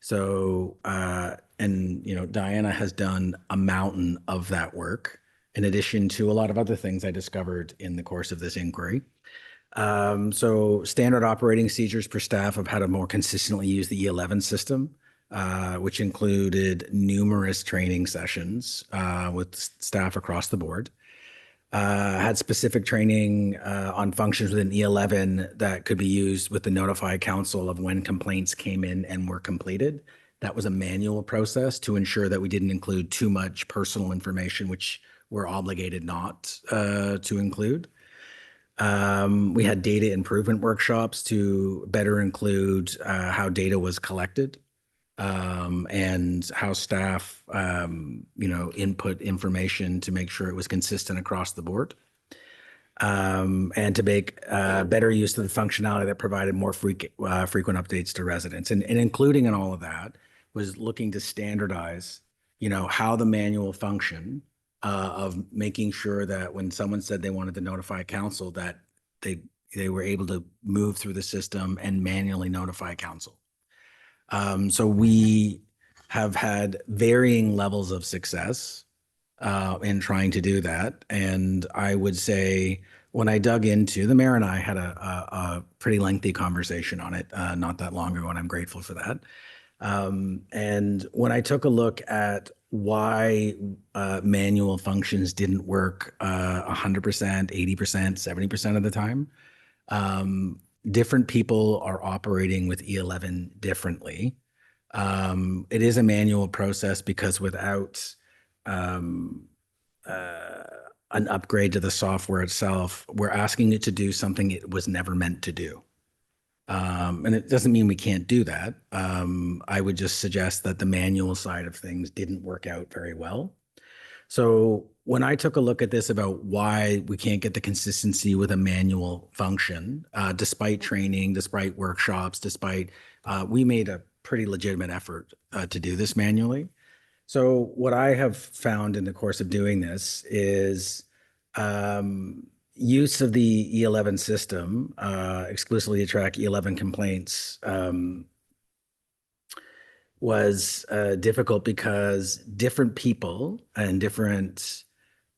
So, and Diana has done a mountain of that work, in addition to a lot of other things I discovered in the course of this inquiry. So standard operating procedures for staff of how to more consistently use the E11 system, which included numerous training sessions with staff across the board. Had specific training on functions within E11 that could be used with the notified council of when complaints came in and were completed. That was a manual process to ensure that we didn't include too much personal information, which we're obligated not to include. We had data improvement workshops to better include how data was collected and how staff, input information to make sure it was consistent across the board. And to make better use of the functionality that provided more frequent updates to residents. And including in all of that was looking to standardize, how the manual function of making sure that when someone said they wanted to notify council, that they were able to move through the system and manually notify council. So we have had varying levels of success in trying to do that. And I would say when I dug into, the mayor and I had a pretty lengthy conversation on it not that long ago, and I'm grateful for that. And when I took a look at why manual functions didn't work 100%, 80%, 70% of the time, different people are operating with E11 differently. It is a manual process because without an upgrade to the software itself, we're asking it to do something it was never meant to do. And it doesn't mean we can't do that. I would just suggest that the manual side of things didn't work out very well. So when I took a look at this about why we can't get the consistency with a manual function, despite training, despite workshops, we made a pretty legitimate effort to do this manually. So what I have found in the course of doing this is use of the E11 system exclusively to track E11 complaints was difficult because different people and different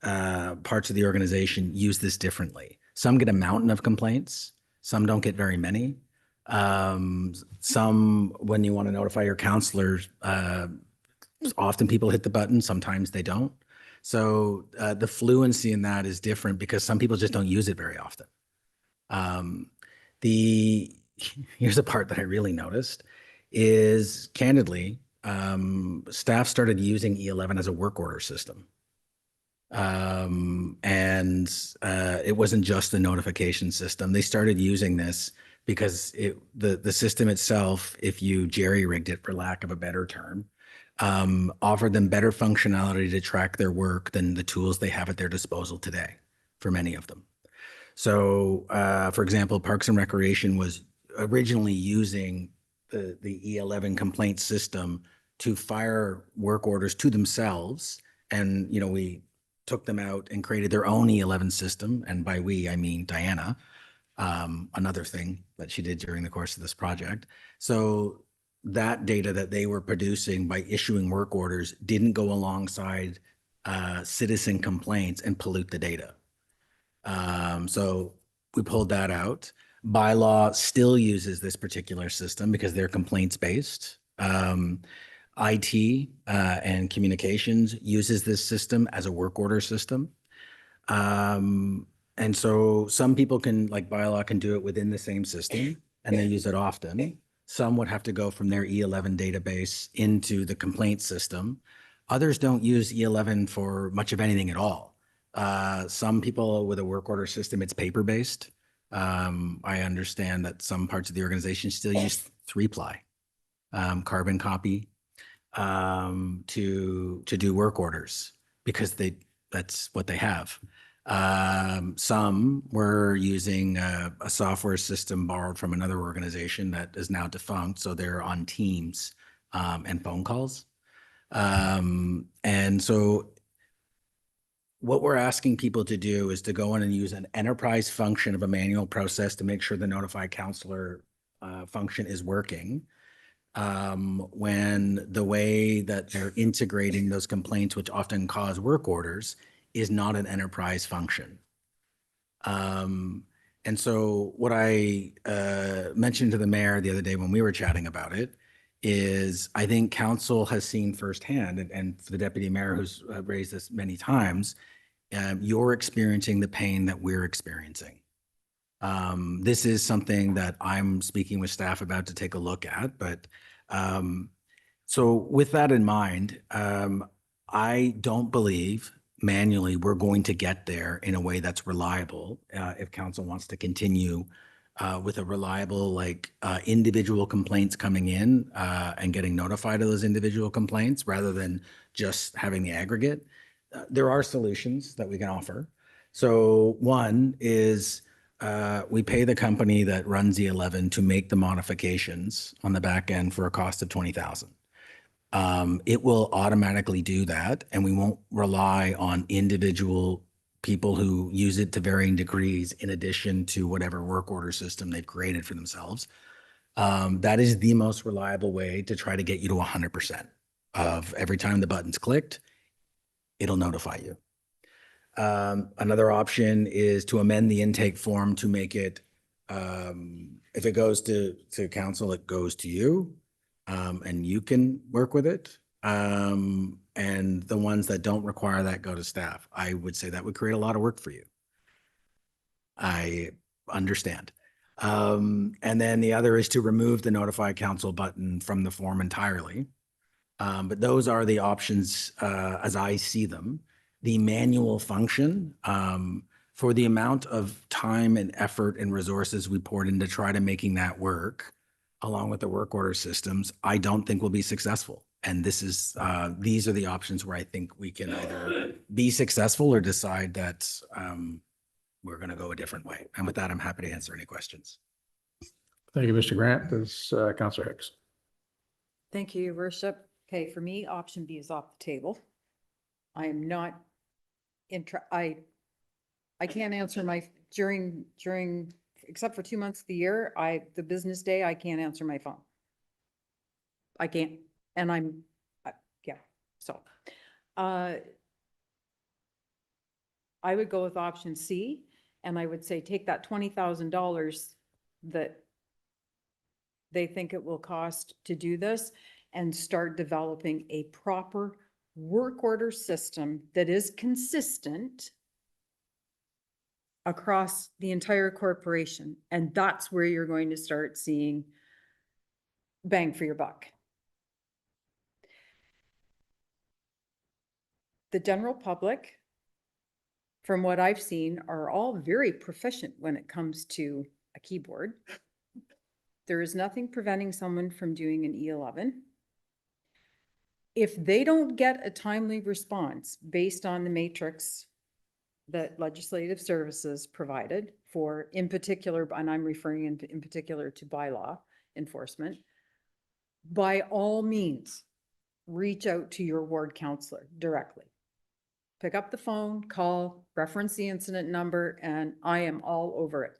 parts of the organization use this differently. Some get a mountain of complaints. Some don't get very many. Some, when you want to notify your counselors, often people hit the button. Sometimes they don't. So the fluency in that is different because some people just don't use it very often. Here's a part that I really noticed is, candidly, staff started using E11 as a work order system. And it wasn't just a notification system. They started using this because the system itself, if you jerry-rigged it, for lack of a better term, offered them better functionality to track their work than the tools they have at their disposal today for many of them. So, for example, Parks and Recreation was originally using the E11 complaint system to fire work orders to themselves. And, we took them out and created their own E11 system. And by we, I mean Diana, another thing that she did during the course of this project. So that data that they were producing by issuing work orders didn't go alongside citizen complaints and pollute the data. So we pulled that out. Bylaw still uses this particular system because they're complaints based. IT and communications uses this system as a work order system. And so some people can, like bylaw, can do it within the same system and they use it often. Some would have to go from their E11 database into the complaint system. Others don't use E11 for much of anything at all. Some people with a work order system, it's paper-based. I understand that some parts of the organization still use 3-ply, carbon copy, to do work orders because that's what they have. Some were using a software system borrowed from another organization that is now defunct. So they're on Teams and phone calls. And so what we're asking people to do is to go in and use an enterprise function of a manual process to make sure the notified counselor function is working. When the way that they're integrating those complaints, which often cause work orders, is not an enterprise function. And so what I mentioned to the mayor the other day when we were chatting about it is I think council has seen firsthand, and for the deputy mayor who's raised this many times, you're experiencing the pain that we're experiencing. This is something that I'm speaking with staff about to take a look at, but so with that in mind, I don't believe manually we're going to get there in a way that's reliable if council wants to continue with a reliable, individual complaints coming in and getting notified of those individual complaints rather than just having the aggregate. There are solutions that we can offer. So one is we pay the company that runs the 11 to make the modifications on the back end for a cost of $20,000. It will automatically do that, and we won't rely on individual people who use it to varying degrees in addition to whatever work order system they've created for themselves. That is the most reliable way to try to get you to 100% of every time the button's clicked, it'll notify you. Another option is to amend the intake form to make it, if it goes to council, it goes to you, and you can work with it. And the ones that don't require that go to staff. I would say that would create a lot of work for you. I understand. And then the other is to remove the notify council button from the form entirely. But those are the options as I see them. The manual function, for the amount of time and effort and resources we poured in to try to making that work, along with the work order systems, I don't think we'll be successful. And this is these are the options where I think we can either be successful or decide that we're going to go a different way. And with that, I'm happy to answer any questions. Thank you, Mr. Grant. This Councillor Hicks. Thank you, Your Worship. Okay, for me, option B is off the table. I am not I can't answer my during except for 2 months of the year, the business day, I can't answer my phone. I can't, and I'm yeah. So I would go with option C, and I would say take that $20,000 that they think it will cost to do this and start developing a proper work order system that is consistent across the entire corporation. And that's where you're going to start seeing bang for your buck. The general public, from what I've seen, are all very proficient when it comes to a keyboard. There is nothing preventing someone from doing an E11. If they don't get a timely response based on the matrix that Legislative Services provided for, in particular, and I'm referring in particular to bylaw enforcement, by all means, reach out to your ward councillor directly. Pick up the phone, call, reference the incident number, and I am all over it.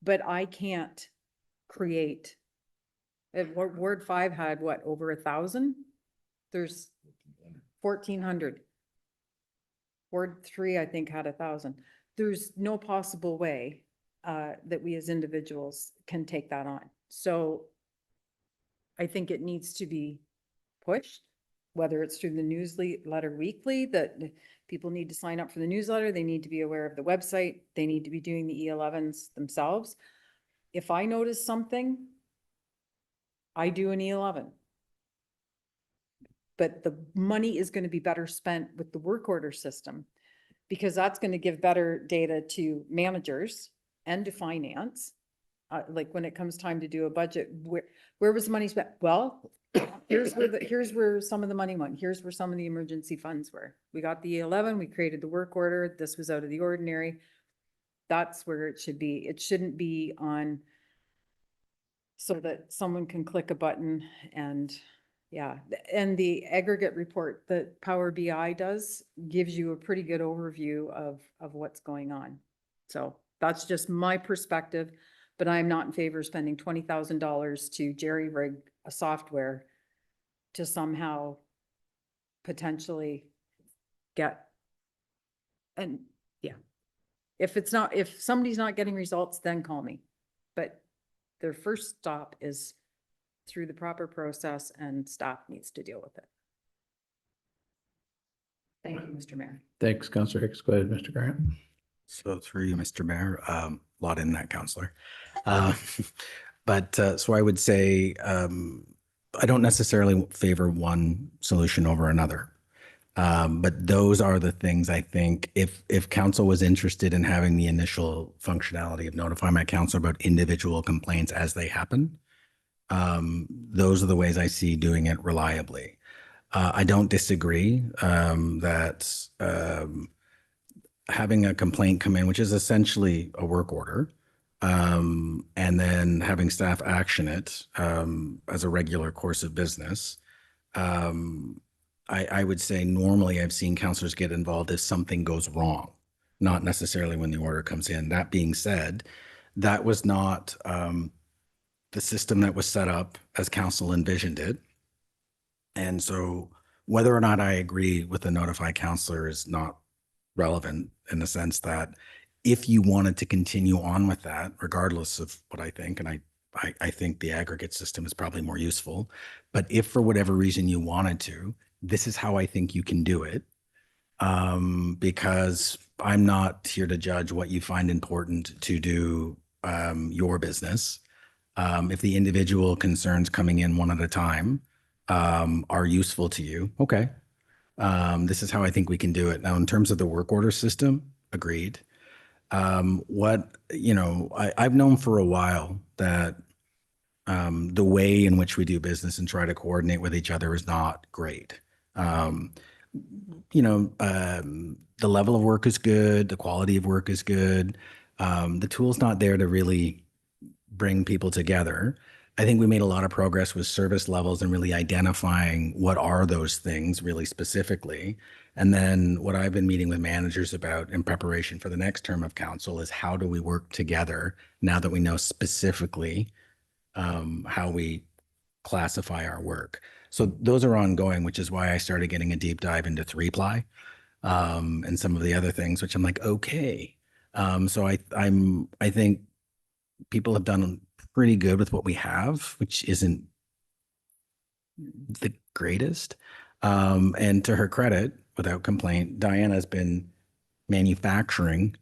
But I can't create, Ward 5 had what, over 1,000? There's 1,400. Ward 3, I think, had 1,000. There's no possible way that we as individuals can take that on. So I think it needs to be pushed, whether it's through the newsletter weekly, that people need to sign up for the newsletter. They need to be aware of the website. They need to be doing the E11s themselves. If I notice something, I do an E11. But the money is going to be better spent with the work order system, because that's going to give better data to managers and to finance. Like when it comes time to do a budget, where was the money spent? Well, here's where some of the money went. Here's where some of the emergency funds were. We got the 11, we created the work order. This was out of the ordinary. That's where it should be. It shouldn't be on so that someone can click a button and, yeah. And the aggregate report that Power BI does gives you a pretty good overview of what's going on. So that's just my perspective, but I'm not in favor of spending $20,000 to jerry-rig a software to somehow potentially get, and yeah. If somebody's not getting results, then call me. But their first stop is through the proper process and staff needs to deal with it. Thank you, Mr. Mayor. Thanks, Councillor Hicks. Go ahead, Mr. Grant. So through you, Mr. Mayor, lot in that, Councillor. So I would say I don't necessarily favor one solution over another. But those are the things I think if council was interested in having the initial functionality of notify my council about individual complaints as they happen, those are the ways I see doing it reliably. I don't disagree that having a complaint come in, which is essentially a work order, and then having staff action it as a regular course of business. I would say normally I've seen councillors get involved if something goes wrong, not necessarily when the order comes in. That being said, that was not the system that was set up as council envisioned it. And so whether or not I agree with the notify councillor is not relevant in the sense that if you wanted to continue on with that, regardless of what I think, and I think the aggregate system is probably more useful, but if for whatever reason you wanted to, this is how I think you can do it, because I'm not here to judge what you find important to do your business. If the individual concerns coming in one at a time are useful to you, okay. This is how I think we can do it. Now, in terms of the work order system, agreed. I've known for a while that the way in which we do business and try to coordinate with each other is not great. The level of work is good. The quality of work is good. The tool's not there to really bring people together. I think we made a lot of progress with service levels and really identifying what are those things really specifically. And then what I've been meeting with managers about in preparation for the next term of council is how do we work together now that we know specifically how we classify our work. So those are ongoing, which is why I started getting a deep dive into 3-ply and some of the other things, which I'm like, okay. So I think people have done pretty good with what we have, which isn't the greatest. And to her credit, without complaint, Diana's been manufacturing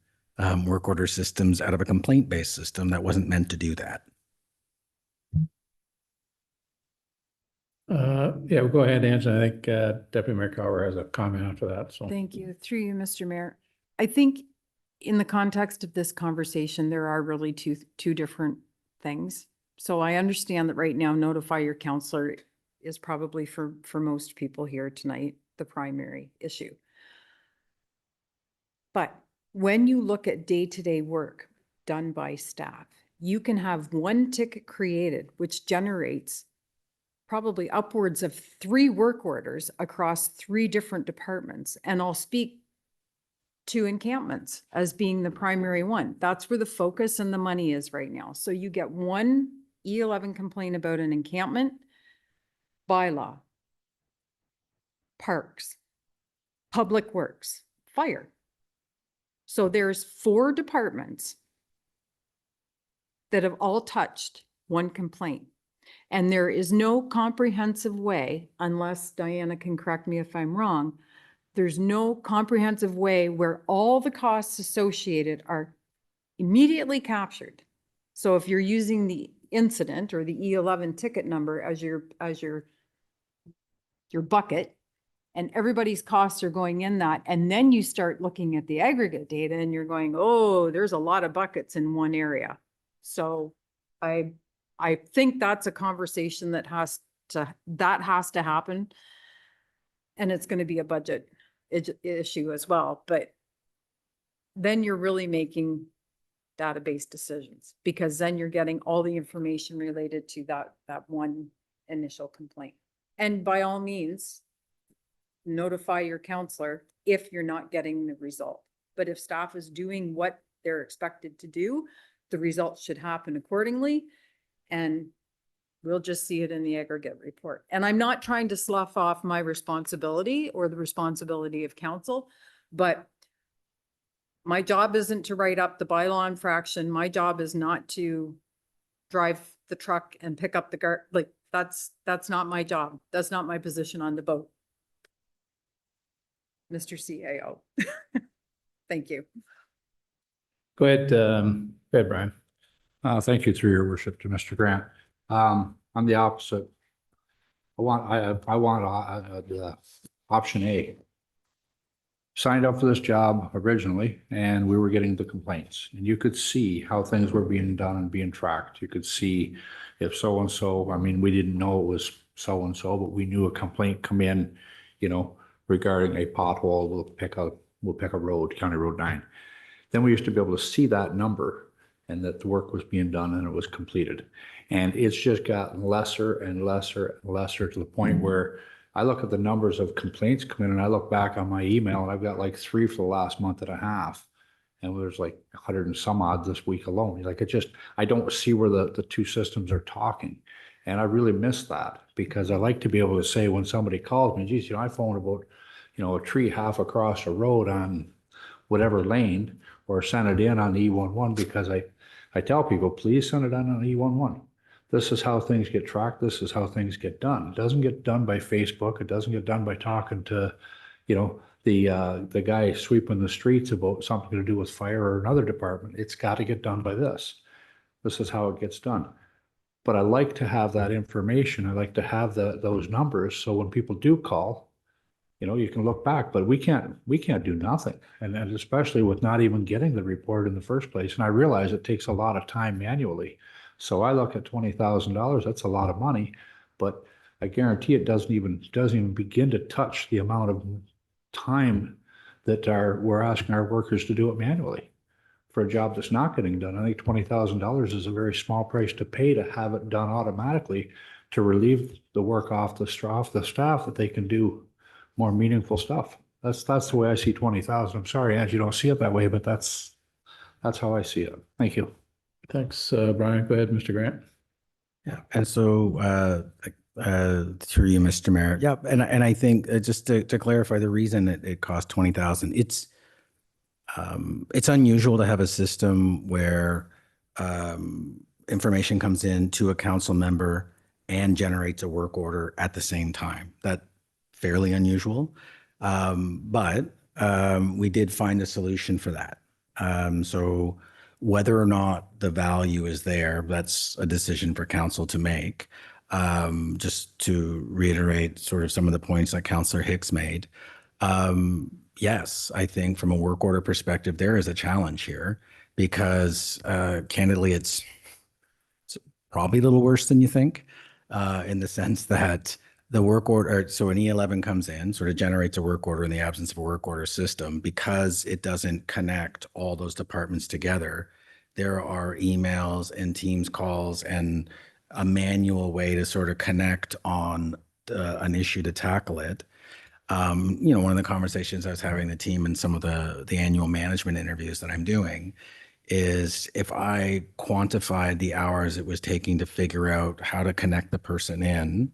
work order systems out of a complaint-based system that wasn't meant to do that. Yeah, we'll go ahead, Angela. I think Deputy Mayor Cower has a comment after that. So Thank you. Through you, Mr. Mayor. I think in the context of this conversation, there are really two different things. So I understand that right now, notify your counselor is probably for most people here tonight, the primary issue. But when you look at day-to-day work done by staff, you can have one ticket created, which generates probably upwards of 3 work orders across 3 different departments. And I'll speak to encampments as being the primary one. That's where the focus and the money is right now. So you get one E11 complaint about an encampment, bylaw, parks, public works, fire. So there's 4 departments that have all touched one complaint. And there is no comprehensive way, unless Diana can correct me if I'm wrong, there's no comprehensive way where all the costs associated are immediately captured. So if you're using the incident or the E11 ticket number as your bucket, and everybody's costs are going in that, and then you start looking at the aggregate data and you're going, oh, there's a lot of buckets in one area. So I think that's a conversation that has that has to happen. And it's going to be a budget issue as well, but then you're really making database decisions, because then you're getting all the information related to that one initial complaint. And by all means, notify your counselor if you're not getting the result. But if staff is doing what they're expected to do, the results should happen accordingly. And we'll just see it in the aggregate report. And I'm not trying to slough off my responsibility or the responsibility of council, but my job isn't to write up the bylaw infraction. My job is not to drive the truck and pick up the like that's not my job. That's not my position on the boat. Mr. CAO. Thank you. Go ahead, Brian. Thank you, through your worship, to Mr. Grant. I'm the opposite. I want option A. Signed up for this job originally, and we were getting the complaints, and you could see how things were being done and being tracked. You could see if so-and-so, I mean, we didn't know it was so-and-so, but we knew a complaint come in, you know, regarding a pothole. We'll pick a road, County Road 9. Then we used to be able to see that number and that the work was being done and it was completed. And it's just gotten lesser and lesser and lesser, to the point where I look at the numbers of complaints come in and I look back on my email and I've got like 3 for the last month and a half. And there's like 100 and some odd this week alone. Like I don't see where the two systems are talking. And I really miss that, because I like to be able to say when somebody calls me, geez, you know, I phoned about, you know, a tree half across a road on whatever lane, or send it in on the E11, because I tell people, please send it in on E11. This is how things get tracked. This is how things get done. It doesn't get done by Facebook. It doesn't get done by talking to, you know, the guy sweeping the streets about something to do with fire or another department. It's got to get done by this. This is how it gets done. But I like to have that information. I like to have those numbers, so when people do call, you know, you can look back. But we can't do nothing, and especially with not even getting the report in the first place. And I realize it takes a lot of time manually. So I look at $20,000. That's a lot of money, but I guarantee it doesn't even begin to touch the amount of time that we're asking our workers to do it manually for a job that's not getting done. I think $20,000 is a very small price to pay to have it done automatically, to relieve the work off the staff that they can do more meaningful stuff. That's the way I see 20,000. I'm sorry, Ange, you don't see it that way, but that's how I see it. Thank you. Thanks, Brian. Go ahead, Mr. Grant. Yeah, and so through you, Mr. Mayor. Yeah, and I think just to clarify the reason it cost 20,000, it's unusual to have a system where information comes in to a council member and generates a work order at the same time. That's fairly unusual, but we did find a solution for that. So whether or not the value is there, that's a decision for council to make. Just to reiterate sort of some of the points that Councillor Hicks made. Yes, I think from a work order perspective, there is a challenge here, because candidly, it's probably a little worse than you think, in the sense that the work order, so an E11 comes in, sort of generates a work order in the absence of a work order system. Because it doesn't connect all those departments together, there are emails and Teams calls and a manual way to sort of connect on an issue to tackle it. You know, one of the conversations I was having with the team in some of the annual management interviews that I'm doing is, if I quantified the hours it was taking to figure out how to connect the person in,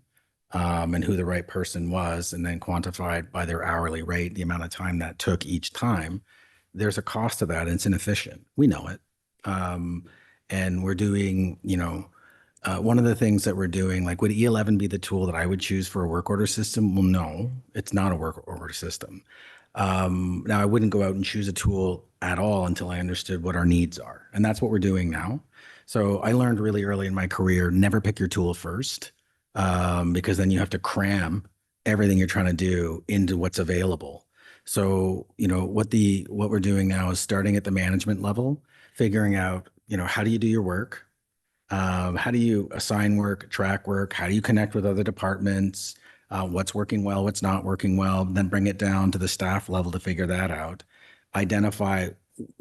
and who the right person was, and then quantified by their hourly rate the amount of time that took each time, there's a cost to that, and it's inefficient. We know it. And we're doing, you know, one of the things that we're doing, like, would E11 be the tool that I would choose for a work order system? Well, no, it's not a work order system. Now, I wouldn't go out and choose a tool at all until I understood what our needs are. And that's what we're doing now. So I learned really early in my career, never pick your tool first, because then you have to cram everything you're trying to do into what's available. So, you know, what we're doing now is starting at the management level, figuring out, you know, how do you do your work? How do you assign work, track work? How do you connect with other departments? What's working well, what's not working well? Then bring it down to the staff level to figure that out. Identify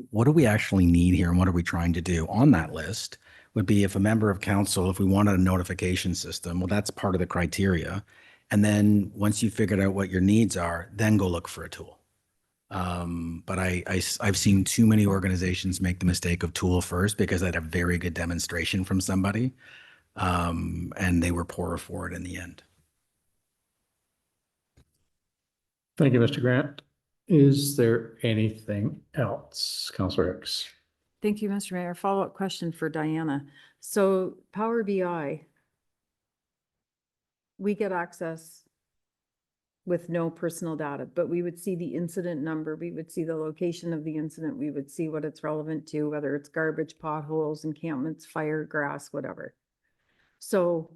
what do we actually need here and what are we trying to do? On that list would be if a member of council, if we wanted a notification system, well, that's part of the criteria. And then once you figured out what your needs are, then go look for a tool. But I've seen too many organizations make the mistake of tool first because I had a very good demonstration from somebody, and they were poorer for it in the end. Thank you, Mr. Grant. Is there anything else? Councillor Hicks. Thank you, Mr. Mayor. Follow-up question for Diana. So Power BI, we get access with no personal data, but we would see the incident number, we would see the location of the incident, we would see what it's relevant to, whether it's garbage, potholes, encampments, fire, grass, whatever. So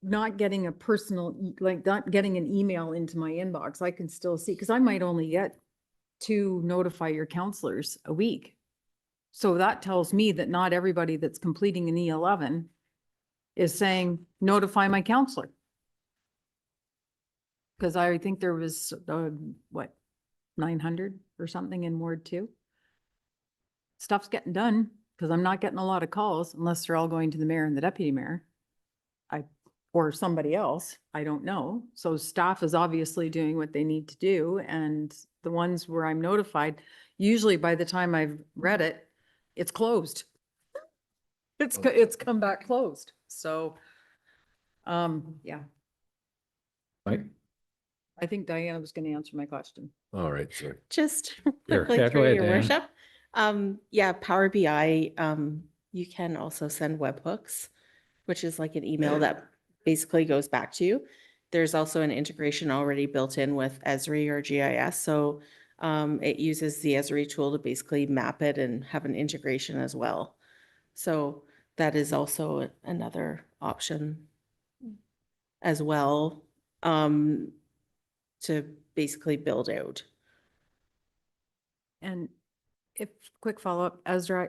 not getting a personal, like not getting an email into my inbox, I can still see, because I might only get to notify your counselors a week. So that tells me that not everybody that's completing an E11 is saying, notify my counselor. Because I think there was, what, 900 or something in Ward 2. Stuff's getting done, because I'm not getting a lot of calls unless they're all going to the mayor and the deputy mayor. Or somebody else, I don't know. So staff is obviously doing what they need to do. And the ones where I'm notified, usually by the time I've read it, it's closed. It's come back closed. So, yeah. Right. I think Diana was going to answer my question. All right, sir. Just Sure. quickly Yeah, go through ahead, your Dan. worship. Yeah, Power BI, you can also send webhooks, which is like an email that basically goes back to you. There's also an integration already built in with Esri or GIS. So it uses the Esri tool to basically map it and have an integration as well. So that is also another option as well to basically build out. And if quick follow-up, Esri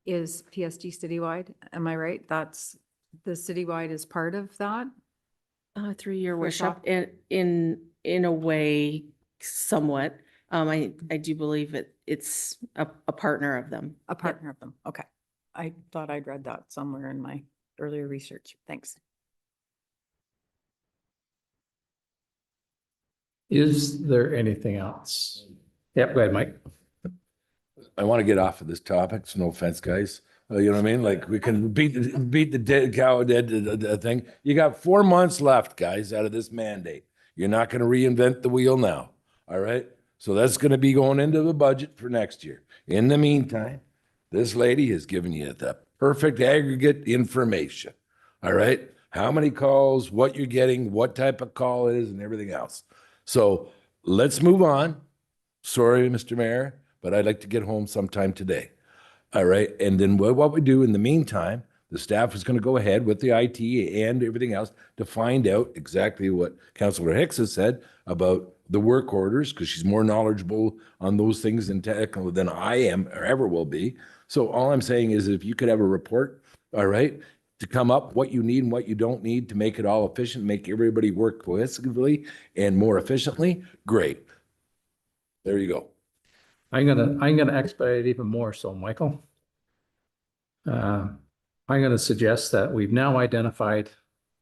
is PSD citywide. Am I right? That's the citywide is part of that? Through your For worship, shop? in a way, somewhat. I do believe it's a partner of them. A partner of them. Okay. I thought I'd read that somewhere in my earlier research. Thanks. Is there anything else? Yep, go ahead, Mike. I want to get off of this topic. So no offense, guys. You know what I mean? Like we can beat the dead cow dead thing. You got 4 months left, guys, out of this mandate. You're not going to reinvent the wheel now. All right. So that's going to be going into the budget for next year. In the meantime, this lady has given you the perfect aggregate information. All right. How many calls, what you're getting, what type of call it is, and everything else. So let's move on. Sorry, Mr. Mayor, but I'd like to get home sometime today. All right. And then what we do in the meantime, the staff is going to go ahead with the IT and everything else to find out exactly what Councillor Hicks has said about the work orders, because she's more knowledgeable on those things than technical than I am or ever will be. So all I'm saying is if you could have a report, all right, to come up what you need and what you don't need to make it all efficient, make everybody work cohesively and more efficiently, great. There you go. I'm gonna expedite it even more so, Michael. I'm gonna suggest that we've now identified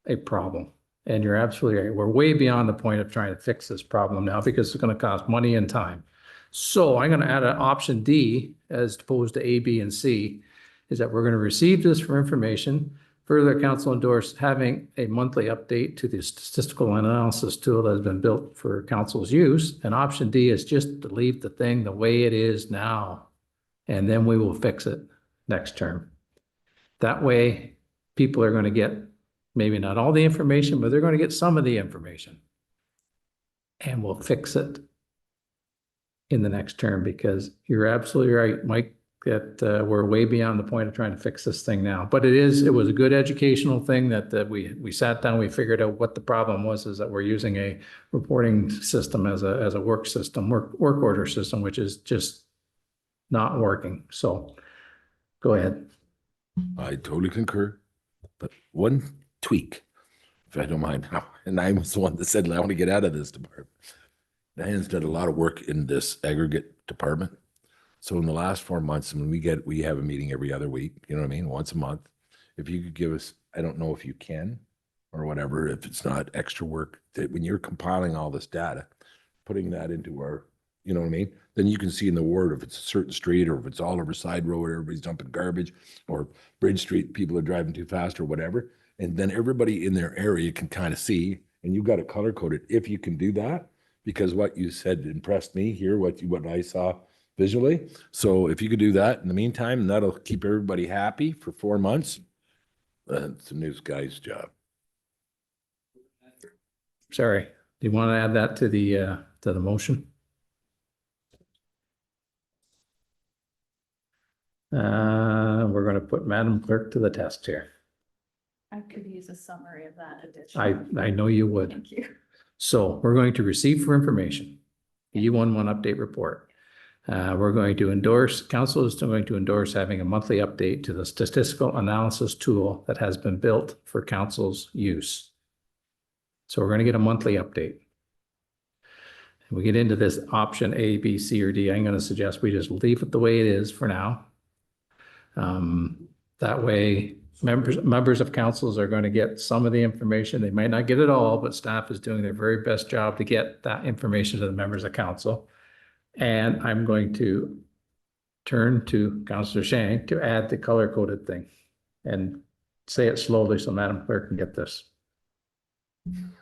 a problem. And you're absolutely right. We're way beyond the point of trying to fix this problem now because it's gonna cost money and time. So I'm gonna add an option D as opposed to A, B, and C, is that we're gonna receive this for information. Further, council endorse having a monthly update to the statistical analysis tool that has been built for council's use. And option D is just to leave the thing the way it is now. And then we will fix it next term. That way, people are going to get maybe not all the information, but they're going to get some of the information. And we'll fix it in the next term because you're absolutely right, Mike. that we're way beyond the point of trying to fix this thing now. But it was a good educational thing that we sat down, we figured out what the problem was, is that we're using a reporting system as a work system, work order system, which is just not working. So go ahead. I totally concur, but one tweak, if I don't mind. And I was the one that said, I want to get out of this department. Diane's done a lot of work in this aggregate department. So in the last 4 months, when we have a meeting every other week, you know what I mean? Once a month. If you could give us, I don't know if you can or whatever, if it's not extra work, that when you're compiling all this data, putting that into our, you know what I mean? Then you can see in the ward if it's a certain street or if it's all over side road, everybody's dumping garbage, or Bridge Street, people are driving too fast or whatever. And then everybody in their area can kind of see, and you've got it color coded if you can do that, because what you said impressed me here, what I saw visually. So if you could do that in the meantime, that'll keep everybody happy for 4 months. It's a news guy's job. Sorry, do you want to add that to the motion? We're going to put Madam Clerk to the test here. I could use a summary of that addition. I know you would. Thank you. So we're going to receive for information, the U11 update report. We're going to endorse, council is going to endorse having a monthly update to the statistical analysis tool that has been built for council's use. So we're going to get a monthly update. And we get into this option A, B, C, or D. I'm going to suggest we just leave it the way it is for now. That way, members of councils are going to get some of the information. They might not get it all, but staff is doing their very best job to get that information to the members of council. And I'm going to turn to Councillor Shank to add the color-coded thing and say it slowly so Madam Clerk can get this.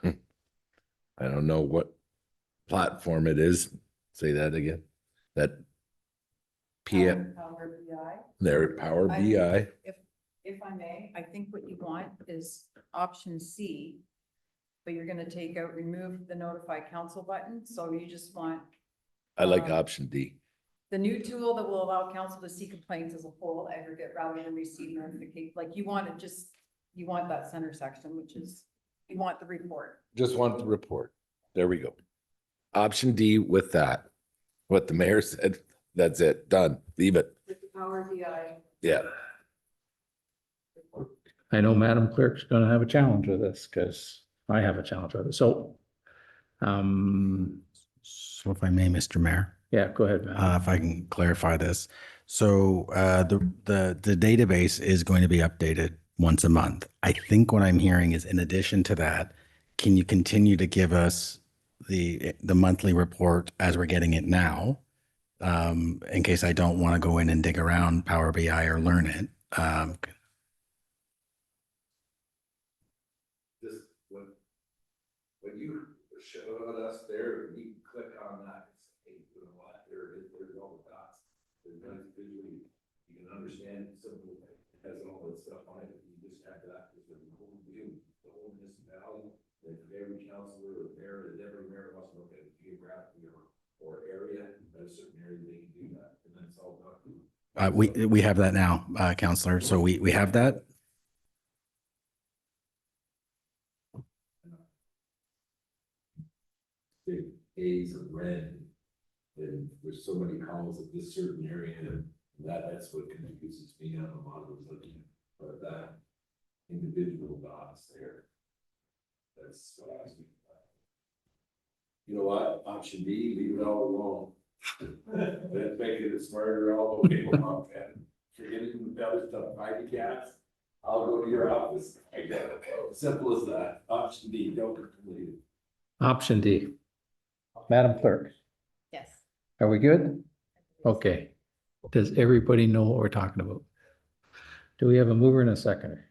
I don't know what platform it is. Say that again. That PM. Power BI. There, Power BI. If I may, I think what you want is option C, but you're gonna take out, remove the notify council button, so you just want I like option D. the new tool that will allow council to see complaints as a whole aggregate rather than receive notification. Like you want to you want that center section, which is, you want the report. Just want the report. There we go. Option D with that. What the mayor said, that's it, done, leave it. With the Power BI. Yeah. I know Madam Clerk's going to have a challenge with this because I have a challenge with it. So, So if I may, Mr. Mayor, yeah, go ahead, man. if I can clarify this. So the database is going to be updated once a month. I think what I'm hearing is, in addition to that, can you continue to give us the monthly report as we're getting it now? In case I don't want to go in and dig around Power BI or learn it. Just when you showed us there, you click on that, it's, hey, you know what, there's all the dots. There's nice visually, you can understand simple, it has all that stuff on it. You just have that, there's a whole view, the whole municipality, that every councilor or mayor, every mayor wants to look at it geographically or area, at a certain area, they can do that, and then it's all done. We have that now, Councillor. So we have that. Big A's of red, and there's so many columns of this certain area, and that's what confuses me on a lot of those looking, but that individual dots there. That's what I was thinking about. You know what, option B, leave it all alone. That's making it smarter all the way along, and forgetting the other stuff, fighting cats. I'll go to your office. Simple as that. Option D, don't complete it. Option D. Madam Clerk, Yes. are we good? Okay. Does everybody know what we're talking about? Do we have a mover and a seconder?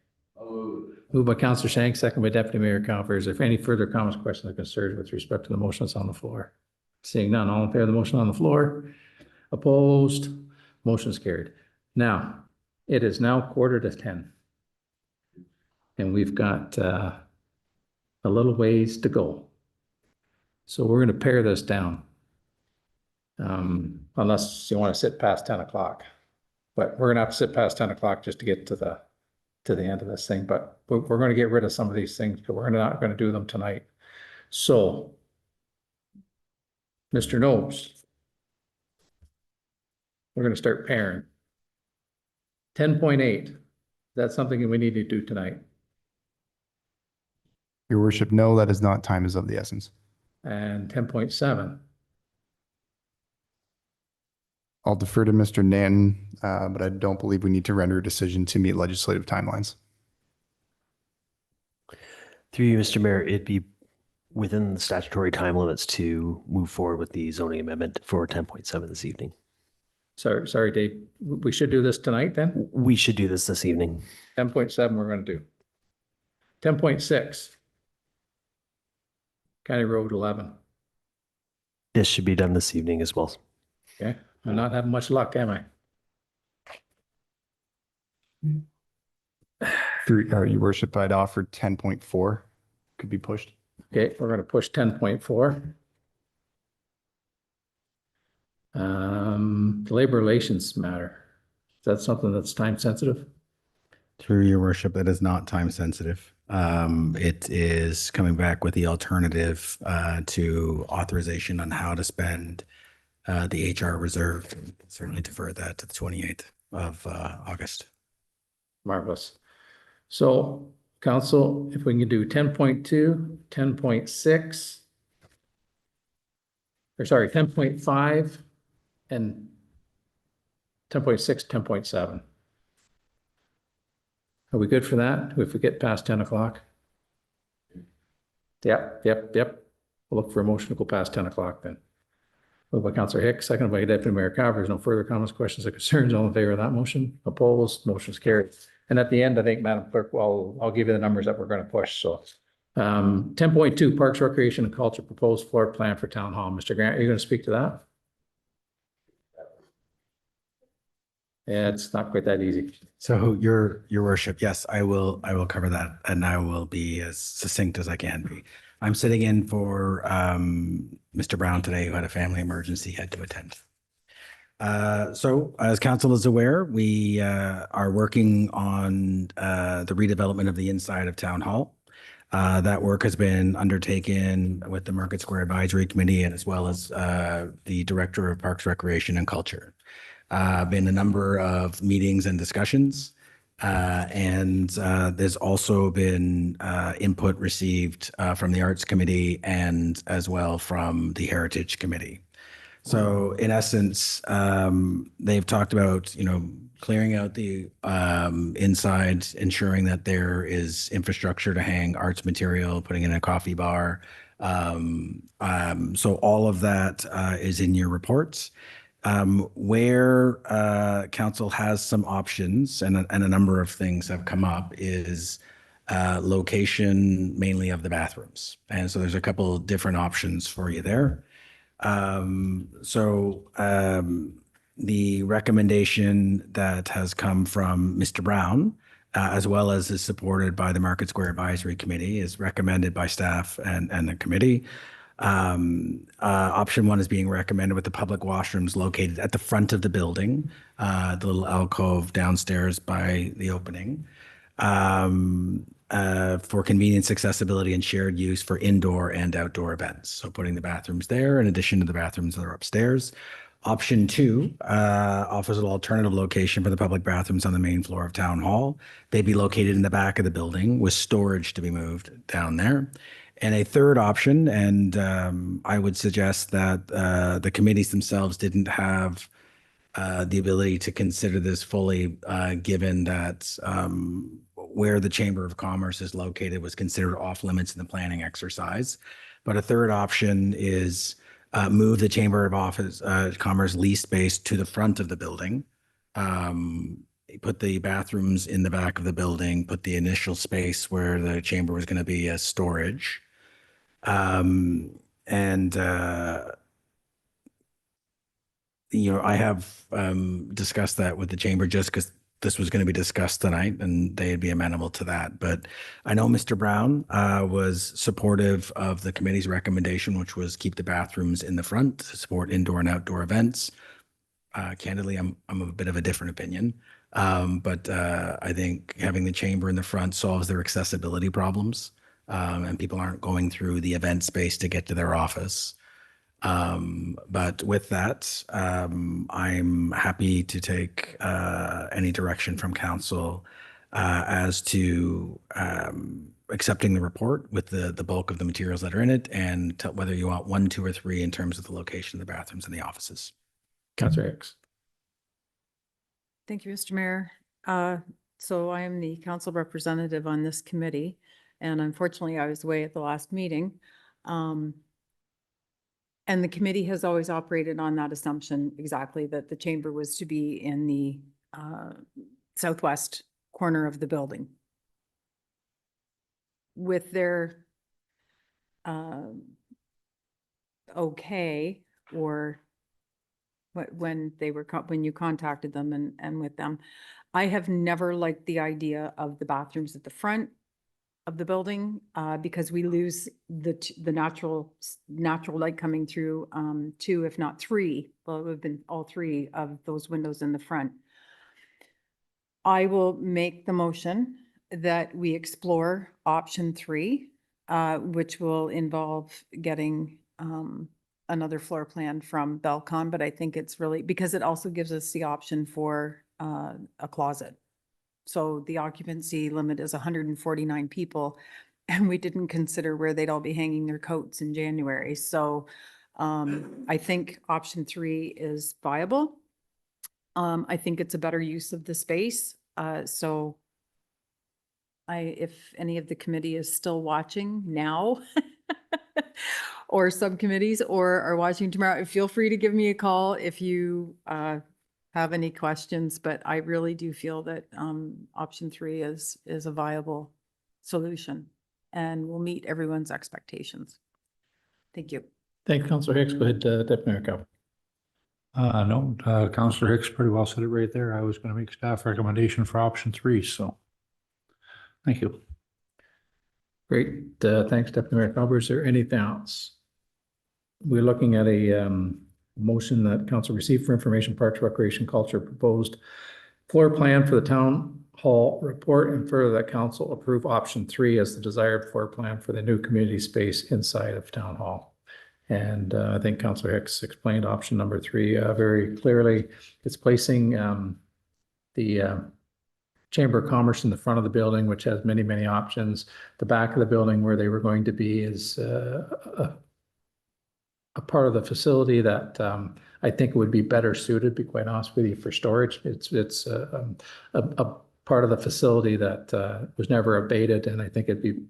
Moved by Councillor Shank, second by Deputy Mayor Cowper. Is there any further comments, questions, or concerns with respect to the motion that's on the floor? Seeing none, all in favor of the motion on the floor? Opposed? Motion is carried. Now, it is now 9:45. And we've got a little ways to go. So we're going to pare this down. Unless you want to sit past 10 o'clock. But we're gonna have to sit past 10 o'clock just to get to the end of this thing, but we're gonna get rid of some of these things, but we're not gonna do them tonight. So, Mr. Knobs, we're gonna start pairing. 10.8, that's something that we need to do tonight. Your worship, no, that is not. Time is of the essence. And 10.7. I'll defer to Mr. Nanton, but I don't believe we need to render a decision to meet legislative timelines. Through you, Mr. Mayor, it'd be within the statutory time limits to move forward with the zoning amendment for 10.7 this evening. Sorry, Dave, we should do this tonight then? We should do this evening. 10.7 we're gonna do. 10.6. County Road 11. This should be done this evening as well. Okay, I'm not having much luck, am I? Through your worship, I'd offer 10.4 could be pushed. Okay, we're gonna push 10.4. The labor relations matter. Is that something that's time sensitive? Through your worship, that is not time sensitive. It is coming back with the alternative to authorization on how to spend the HR reserve. Certainly defer that to the 28th of August. Marvelous. So council, if we can do 10.2, 10.6, or sorry, 10.5 and 10.6, 10.7. Are we good for that? If we get past 10 o'clock? Yep. We'll look for a motion to go past 10 o'clock then. Moved by Councillor Hicks, seconded by Deputy Mayor Carver. There's no further comments, questions, or concerns. All in favor of that motion? Opposed? Motion is carried. And at the end, I think, Madam Clerk, I'll give you the numbers that we're going to push. So 10.2, Parks, Recreation, and Culture, proposed floor plan for Town Hall. Mr. Grant, are you going to speak to that? Yeah, it's not quite that easy. So your worship, yes, I will cover that, and I will be as succinct as I can be. I'm sitting in for Mr. Brown today, who had a family emergency, had to attend. So as council is aware, we are working on the redevelopment of the inside of Town Hall. That work has been undertaken with the Market Square Advisory Committee and as well as the Director of Parks, Recreation, and Culture. Been a number of meetings and discussions, and there's also been input received from the Arts Committee and as well from the Heritage Committee. So in essence, they've talked about, clearing out the inside, ensuring that there is infrastructure to hang arts material, putting in a coffee bar. So all of that is in your reports. Where council has some options and a number of things have come up is location mainly of the bathrooms. And so there's a couple of different options for you there. The recommendation that has come from Mr. Brown, as well as is supported by the Market Square Advisory Committee, is recommended by staff and the committee. Option one is being recommended with the public washrooms located at the front of the building, the little alcove downstairs by the opening, for convenience, accessibility, and shared use for indoor and outdoor events. So putting the bathrooms there in addition to the bathrooms that are upstairs. Option two offers an alternative location for the public bathrooms on the main floor of Town Hall. They'd be located in the back of the building with storage to be moved down there. And a third option, and I would suggest that the committees themselves didn't have the ability to consider this fully, given that where the Chamber of Commerce is located was considered off limits in the planning exercise. But a third option is move the Chamber of Commerce lease space to the front of the building, put the bathrooms in the back of the building, put the initial space where the chamber was going to be as storage. I have discussed that with the chamber just because this was going to be discussed tonight and they'd be amenable to that. But I know Mr. Brown was supportive of the committee's recommendation, which was keep the bathrooms in the front to support indoor and outdoor events. Candidly, I'm of a bit of a different opinion. But I think having the chamber in the front solves their accessibility problems. And people aren't going through the event space to get to their office. But with that, I'm happy to take any direction from council as to accepting the report with the bulk of the materials that are in it, and whether you want 1, 2, or 3 in terms of the location of the bathrooms and the offices. Councillor Hicks. Thank you, Mr. Mayor. So I am the council representative on this committee, and unfortunately I was away at the last meeting. And the committee has always operated on that assumption exactly, that the chamber was to be in the southwest corner of the building. With their okay, or when you contacted them and with them, I have never liked the idea of the bathrooms at the front of the building because we lose the natural light coming through 2, if not 3. Well, it would have been all 3 of those windows in the front. I will make the motion that we explore option 3, which will involve getting another floor plan from Belcon, but I think it's really because it also gives us the option for a closet. So the occupancy limit is 149 people, and we didn't consider where they'd all be hanging their coats in January. So I think option 3 is viable. I think it's a better use of the space. So if any of the committee is still watching now or subcommittees or are watching tomorrow, feel free to give me a call if you have any questions, but I really do feel that option 3 is a viable solution and will meet everyone's expectations. Thank you. Thank you, Councillor Hicks. Go ahead, Deputy Mayor Calvert. No, Councillor Hicks pretty well said it right there. I was going to make staff recommendation for option 3, so thank you. Great. Thanks, Deputy Mayor Calvert. Is there anything else? We're looking at a motion that council received for information, Parks, Recreation, Culture, proposed floor plan for the town hall report, and further that council approve option 3 as the desired floor plan for the new community space inside of town hall. And I think Councillor Hicks explained option number 3 very clearly. It's placing the Chamber of Commerce in the front of the building, which has many, many options. The back of the building where they were going to be is a part of the facility that I think would be better suited, to be quite honest with you, for storage. It's a part of the facility that was never abated, and I think it'd be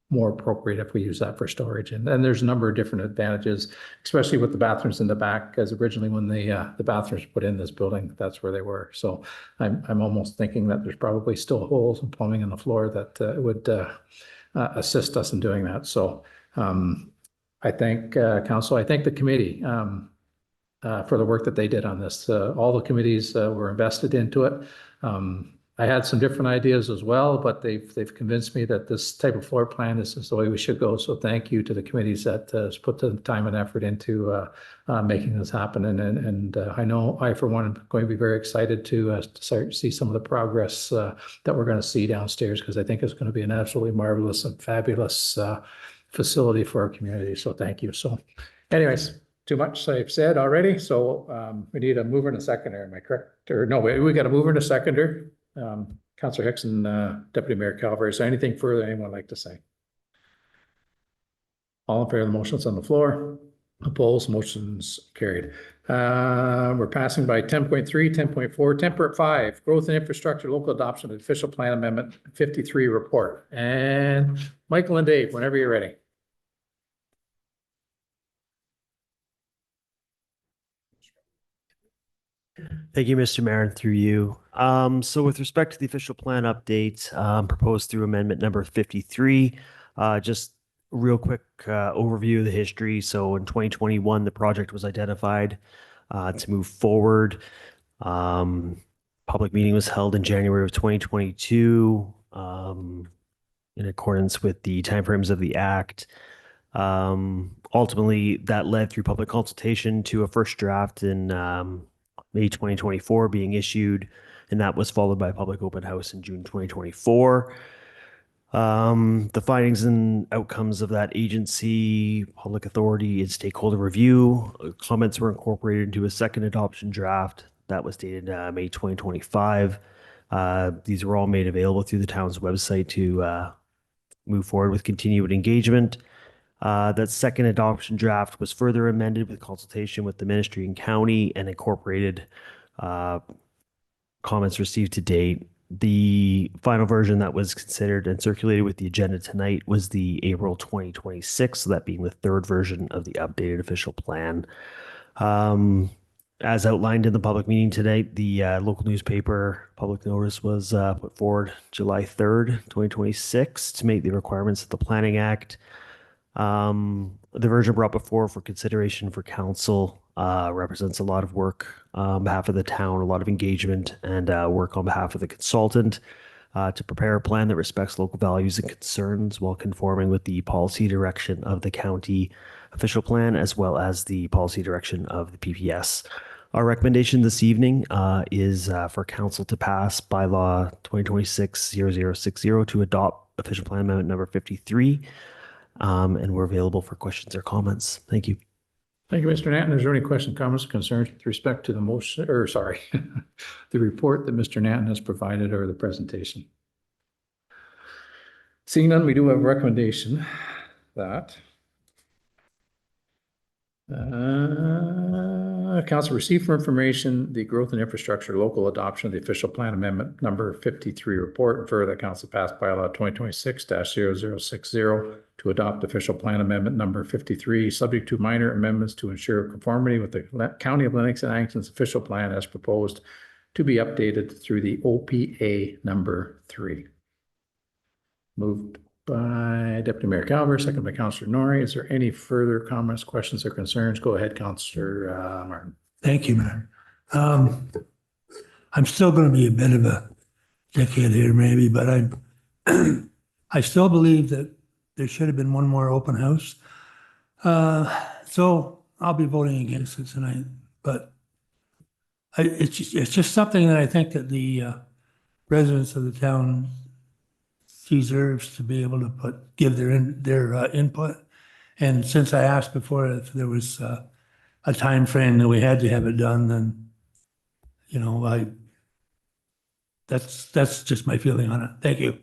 more appropriate if we use that for storage. And then there's a number of different advantages, especially with the bathrooms in the back, because originally when the bathrooms were put in this building, that's where they were. So I'm almost thinking that there's probably still holes and plumbing in the floor that would assist us in doing that. So I thank council. I thank the committee for the work that they did on this. All the committees were invested into it. I had some different ideas as well, but they've convinced me that this type of floor plan is the way we should go. So thank you to the committees that has put the time and effort into making this happen. And I know I, for one, am going to be very excited to start to see some of the progress that we're going to see downstairs, because I think it's going to be an absolutely marvelous and fabulous facility for our community. So thank you. So anyways, too much I've said already. So we need a mover and a seconder. Am I correct? Or no, we got a mover and a seconder. Councillor Hicks and Deputy Mayor Calvert. Is there anything further anyone would like to say? All in favor of the motions on the floor? Opposed? Motions carried. We're passing by 10.3, 10.4, 10.5, growth and infrastructure, local adoption of official plan amendment 53 report. And Michael and Dave, whenever you're ready. Thank you, Mr. Mayor, and through you. So with respect to the official plan update proposed through amendment number 53, just real quick overview of the history. So in 2021, the project was identified to move forward. Public meeting was held in January of 2022 in accordance with the timeframes of the Act. Ultimately, that led through public consultation to a first draft in May 2024 being issued, and that was followed by a public open house in June 2024. The findings and outcomes of that agency, public authority, and stakeholder review. Comments were incorporated into a second adoption draft that was dated May 2025. These were all made available through the town's website to move forward with continued engagement. That second adoption draft was further amended with consultation with the ministry and county and incorporated comments received to date. The final version that was considered and circulated with the agenda tonight was the April 2026, so that being the third version of the updated official plan. As outlined in the public meeting tonight, the local newspaper public notice was put forward July 3rd, 2026 to meet the requirements of the Planning Act. The version brought before for consideration for council represents a lot of work on behalf of the town, a lot of engagement and work on behalf of the consultant to prepare a plan that respects local values and concerns while conforming with the policy direction of the county official plan as well as the policy direction of the PPS. Our recommendation this evening is for council to pass bylaw 2026-0060 to adopt official plan amendment number 53. And we're available for questions or comments. Thank you. Thank you, Mr. Nanton. Is there any questions, comments, or concerns with respect to the motion, or sorry, the report that Mr. Nanton has provided or the presentation? Seeing none, we do have a recommendation that council receive for information the growth and infrastructure local adoption of the official plan amendment number 53 report, and further that council pass bylaw 2026-0060 to adopt official plan amendment number 53, subject to minor amendments to ensure conformity with the County of Lennox and Addington's official plan as proposed, to be updated through the OPA number 3. Moved by Deputy Mayor Calver, second by Councillor Norrie. Is there any further comments, questions, or concerns? Go ahead, Councillor Martin. Thank you, Mayor. I'm still going to be a bit of a dickhead here maybe, but I still believe that there should have been one more open house. So I'll be voting against it tonight, but it's just something that I think that the residents of the town deserves to be able to give their input. And since I asked before if there was a time frame that we had to have it done, then that's just my feeling on it. Thank you.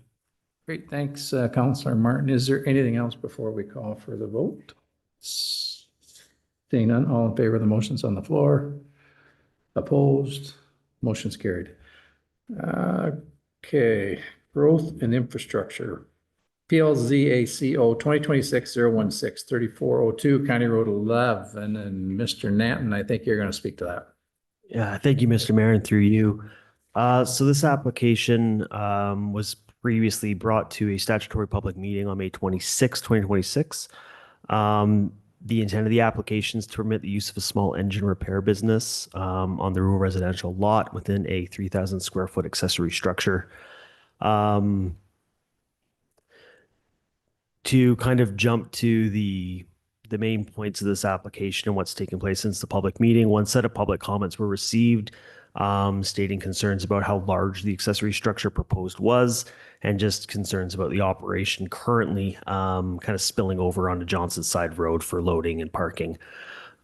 Great, thanks, Councillor Martin. Is there anything else before we call for the vote? Seeing none, all in favor of the motions on the floor? Opposed? Motion's carried. Okay, growth and infrastructure. PLZACO 2026-016, 3402 County Road 11. And Mr. Nanton, I think you're going to speak to that. Yeah, thank you, Mr. Mayor, and through you. So this application was previously brought to a statutory public meeting on May 26, 2026. The intent of the application is to permit the use of a small engine repair business on the rural residential lot within a 3,000 square foot accessory structure. To kind of jump to the main points of this application and what's taken place since the public meeting, one set of public comments were received stating concerns about how large the accessory structure proposed was and just concerns about the operation currently kind of spilling over onto Johnson Side Road for loading and parking.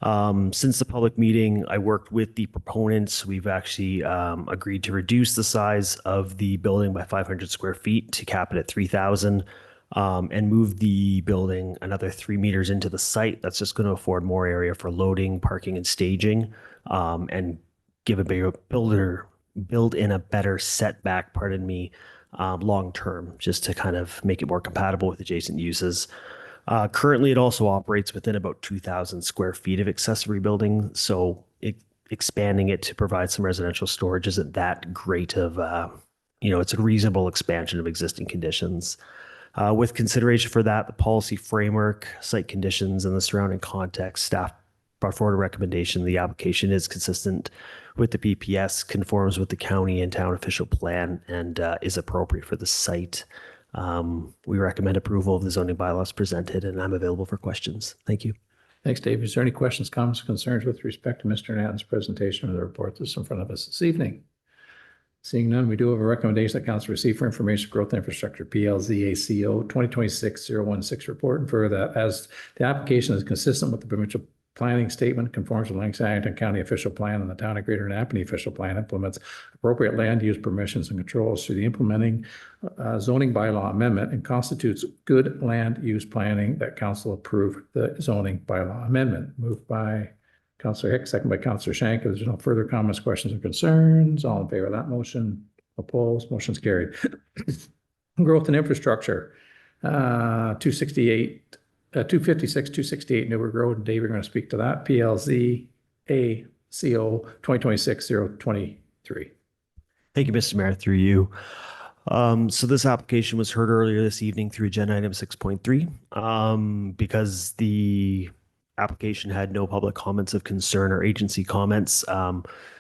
Since the public meeting, I worked with the proponents. We've actually agreed to reduce the size of the building by 500 square feet to cap it at 3,000 and move the building another 3 meters into the site. That's just going to afford more area for loading, parking, and staging and give a bigger build in a better setback, pardon me, long term, just to kind of make it more compatible with adjacent uses. Currently, it also operates within about 2,000 square feet of accessory building, so expanding it to provide some residential storage isn't that great of, it's a reasonable expansion of existing conditions. With consideration for that, the policy framework, site conditions, and the surrounding context, staff brought forward a recommendation. The application is consistent with the PPS, conforms with the county and town official plan, and is appropriate for the site. We recommend approval of the zoning bylaws presented, and I'm available for questions. Thank you. Thanks, Dave. Is there any questions, comments, concerns with respect to Mr. Natten's presentation of the report that's in front of us this evening? Seeing none, we do have a recommendation that council receive for information growth infrastructure PLZ ACO 2026-016 report, and further that as the application is consistent with the provincial planning statement, conforms with Langston County official plan and the town of Greater Napanee official plan, implements appropriate land use permissions and controls through the implementing zoning bylaw amendment, and constitutes good land use planning, that council approve the zoning bylaw amendment. Moved by Councillor Hicks, second by Councillor Shank. If there's no further comments, questions, or concerns, all in favor of that motion? Opposed? Motion's carried. Growth and infrastructure, 256, 268 Newburgh Road. Dave, you're going to speak to that. PLZ ACO 2026-023. Thank you, Mr. Mayor, through you. So this application was heard earlier this evening through agenda item 6.3. Because the application had no public comments of concern or agency comments,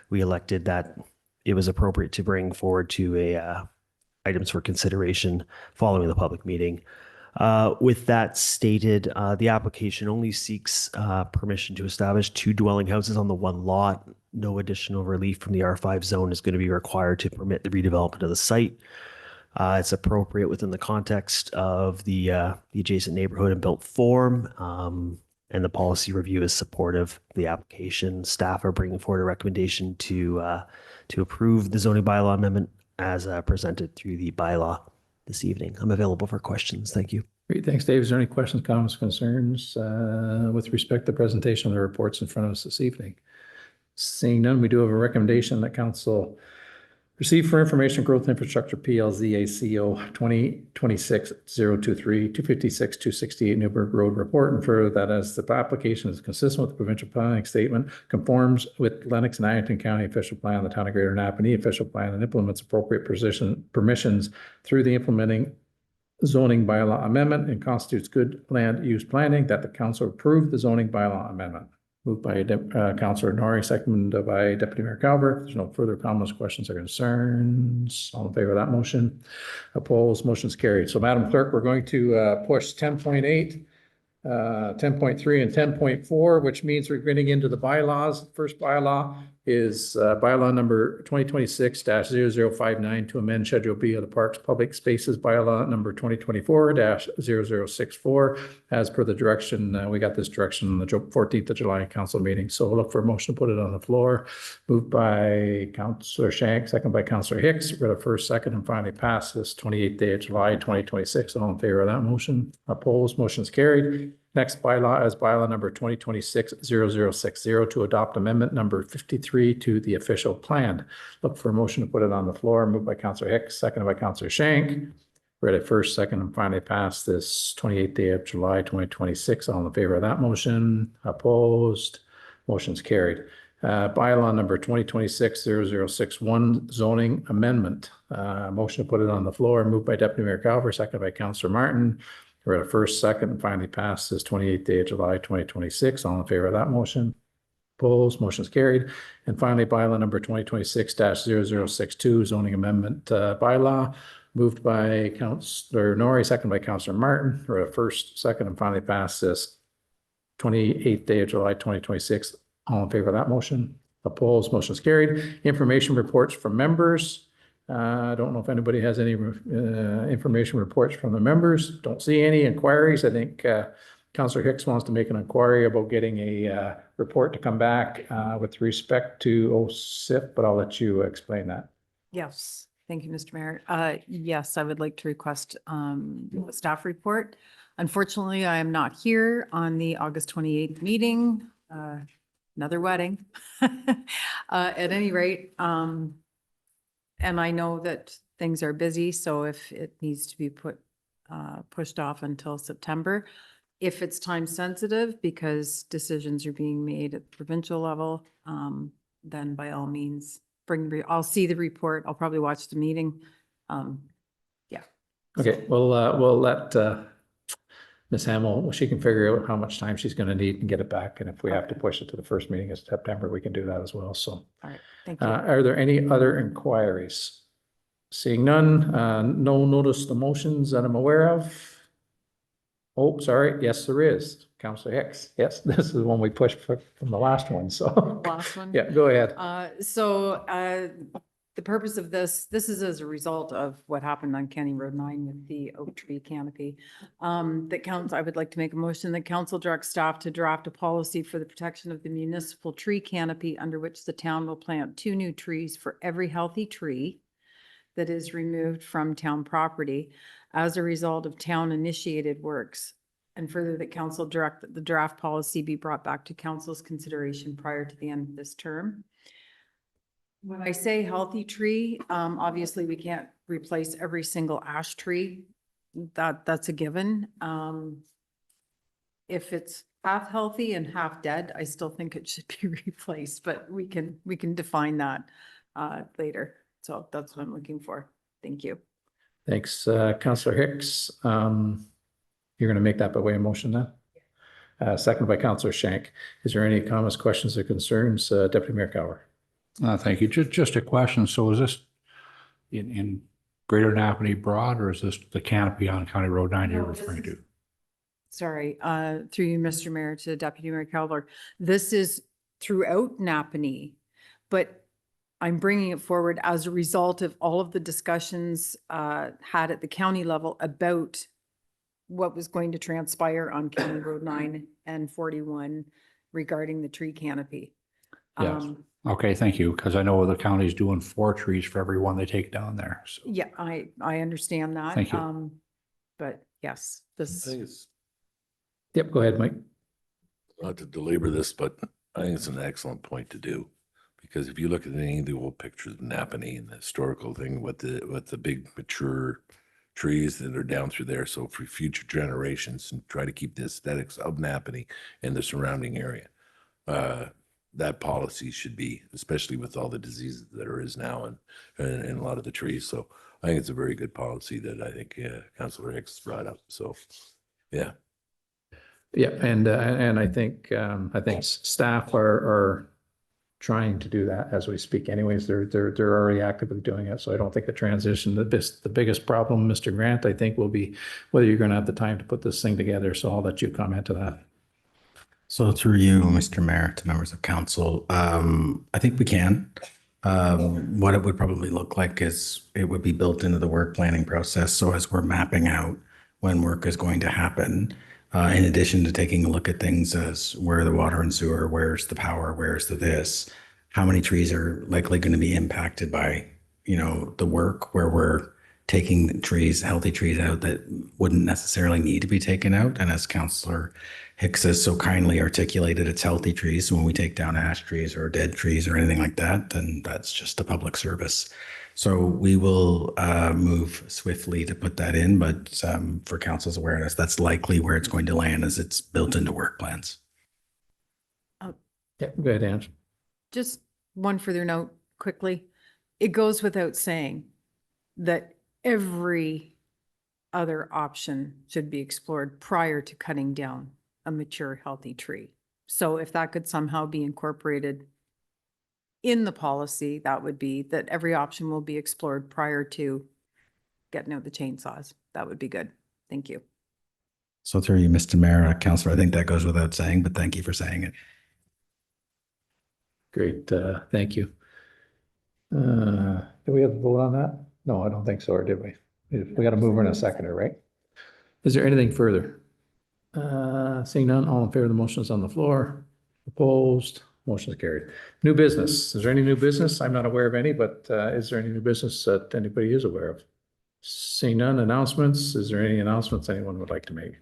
we elected that it was appropriate to bring forward to items for consideration following the public meeting. With that stated, the application only seeks permission to establish 2 dwelling houses on the one lot. No additional relief from the R5 zone is going to be required to permit the redevelopment of the site. It's appropriate within the context of the adjacent neighborhood and built form. And the policy review is supportive of the application. Staff are bringing forward a recommendation to approve the zoning bylaw amendment as presented through the bylaw this evening. I'm available for questions. Thank you. Great. Thanks, Dave. Is there any questions, comments, concerns with respect to the presentation of the reports in front of us this evening? Seeing none, we do have a recommendation that council receive for information growth infrastructure PLZ ACO 2026-023 256-268 Newburgh Road report, and further that as the application is consistent with the provincial planning statement, conforms with Lennox and Ironton County official plan, the town of Greater Napanee official plan, and implements appropriate permissions through the implementing zoning bylaw amendment, and constitutes good land use planning, that the council approve the zoning bylaw amendment. Moved by Councillor Norrie, seconded by Deputy Mayor Calvert. There's no further comments, questions, or concerns. All in favor of that motion? Opposed? Motion's carried. So, Madam Clerk, we're going to push 10.8, 10.3, and 10.4, which means we're getting into the bylaws. The first bylaw is bylaw number 2026-0059 to amend Schedule B of the Parks Public Spaces bylaw number 2024-0064, as per the direction. We got this direction on the 14th of July council meeting. So we'll look for a motion to put it on the floor. Moved by Councillor Shank, second by Councillor Hicks. We're the first, second, and finally pass this 28th day of July 2026. All in favor of that motion? Opposed? Motion's carried. Next bylaw is bylaw number 2026-0060 to adopt amendment number 53 to the official plan. Look for a motion to put it on the floor. Moved by Councillor Hicks, seconded by Councillor Shank. Read it first, second, and finally pass this 28th day of July 2026. All in favor of that motion? Opposed? Motion's carried. Bylaw number 2026-0061 zoning amendment. Motion to put it on the floor. Moved by Deputy Mayor Calvert, seconded by Councillor Martin. We're at a first, second, and finally passed this 28th day of July 2026. All in favor of that motion? Opposed? Motion's carried. And finally, bylaw number 2026-0062 zoning amendment bylaw. Moved by Councillor Norrie, second by Councillor Martin. We're at a first, second, and finally passed this 28th day of July 2026. All in favor of that motion? Opposed? Motion's carried. Information reports from members. I don't know if anybody has any information reports from the members. Don't see any inquiries. I think Councillor Hicks wants to make an inquiry about getting a report to come back with respect to OSIP, but I'll let you explain that. Yes, thank you, Mr. Mayor. Yes, I would like to request a staff report. Unfortunately, I am not here on the August 28th meeting. Another wedding. At any rate, and I know that things are busy, so if it needs to be pushed off until September, if it's time sensitive because decisions are being made at the provincial level, then by all means, I'll see the report. I'll probably watch the meeting. Yeah. Okay, we'll let Ms. Hamill, she can figure out how much time she's going to need and get it back. And if we have to push it to the first meeting in September, we can do that as well. So, all right, thank you. Are there any other inquiries? Seeing none, no notice of the motions that I'm aware of. Oh, sorry. Yes, there is. Councillor Hicks. Yes, this is the one we pushed from the last one, so. Last one? Yeah, go ahead. The purpose of this is as a result of what happened on County Road 9 with the oak tree canopy. I would like to make a motion that council directs staff to draft a policy for the protection of the municipal tree canopy under which the town will plant 2 new trees for every healthy tree that is removed from town property as a result of town initiated works. And further, that council direct that the draft policy be brought back to council's consideration prior to the end of this term. When I say healthy tree, obviously we can't replace every single ash tree. That's a given. If it's half healthy and half dead, I still think it should be replaced, but we can define that later. So that's what I'm looking for. Thank you. Thanks, Councillor Hicks. You're going to make that by way of motion then? Second by Councillor Shank. Is there any comments, questions, or concerns? Deputy Mayor Cower. Thank you. Just a question. So is this in Greater Napanee Broad, or is this the canopy on County Road 9 you're referring to? Sorry, through you, Mr. Mayor, to Deputy Mayor Calver. This is throughout Napanee, but I'm bringing it forward as a result of all of the discussions had at the county level about what was going to transpire on County Road 9 and 41 regarding the tree canopy. Yes. Okay, thank you, because I know the county's doing 4 trees for every one they take down there. So. Yeah, I understand that. Thank you. But yes, this. I think it's, Yep, go ahead, Mike. not to belabor this, but I think it's an excellent point to do. Because if you look at any of the old pictures of Napanee and the historical thing with the big mature trees that are down through there, so for future generations, and try to keep the aesthetics of Napanee and the surrounding area. That policy should be, especially with all the diseases that there is now and a lot of the trees. So I think it's a very good policy that I think Councillor Hicks brought up. So, yeah. Yeah, and I think staff are trying to do that as we speak. Anyways, they're already actively doing it. So I don't think the transition, the biggest problem, Mr. Grant, I think will be whether you're going to have the time to put this thing together. So I'll let you comment to that. So through you, Mr. Mayor, to members of council, I think we can. What it would probably look like is it would be built into the work planning process. So as we're mapping out when work is going to happen, in addition to taking a look at things as where the water and sewer, where's the power, where's the this, how many trees are likely going to be impacted by, the work where we're taking the trees, healthy trees out that wouldn't necessarily need to be taken out. And as Councillor Hicks has so kindly articulated, it's healthy trees. So when we take down ash trees or dead trees or anything like that, then that's just a public service. So we will move swiftly to put that in, but for council's awareness, that's likely where it's going to land as it's built into work plans. Yeah, go ahead, Ange. Just one further note quickly. It goes without saying that every other option should be explored prior to cutting down a mature, healthy tree. So if that could somehow be incorporated in the policy, that would be that every option will be explored prior to getting out the chainsaws. That would be good. Thank you. So through you, Mr. Mayor, Councillor, I think that goes without saying, but thank you for saying it. Great, thank you. Do we have a vote on that? No, I don't think so, or did we? We got to move in a seconder, right? Is there anything further? Seeing none, all in favor of the motion is on the floor. Opposed, motion is carried. New business. Is there any new business? I'm not aware of any, but is there any new business that anybody is aware of? Seeing none, announcements. Is there any announcements anyone would like to make?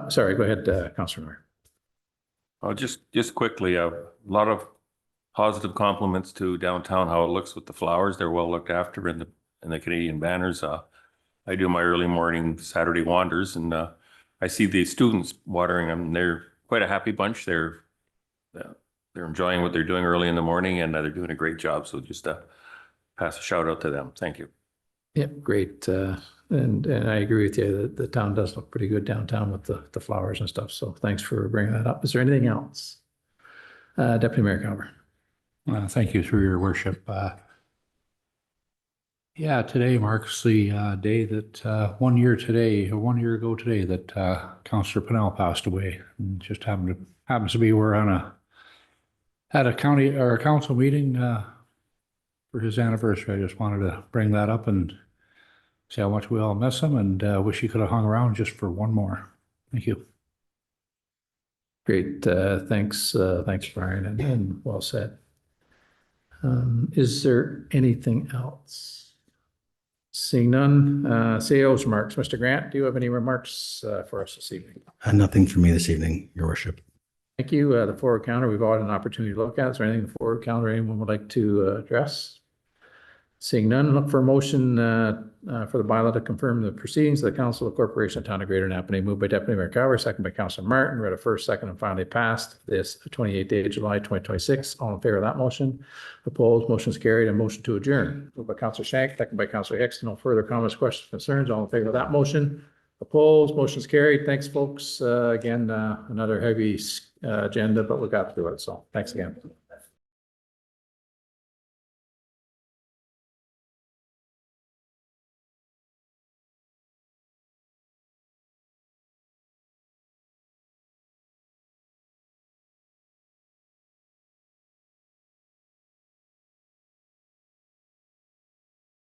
Sorry, go ahead, Councillor Mayor. Just quickly, a lot of positive compliments to downtown, how it looks with the flowers. They're well looked after in the Canadian banners. I do my early morning Saturday wanders, and I see the students watering them. They're quite a happy bunch. They're enjoying what they're doing early in the morning, and they're doing a great job. So just pass a shout out to them. Thank you. Yeah, great. And I agree with you that the town does look pretty good downtown with the flowers and stuff. So thanks for bringing that up. Is there anything else? Deputy Mayor Calver. Thank you, through your worship. Yeah, today marks the day that 1 year today, or 1 year ago today, that Councillor Pennell passed away. And just happens to be we're at a county or a council meeting for his anniversary. I just wanted to bring that up and say how much we all miss him, and wish he could have hung around just for one more. Thank you. Great, thanks, Brian, and well said. Is there anything else? Seeing none, CAO's remarks. Mr. Grant, do you have any remarks for us this evening? Nothing for me this evening, Your Worship. Thank you. The forward counter, we've all had an opportunity to look at. Is there anything in the forward counter anyone would like to address? Seeing none, look for a motion for the bylaw to confirm the proceedings of the Council of Corporation of Town of Greater Napanee, moved by Deputy Mayor Cower, second by Councillor Martin, read a first, second, and finally passed this 28th day of July 2026. All in favor of that motion? Opposed? Motion is carried. And motion to adjourn. Moved by Councillor Shank, second by Councillor Hicks. No further comments, questions, concerns. All in favor of that motion? Opposed? Motion is carried. Thanks, folks. Again, another heavy agenda, but we got through it. So thanks again.